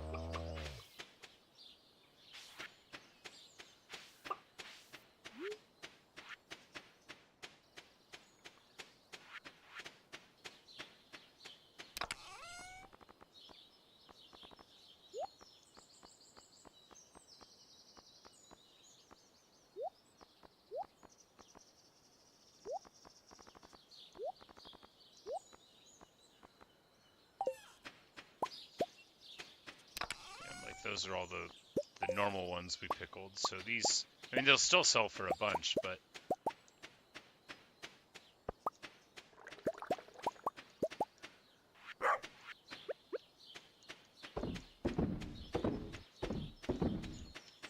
Those are all the normal ones we pickled. So these, I mean, they'll still sell for a bunch, but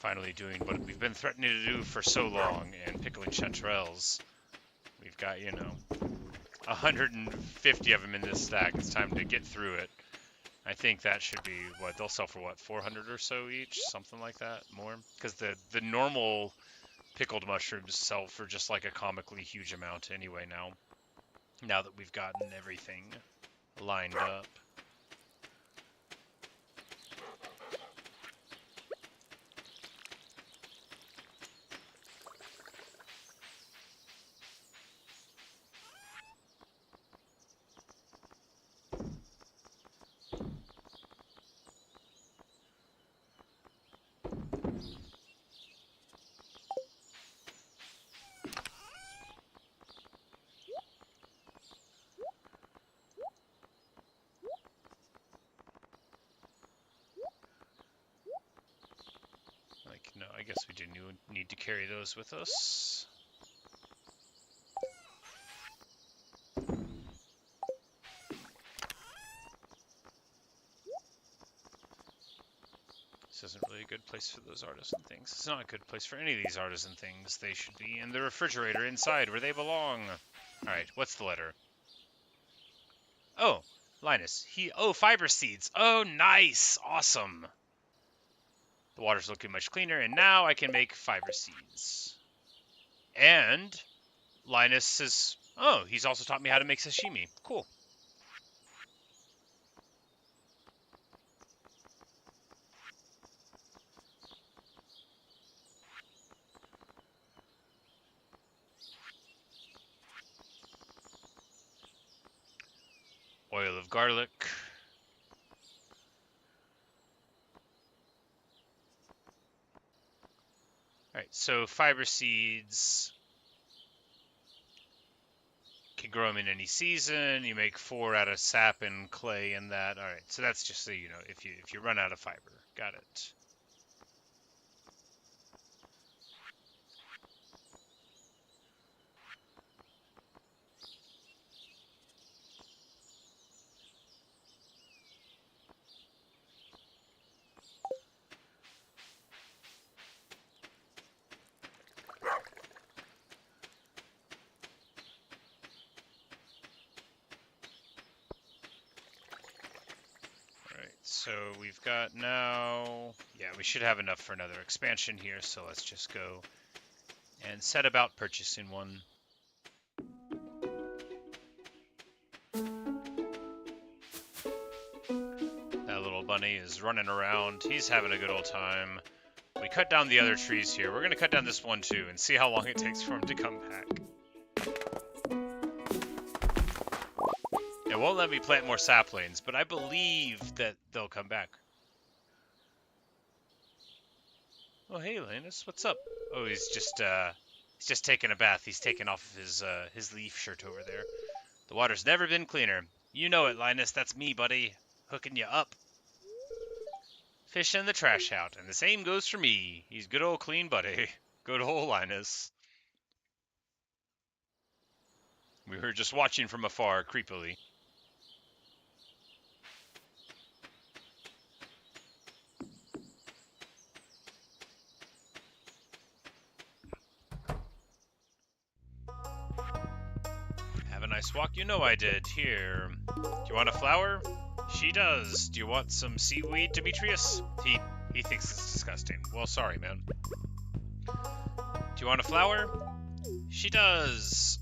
finally doing what we've been threatening to do for so long, and pickling chanterelles. We've got, 150 of them in this stack. It's time to get through it. I think that should be, what, they'll sell for, what, 400 or so each? Something like that? More? Because the normal pickled mushrooms sell for just like a comically huge amount anyway now that we've gotten everything lined up. No, I guess we do need to carry those with us. This isn't really a good place for those artisan things. It's not a good place for any of these artisan things. They should be in the refrigerator inside where they belong. Alright, what's the letter? Oh, Linus. Fiber seeds. Oh, nice. Awesome. The water's looking much cleaner, and now I can make fiber seeds. And Linus says, oh, he's also taught me how to make sashimi. Cool. Oil of garlic. Alright, so fiber seeds can grow them in any season. You make 4 out of sap and clay and that. Alright, so that's just so you know, if you run out of fiber. Got it. So we've got now, yeah, we should have enough for another expansion here, so let's just go and set about purchasing one. That little bunny is running around. He's having a good old time. We cut down the other trees here. We're going to cut down this one too and see how long it takes for him to come back. It won't let me plant more saplings, but I believe that they'll come back. Oh, hey, Linus, what's up? Oh, he's just taking a bath. He's taking off his leaf shirt over there. The water's never been cleaner. You know it, Linus. That's me, buddy. Hooking you up. Fish in the trash out. And the same goes for me. He's good old clean buddy. Good old Linus. We were just watching from afar, creepily. Have a nice walk? You know I did. Here. Do you want a flower? She does. Do you want some seaweed, Demetrius? He thinks it's disgusting. Well, sorry, man. Do you want a flower? She does.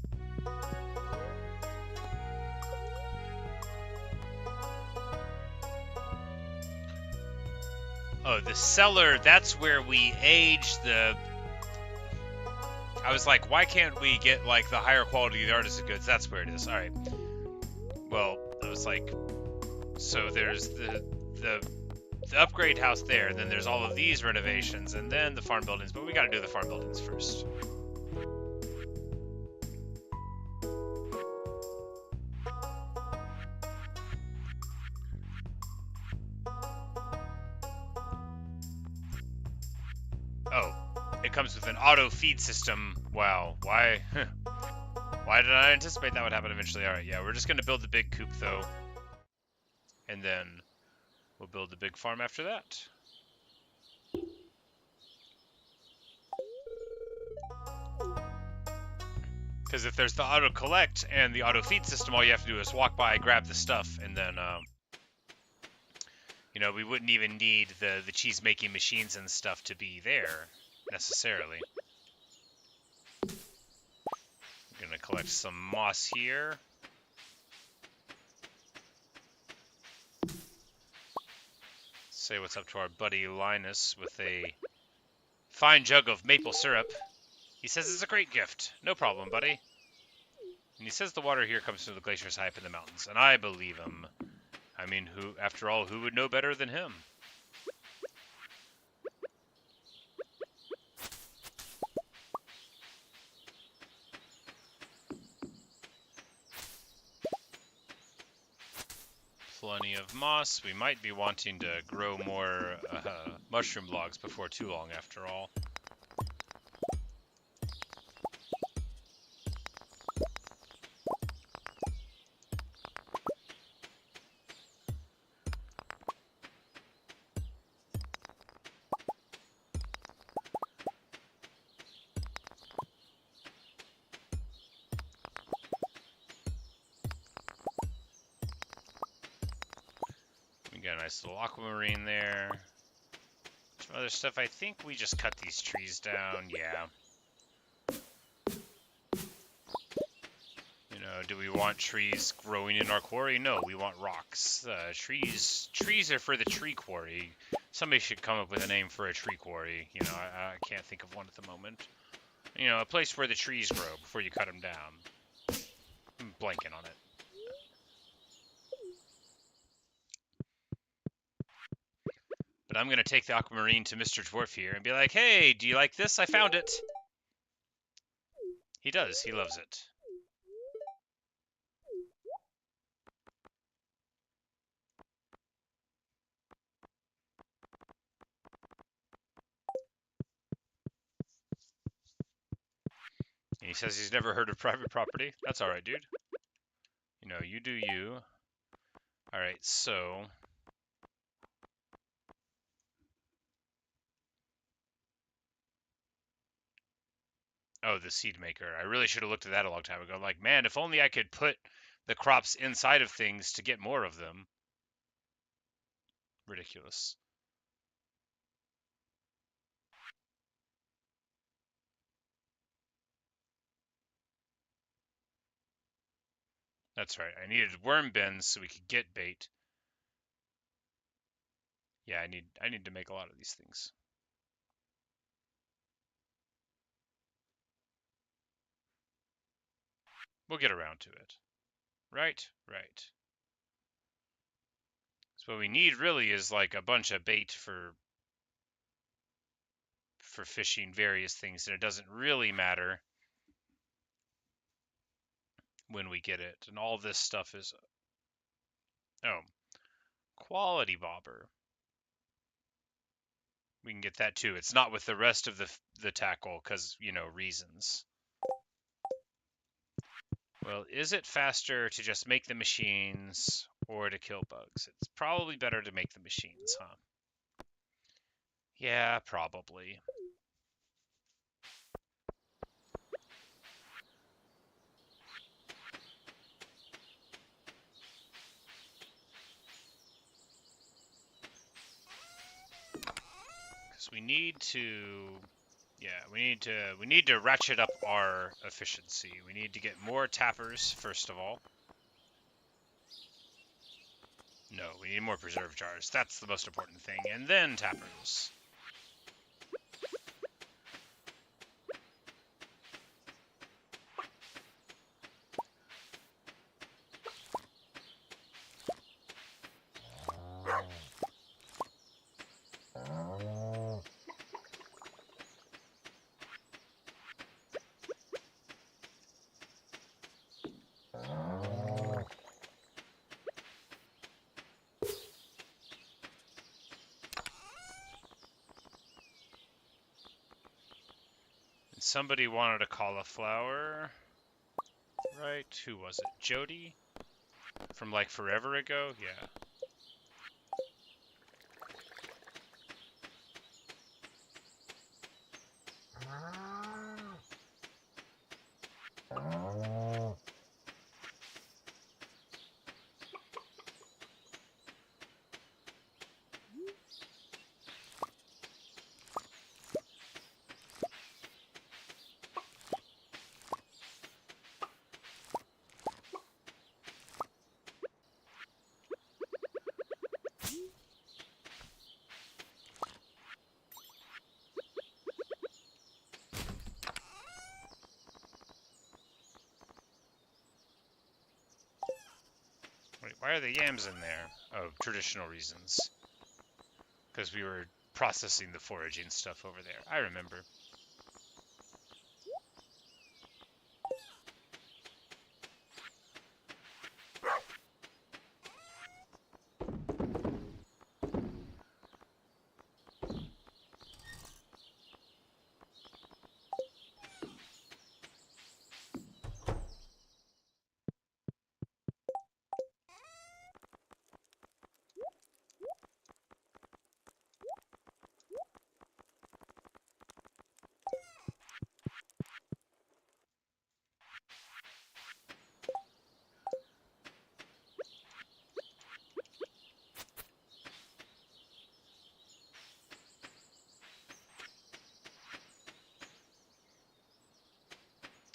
Oh, the cellar, that's where we age the... I was like, why can't we get, like, the higher quality of the artisan goods? That's where it is. Alright. Well, I was like... So there's the upgrade house there, and then there's all of these renovations, and then the farm buildings, but we gotta do the farm buildings first. Oh, it comes with an auto feed system. Wow, why? Why did I anticipate that would happen eventually? Alright, yeah, we're just gonna build the big coop, though. And then we'll build the big farm after that. Because if there's the auto collect and the auto feed system, all you have to do is walk by, grab the stuff, and then, you know, we wouldn't even need the cheese making machines and stuff to be there necessarily. I'm gonna collect some moss here. Say what's up to our buddy Linus with a fine jug of maple syrup. He says it's a great gift. No problem, buddy. And he says the water here comes from the glaciers high up in the mountains, and I believe him. I mean, after all, who would know better than him? Plenty of moss. We might be wanting to grow more mushroom logs before too long, after all. Got a nice little aquamarine there. Some other stuff. I think we just cut these trees down. Yeah. You know, do we want trees growing in our quarry? No, we want rocks. Trees are for the tree quarry. Somebody should come up with a name for a tree quarry. You know, I can't think of one at the moment. You know, a place where the trees grow before you cut them down. I'm blanking on it. But I'm going to take the aquamarine to Mr. Dwarf here and be like, hey, do you like this? I found it. He does. He loves it. And he says he's never heard of private property. That's alright, dude. You know, you do you. Alright, so... Oh, the seed maker. I really should have looked at that a long time ago. Like, man, if only I could put the crops inside of things to get more of them. Ridiculous. That's right. I needed worm bins so we could get bait. Yeah, I need to make a lot of these things. We'll get around to it. Right, right. So what we need really is like a bunch of bait for fishing various things, and it doesn't really matter when we get it. And all this stuff is... Oh, Quality bobber. We can get that too. It's not with the rest of the tackle because, you know, reasons. Well, is it faster to just make the machines or to kill bugs? It's probably better to make the machines, huh? Yeah, probably. Because we need to, yeah, we need to ratchet up our efficiency. We need to get more tappers first of all. No, we need more preserve jars. That's the most important thing. And then tappers. Somebody wanted a cauliflower, right? Who was it? Jody? From like forever ago? Yeah. Wait, why are the yams in there? Oh, traditional reasons. Because we were processing the foraging stuff over there. I remember.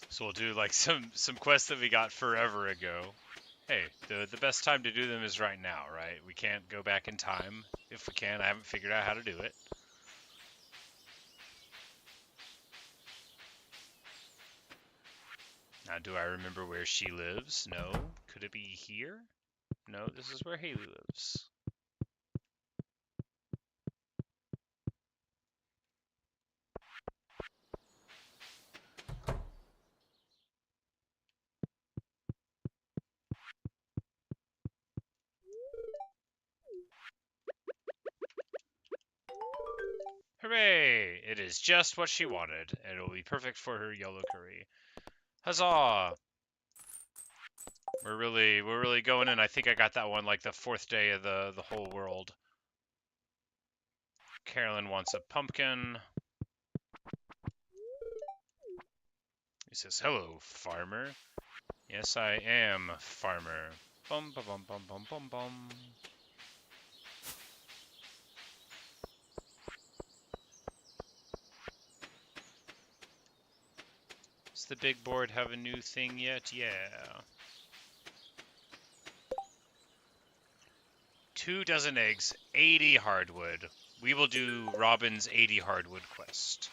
So we'll do like some quests that we got forever ago. Hey, the best time to do them is right now, right? We can't go back in time. If we can, I haven't figured out how to do it. Now, do I remember where she lives? No. Could it be here? No, this is where Haley lives. Hooray! It is just what she wanted, and it will be perfect for her yellow curry. Huzzah! We're really going in. I think I got that one like the 4th day of the whole world. Carolyn wants a pumpkin. He says, "Hello, farmer." Yes, I am, farmer. Bum bum bum bum bum bum bum. Does the big board have a new thing yet? Yeah. 2 dozen eggs, 80 hardwood. We will do Robin's 80 hardwood quest.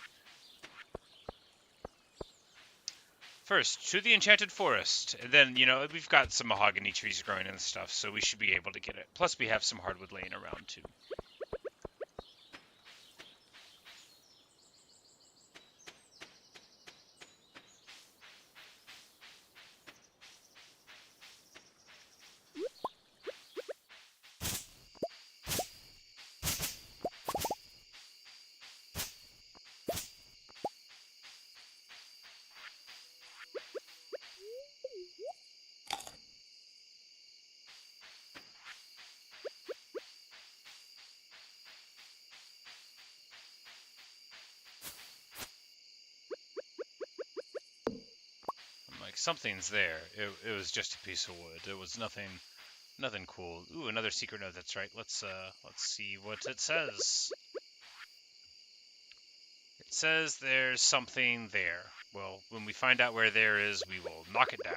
First, to the enchanted forest. And then, you know, we've got some mahogany trees growing and stuff, so we should be able to get it. Plus, we have some hardwood laying around, too. something's there. It was just a piece of wood. It was nothing cool. Ooh, another secret note. That's right. Let's see what it says. It says there's something there. Well, when we find out where there is, we will knock it down.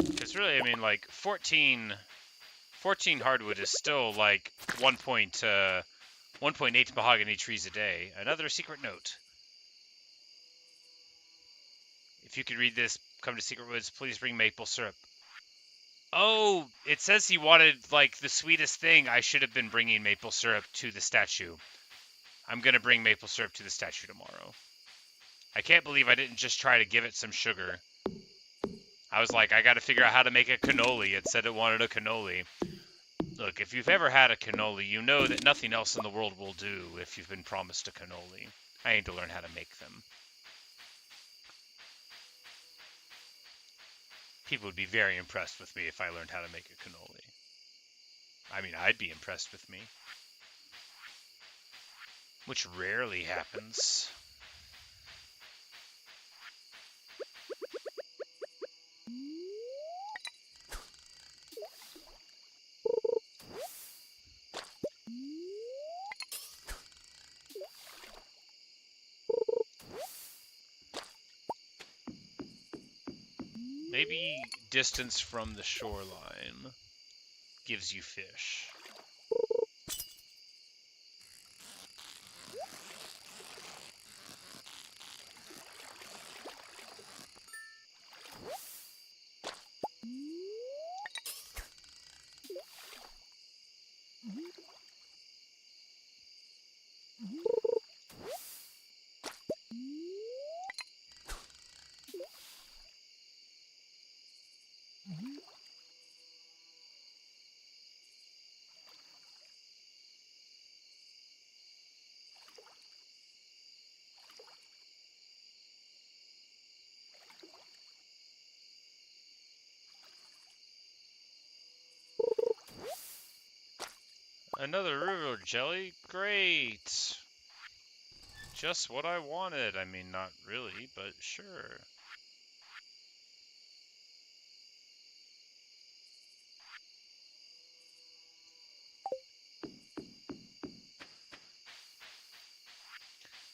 Because really, I mean, like, 14 hardwood is still, like, 1.8 mahogany trees a day. Another secret note. If you could read this, come to Secret Woods, please bring maple syrup. Oh, it says he wanted, like, the sweetest thing. I should have been bringing maple syrup to the statue. I'm going to bring maple syrup to the statue tomorrow. I can't believe I didn't just try to give it some sugar. I was like, I got to figure out how to make a cannoli. It said it wanted a cannoli. Look, if you've ever had a cannoli, you know that nothing else in the world will do if you've been promised a cannoli. I need to learn how to make them. People would be very impressed with me if I learned how to make a cannoli. I mean, I'd be impressed with me. Which rarely happens. Maybe distance from the shoreline gives you fish. Another river jelly? Great! Just what I wanted. I mean, not really, but sure.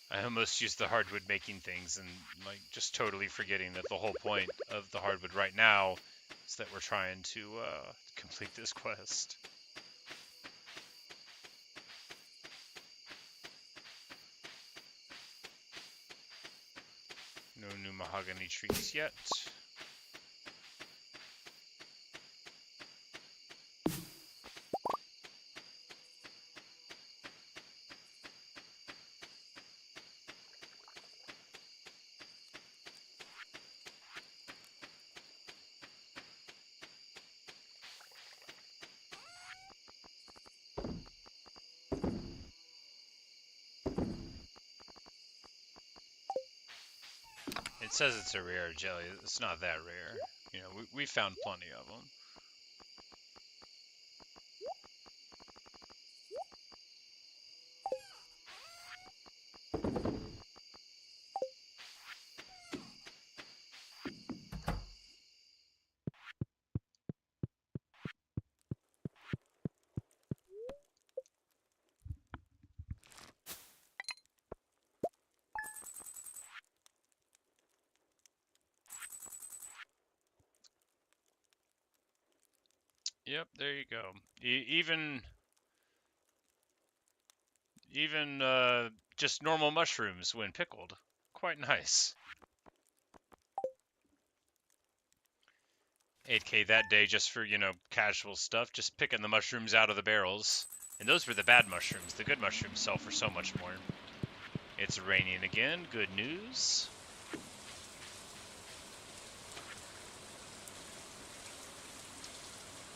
I almost used the hardwood making things and, like, just totally forgetting that the whole point of the hardwood right now is that we're trying to complete this quest. No new mahogany trees yet. It says it's a rare jelly. It's not that rare. You know, we found plenty of them. Yep, there you go. Even just normal mushrooms when pickled. Quite nice. 8K that day just for, you know, casual stuff, just picking the mushrooms out of the barrels. And those were the bad mushrooms. The good mushrooms sell for so much more. It's raining again. Good news.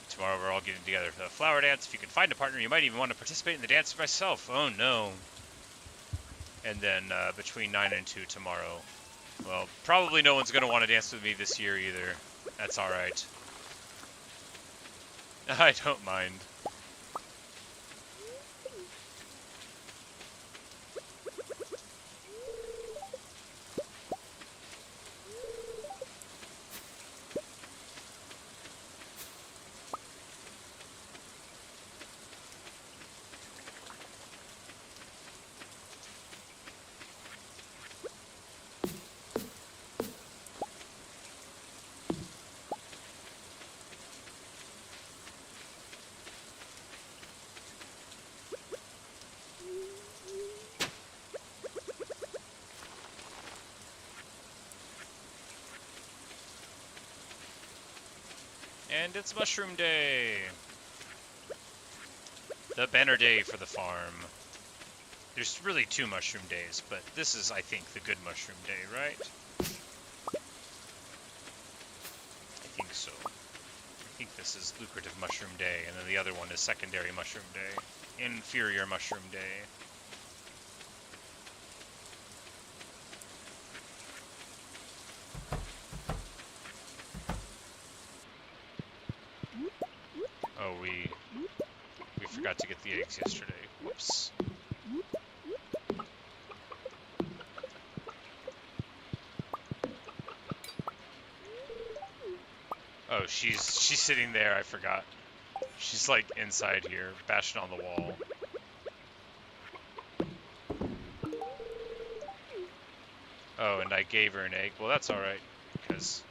Tomorrow we're all getting together for the flower dance. If you can find a partner, you might even want to participate in the dance myself. Oh no. And then between 9 and 2 tomorrow. Well, probably no one's going to want to dance with me this year either. That's alright. I don't mind. And it's Mushroom Day! The banner day for the farm. There's really 2 mushroom days, but this is, I think, the good mushroom day, right? I think so. I think this is lucrative mushroom day, and then the other one is secondary mushroom day. Inferior mushroom day. Oh, we forgot to get the eggs yesterday. Whoops. Oh, she's sitting there, I forgot. She's like inside here, bashing on the wall. Oh, and I gave her an egg. Well, that's alright, because...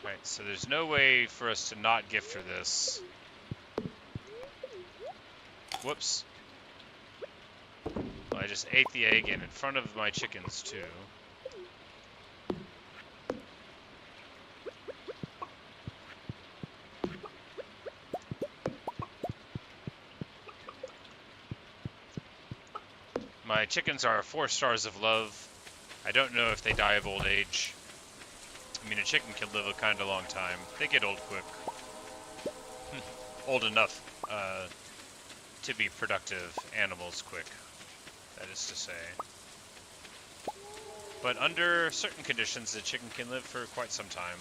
Right, so there's no way for us to not gift her this. Whoops. Well, I just ate the egg in front of my chickens, too. My chickens are 4 stars of love. I don't know if they die of old age. I mean, a chicken can live a kind of long time. They get old quick. Old enough to be productive animals quick, that is to say. But under certain conditions, the chicken can live for quite some time.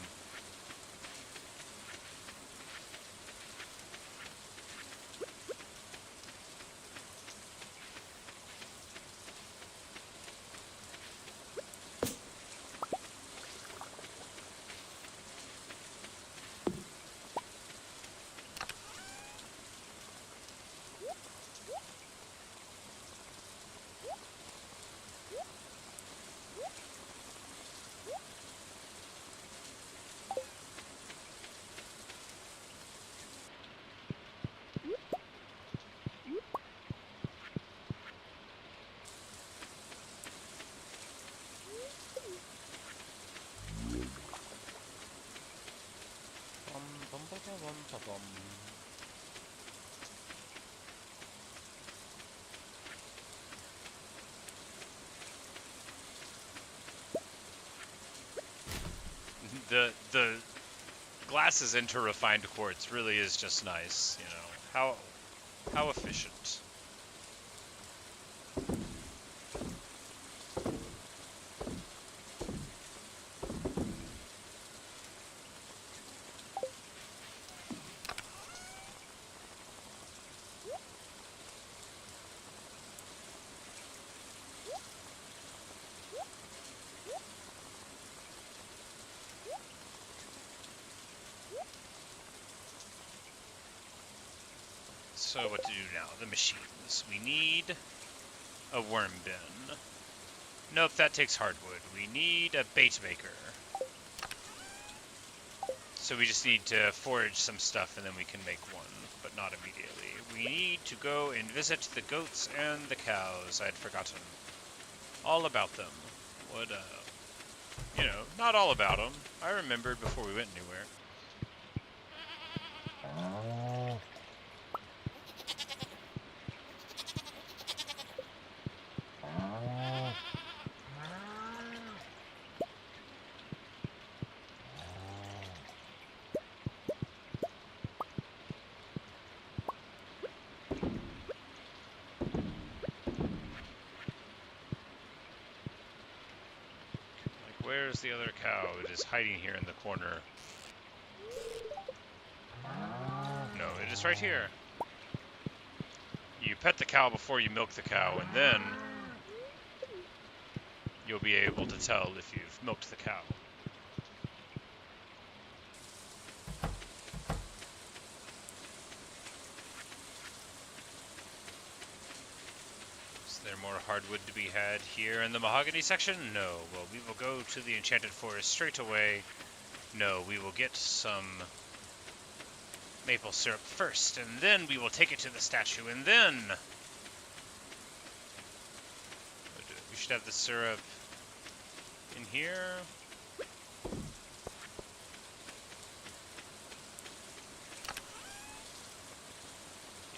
The glasses into refined quartz really is just nice, you know. How efficient. So what to do now? The machines. We need a worm bin. Nope, that takes hardwood. We need a bait maker. So we just need to forage some stuff and then we can make one, but not immediately. We need to go and visit the goats and the cows. I had forgotten all about them. What, you know, not all about them. I remembered before we went anywhere. Where's the other cow? It is hiding here in the corner. No, it is right here. You pet the cow before you milk the cow, and then you'll be able to tell if you've milked the cow. Is there more hardwood to be had here in the mahogany section? No. Well, we will go to the enchanted forest straight away. No, we will get some maple syrup first, and then we will take it to the statue, and then we should have the syrup in here.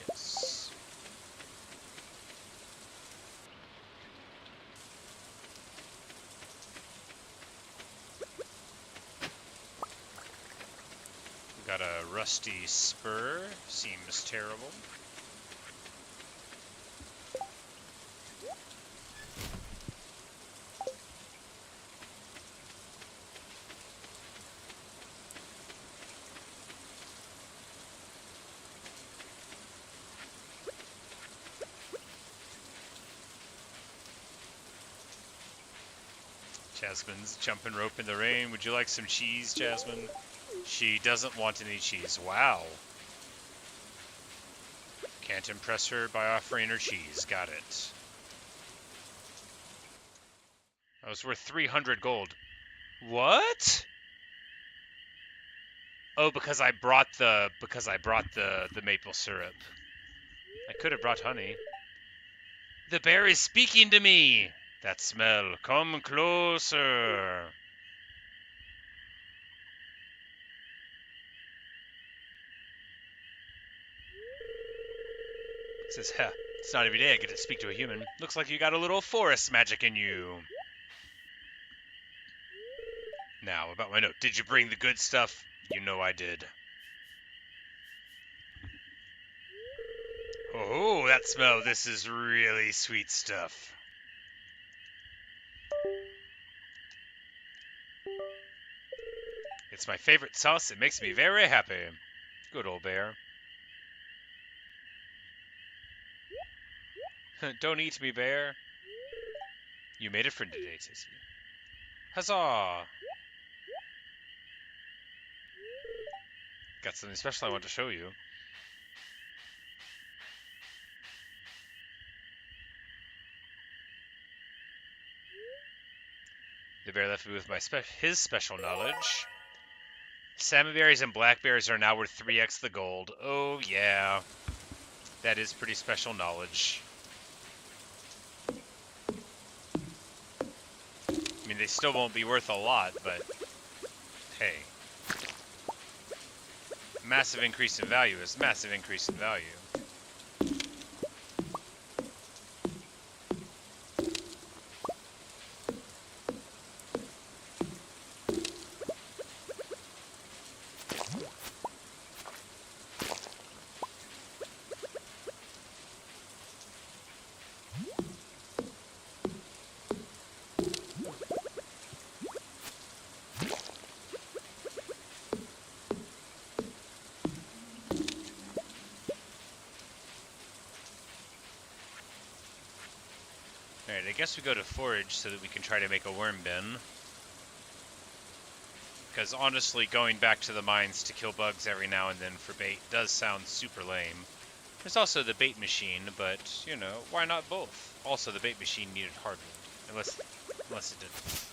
Yes. We got a rusty spur. Seems terrible. Jasmine's jumping rope in the rain. Would you like some cheese, Jasmine? She doesn't want any cheese. Wow. Can't impress her by offering her cheese. Got it. That was worth 300 gold. What? Oh, because I brought the maple syrup. I could have brought honey. The bear is speaking to me. That smell. Come closer. It says, "Heh, it's not every day I get to speak to a human. Looks like you got a little forest magic in you." Now, about my note. Did you bring the good stuff? You know I did. Oh, that smell. This is really sweet stuff. It's my favorite sauce. It makes me very happy. Good old bear. Don't eat me, bear. You made a friend today, Sissy. Huzzah! Got something special I want to show you. The bear left me with his special knowledge. Salmon berries and blackberries are now worth 3x the gold. Oh, yeah. That is pretty special knowledge. I mean, they still won't be worth a lot, but hey. Massive increase in value is massive increase in value. Alright, I guess we go to forage so that we can try to make a worm bin. Because honestly, going back to the mines to kill bugs every now and then for bait does sound super lame. There's also the bait machine, but, you know, why not both? Also, the bait machine needed hardwood. Unless it didn't.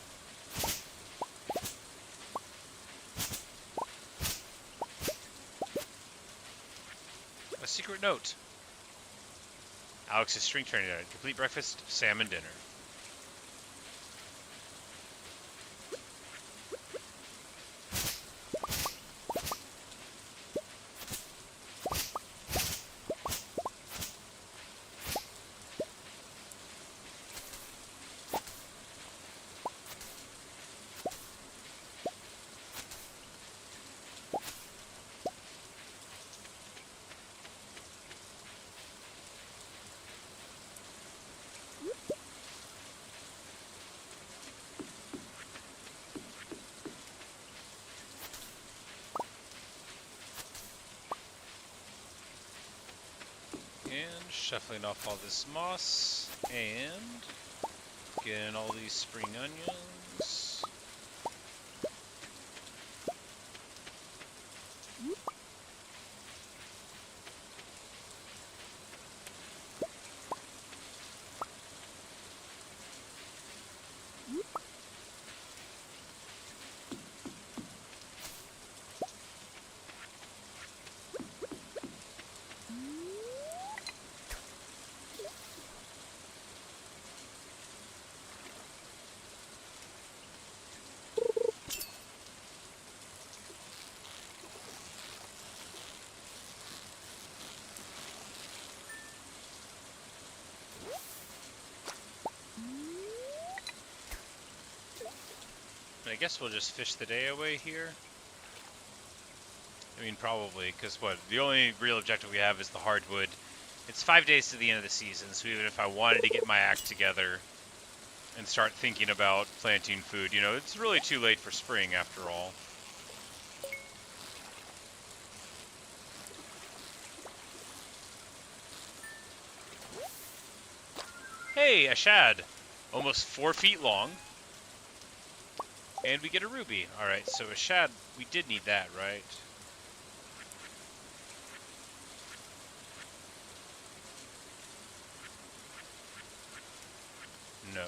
A secret note. Alex's string turning out. Complete breakfast, salmon dinner. And shuffling off all this moss, and getting all these spring onions. I guess we'll just fish the day away here. I mean, probably, because what? The only real objective we have is the hardwood. It's 5 days to the end of the season, so even if I wanted to get my act together and start thinking about planting food, you know, it's really too late for spring after all. Hey, a shad! Almost 4 feet long. And we get a ruby. Alright, so a shad, we did need that, right? No,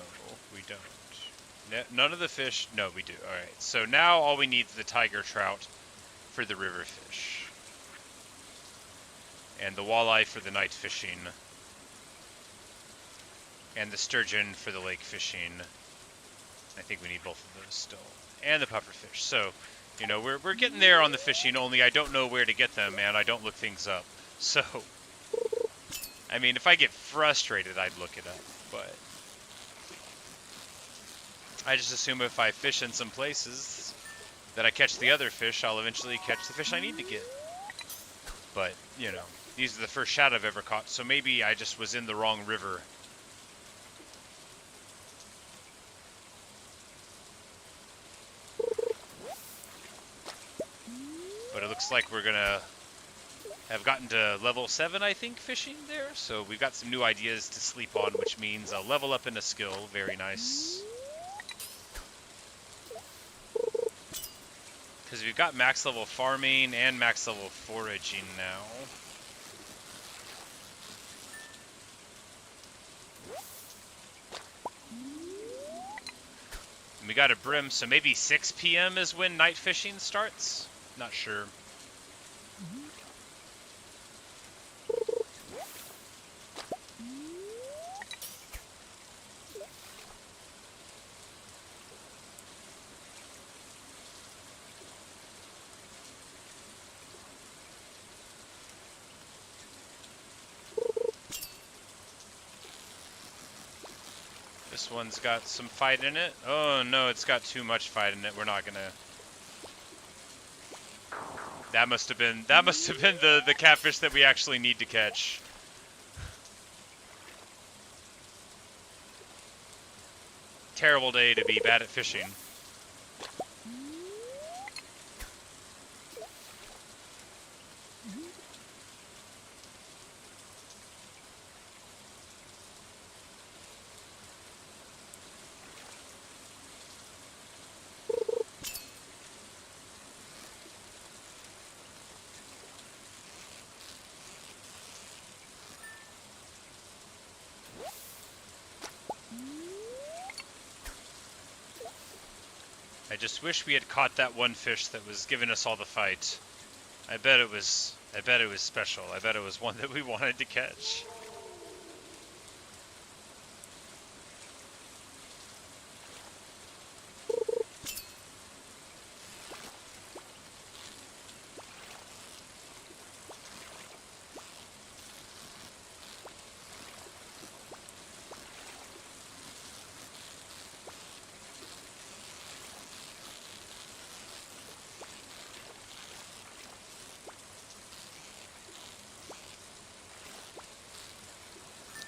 we don't. None of the fish, no, we do. Alright, so now all we need is the tiger trout for the river fish. And the walleye for the night fishing. And the sturgeon for the lake fishing. I think we need both of those still. And the pufferfish. So, you know, we're getting there on the fishing, only I don't know where to get them, and I don't look things up. So, I mean, if I get frustrated, I'd look it up, but I just assume if I fish in some places that I catch the other fish, I'll eventually catch the fish I need to get. But, you know, these are the first shad I've ever caught, so maybe I just was in the wrong river. But it looks like we're gonna have gotten to level 7, I think, fishing there. So we've got some new ideas to sleep on, which means a level up in a skill. Very nice. Because we've got max level farming and max level foraging now. And we got a brim, so maybe 6 p.m. is when night fishing starts? Not sure. This one's got some fight in it. Oh no, it's got too much fight in it. We're not gonna. That must have been the catfish that we actually need to catch. Terrible day to be bad at fishing. I just wish we had caught that one fish that was giving us all the fight. I bet it was special. I bet it was one that we wanted to catch.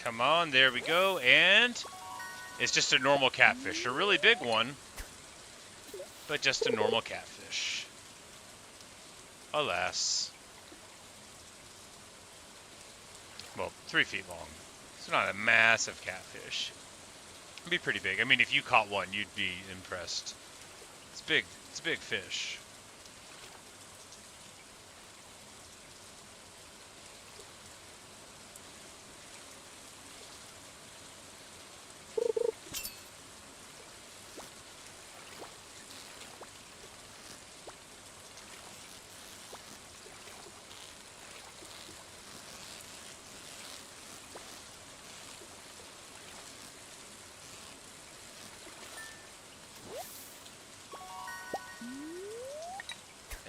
Come on, there we go, and it's just a normal catfish. A really big one, but just a normal catfish. Alas. Well, 3 feet long. It's not a massive catfish. It'd be pretty big. I mean, if you caught one, you'd be impressed. It's big. It's a big fish.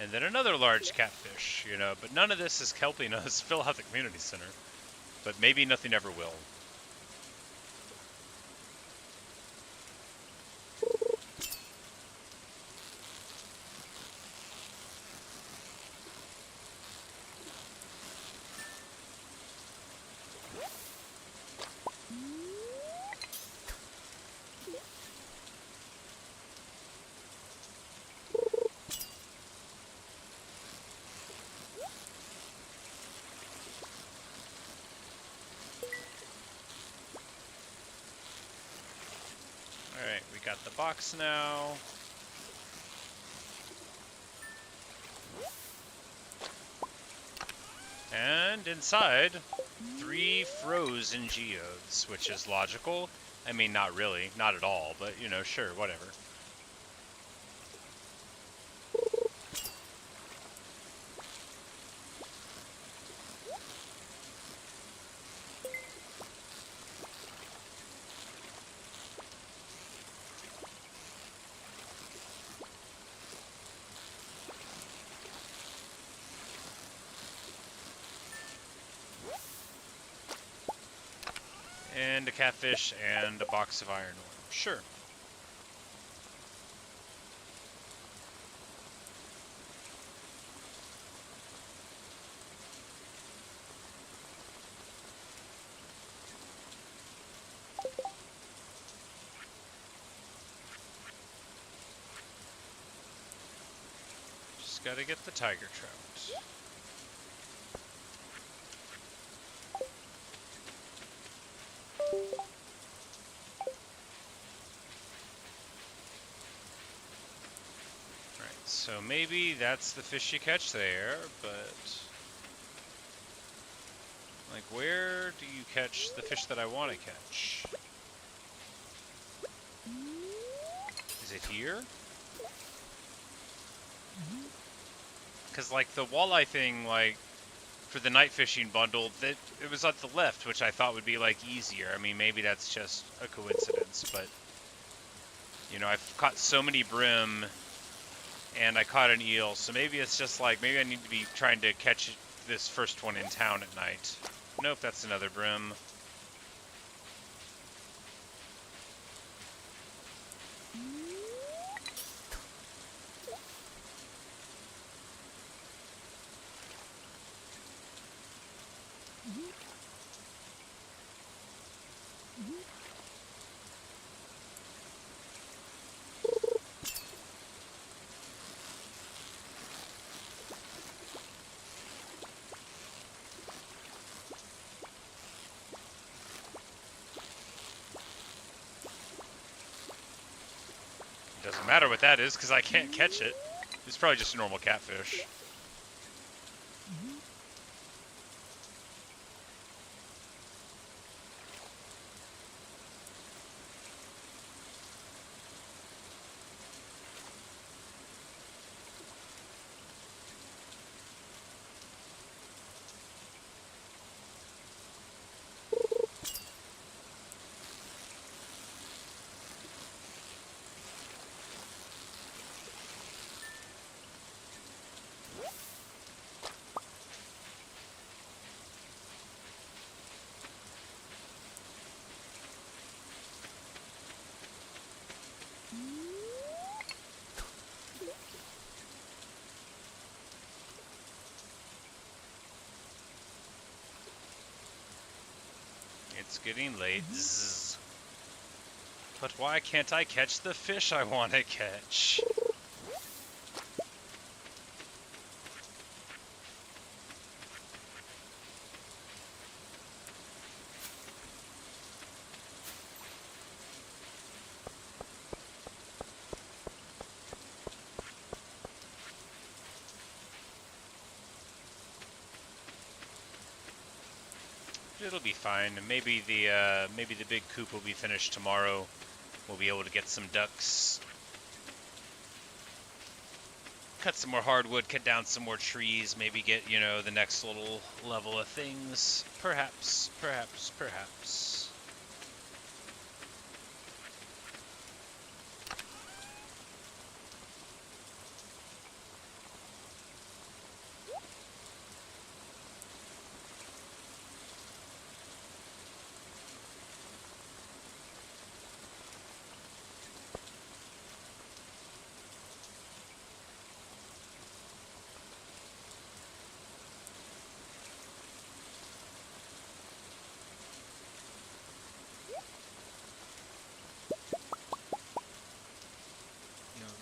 And then another large catfish, you know, but none of this is helping us fill out the community center. But maybe nothing ever will. Alright, we got the box now. And inside, 3 frozen geodes, which is logical. I mean, not really, not at all, but, you know, sure, whatever. And a catfish and a box of iron ore. Sure. Just gotta get the tiger trout. So maybe that's the fish you catch there, but like, where do you catch the fish that I want to catch? Is it here? Because like the walleye thing, like for the night fishing bundle, that it was at the left, which I thought would be like easier. I mean, maybe that's just a coincidence, but you know, I've caught so many brim. And I caught an eel, so maybe it's just like, maybe I need to be trying to catch this first one in town at night. Nope, that's another brim. Doesn't matter what that is, because I can't catch it. It's probably just a normal catfish. It's getting late. Zzz. But why can't I catch the fish I want to catch? It'll be fine. Maybe the big coop will be finished tomorrow. We'll be able to get some ducks. Cut some more hardwood, cut down some more trees, maybe get, you know, the next little level of things. Perhaps, perhaps, perhaps.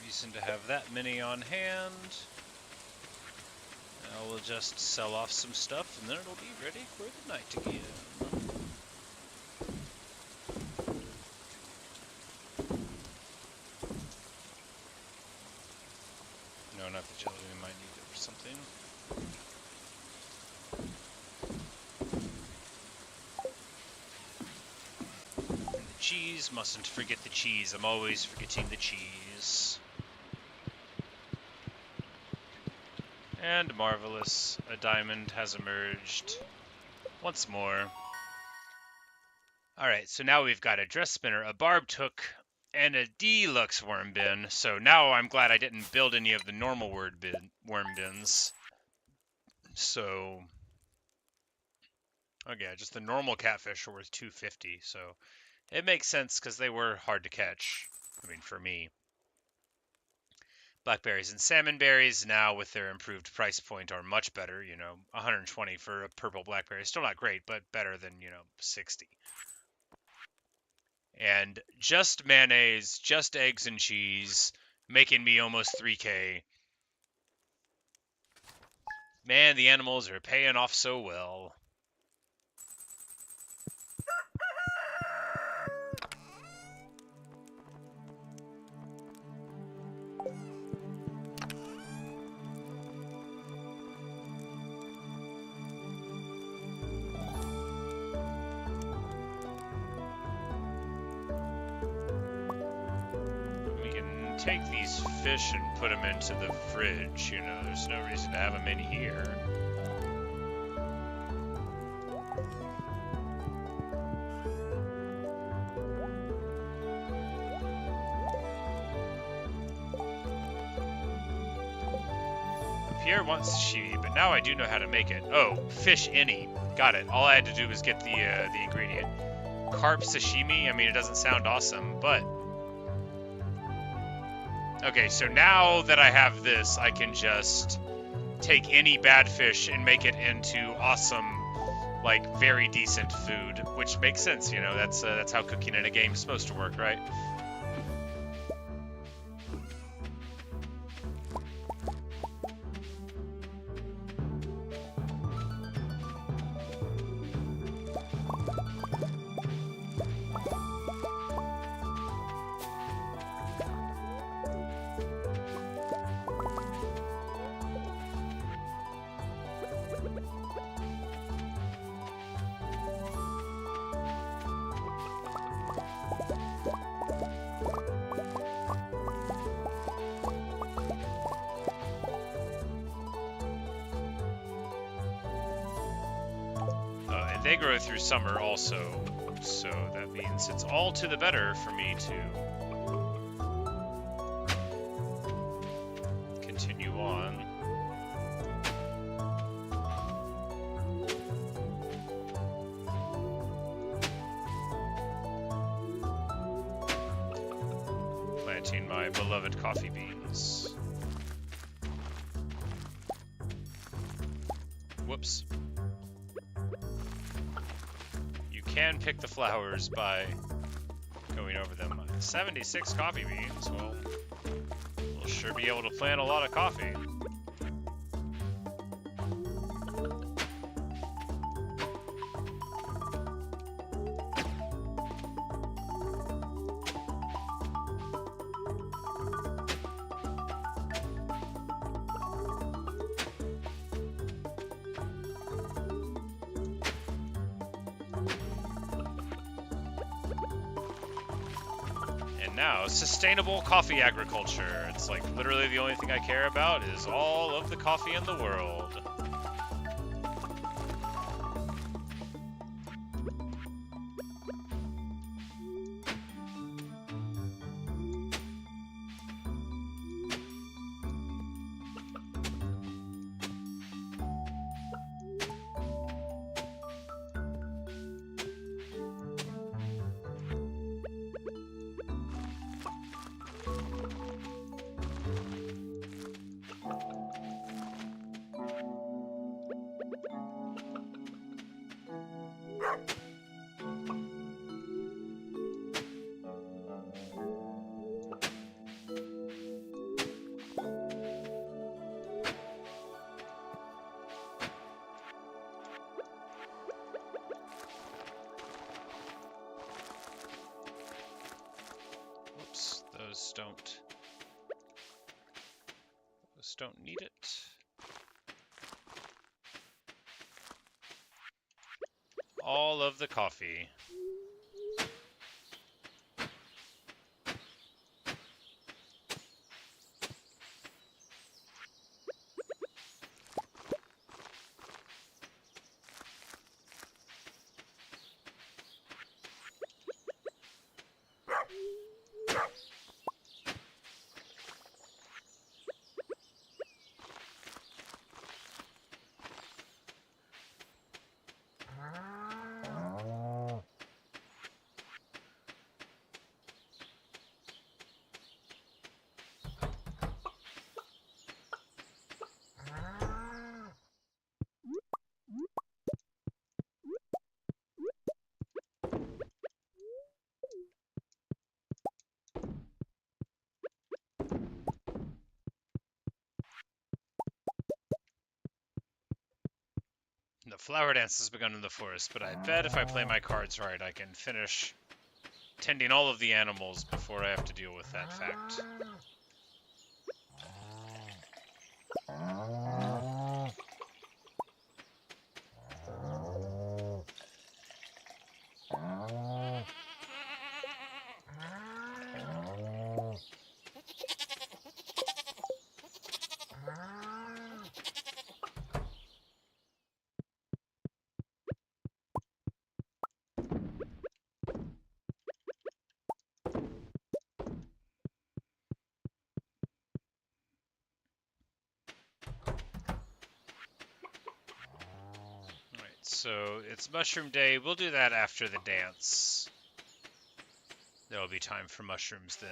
Reason to have that many on hand. Now we'll just sell off some stuff and then it'll be ready for the night again. No, not the jelly. We might need it for something. And the cheese. Mustn't forget the cheese. I'm always forgetting the cheese. And marvelous, a diamond has emerged once more. Alright, so now we've got a dress spinner, a barbed hook, and a deluxe worm bin. So now I'm glad I didn't build any of the normal worm bins. So, okay, just the normal catfish are worth $2.50. So it makes sense because they were hard to catch. I mean, for me. Blackberries and salmon berries now with their improved price point are much better, you know, 120 for a purple blackberry. Still not great, but better than, you know, 60. And just mayonnaise, just eggs and cheese, making me almost 3K. Man, the animals are paying off so well. Take these fish and put them into the fridge, you know, there's no reason to have them in here. Pierre wants sashimi, but now I do know how to make it. Oh, fish any. Got it. All I had to do was get the ingredient. Carp sashimi, I mean, it doesn't sound awesome, but... Okay, so now that I have this, I can just take any bad fish and make it into awesome, like, very decent food, which makes sense, you know, that's how cooking in a game is supposed to work, right? They grow through summer also, so that means it's all to the better for me to continue on. Planting my beloved coffee beans. Whoops. Can pick the flowers by going over them. 76 coffee beans, well, we'll sure be able to plant a lot of coffee. now, sustainable coffee agriculture. It's like literally the only thing I care about is all of the coffee in the world. Don't need it. All of the coffee. The flower dance has begun in the forest, but I bet if I play my cards right, I can finish tending all of the animals before I have to deal with that fact. So it's mushroom day. We'll do that after the dance. There'll be time for mushrooms then.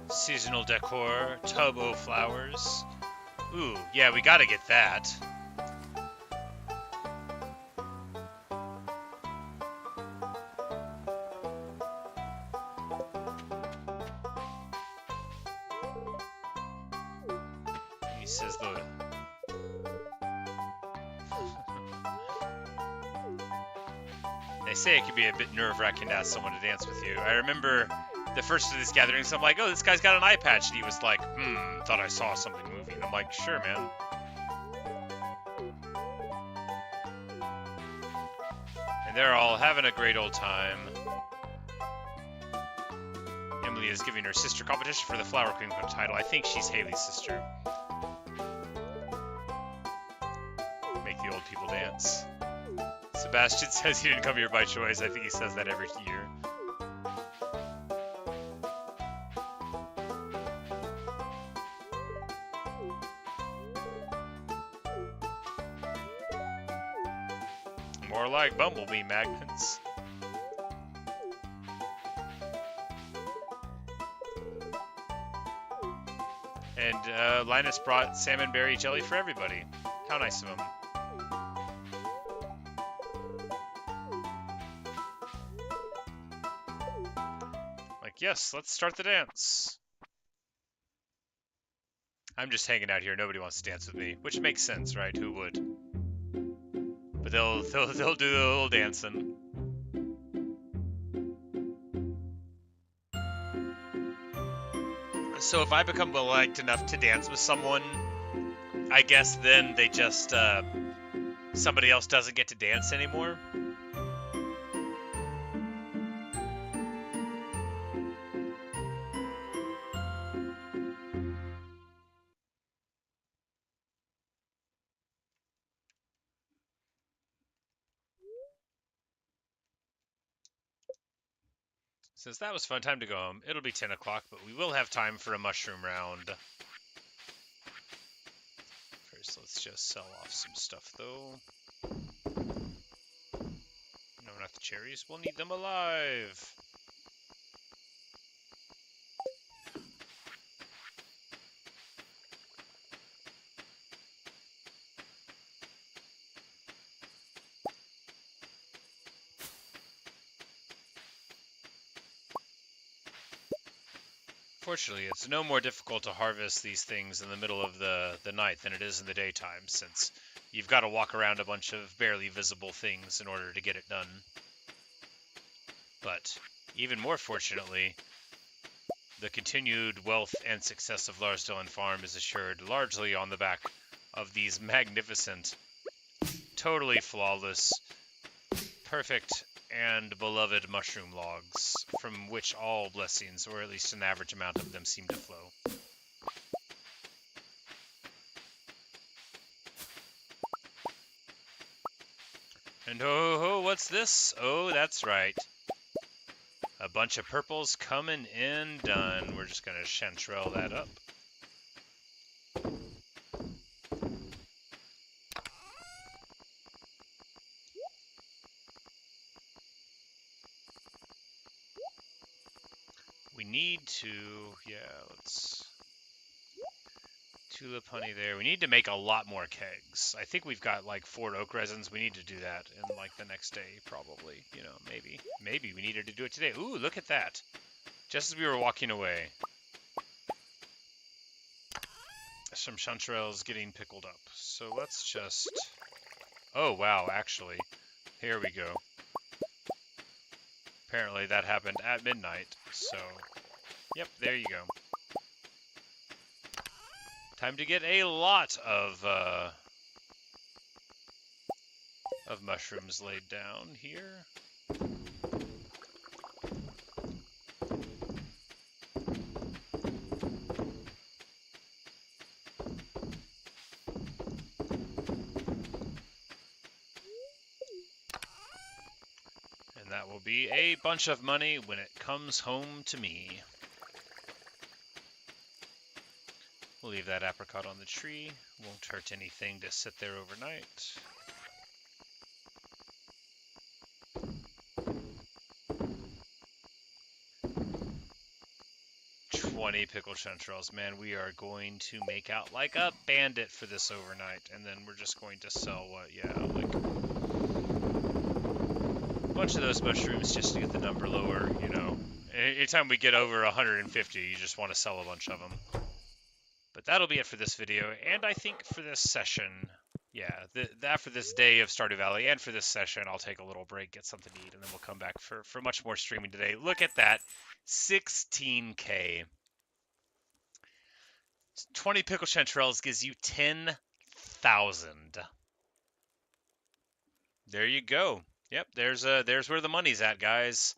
Seasonal decor, tub o' flowers. Ooh, yeah, we gotta get that. He says the... They say it can be a bit nerve-wracking to ask someone to dance with you. I remember the first of these gatherings, I'm like, oh, this guy's got an eye patch. And he was like, thought I saw something moving. I'm like, sure, man. And they're all having a great old time. Emily is giving her sister competition for the Flower Queen title. I think she's Haley's sister. Make the old people dance. Sebastian says he didn't come here by choice. I think he says that every year. More like bumblebee magnets. And Linus brought salmon berry jelly for everybody. How nice of him. Like, yes, let's start the dance. I'm just hanging out here. Nobody wants to dance with me, which makes sense, right? Who would? But they'll do the little dancing. So if I become well-liked enough to dance with someone, I guess then they just, somebody else doesn't get to dance anymore? Since that was fun, time to go home. It'll be 10 o'clock, but we will have time for a mushroom round. First, let's just sell off some stuff, though. No, not the cherries. We'll need them alive. Fortunately, it's no more difficult to harvest these things in the middle of the night than it is in the daytime, since you've got to walk around a bunch of barely visible things in order to get it done. But even more fortunately, the continued wealth and success of Larsdalen Farm is assured largely on the back of these magnificent, totally flawless, perfect, and beloved mushroom logs, from which all blessings, or at least an average amount of them, seem to flow. And oh, what's this? Oh, that's right. A bunch of purples coming in done. We're just going to chanterelle that up. We need to, yeah, let's... Tulip honey there. We need to make a lot more kegs. I think we've got like 4 oak resins. We need to do that in like the next day, probably. You know, maybe. Maybe we needed to do it today. Ooh, look at that. Just as we were walking away. Some chanterelles getting pickled up. So let's just... Oh, wow, actually. Here we go. Apparently that happened at midnight. So, yep, there you go. Time to get a lot of mushrooms laid down here. And that will be a bunch of money when it comes home to me. We'll leave that apricot on the tree. Won't hurt anything to sit there overnight. $20 pickled chanterelles. Man, we are going to make out like a bandit for this overnight. And then we're just going to sell what? Yeah, like a bunch of those mushrooms just to get the number lower, you know. Anytime we get over 150, you just want to sell a bunch of them. But that'll be it for this video, and I think for this session, yeah, after this day of Stardew Valley, and for this session, I'll take a little break, get something to eat, and then we'll come back for much more streaming today. Look at that, 16K. 20 pickled chanterelles gives you 10,000. There you go. Yep, there's where the money's at, guys.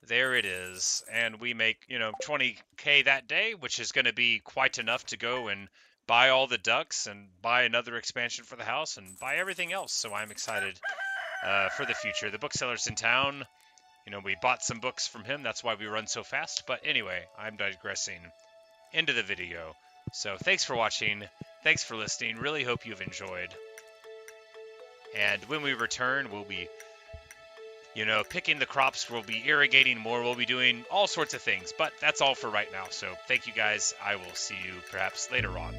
There it is. And we make, you know, 20K that day, which is going to be quite enough to go and buy all the ducks and buy another expansion for the house and buy everything else. So I'm excited for the future. The bookseller's in town. You know, we bought some books from him. That's why we run so fast. But anyway, I'm digressing. Into the video. So thanks for watching. Thanks for listening. Really hope you've enjoyed. And when we return, we'll be, you know, picking the crops, we'll be irrigating more, we'll be doing all sorts of things. But that's all for right now. So thank you guys. I will see you perhaps later on.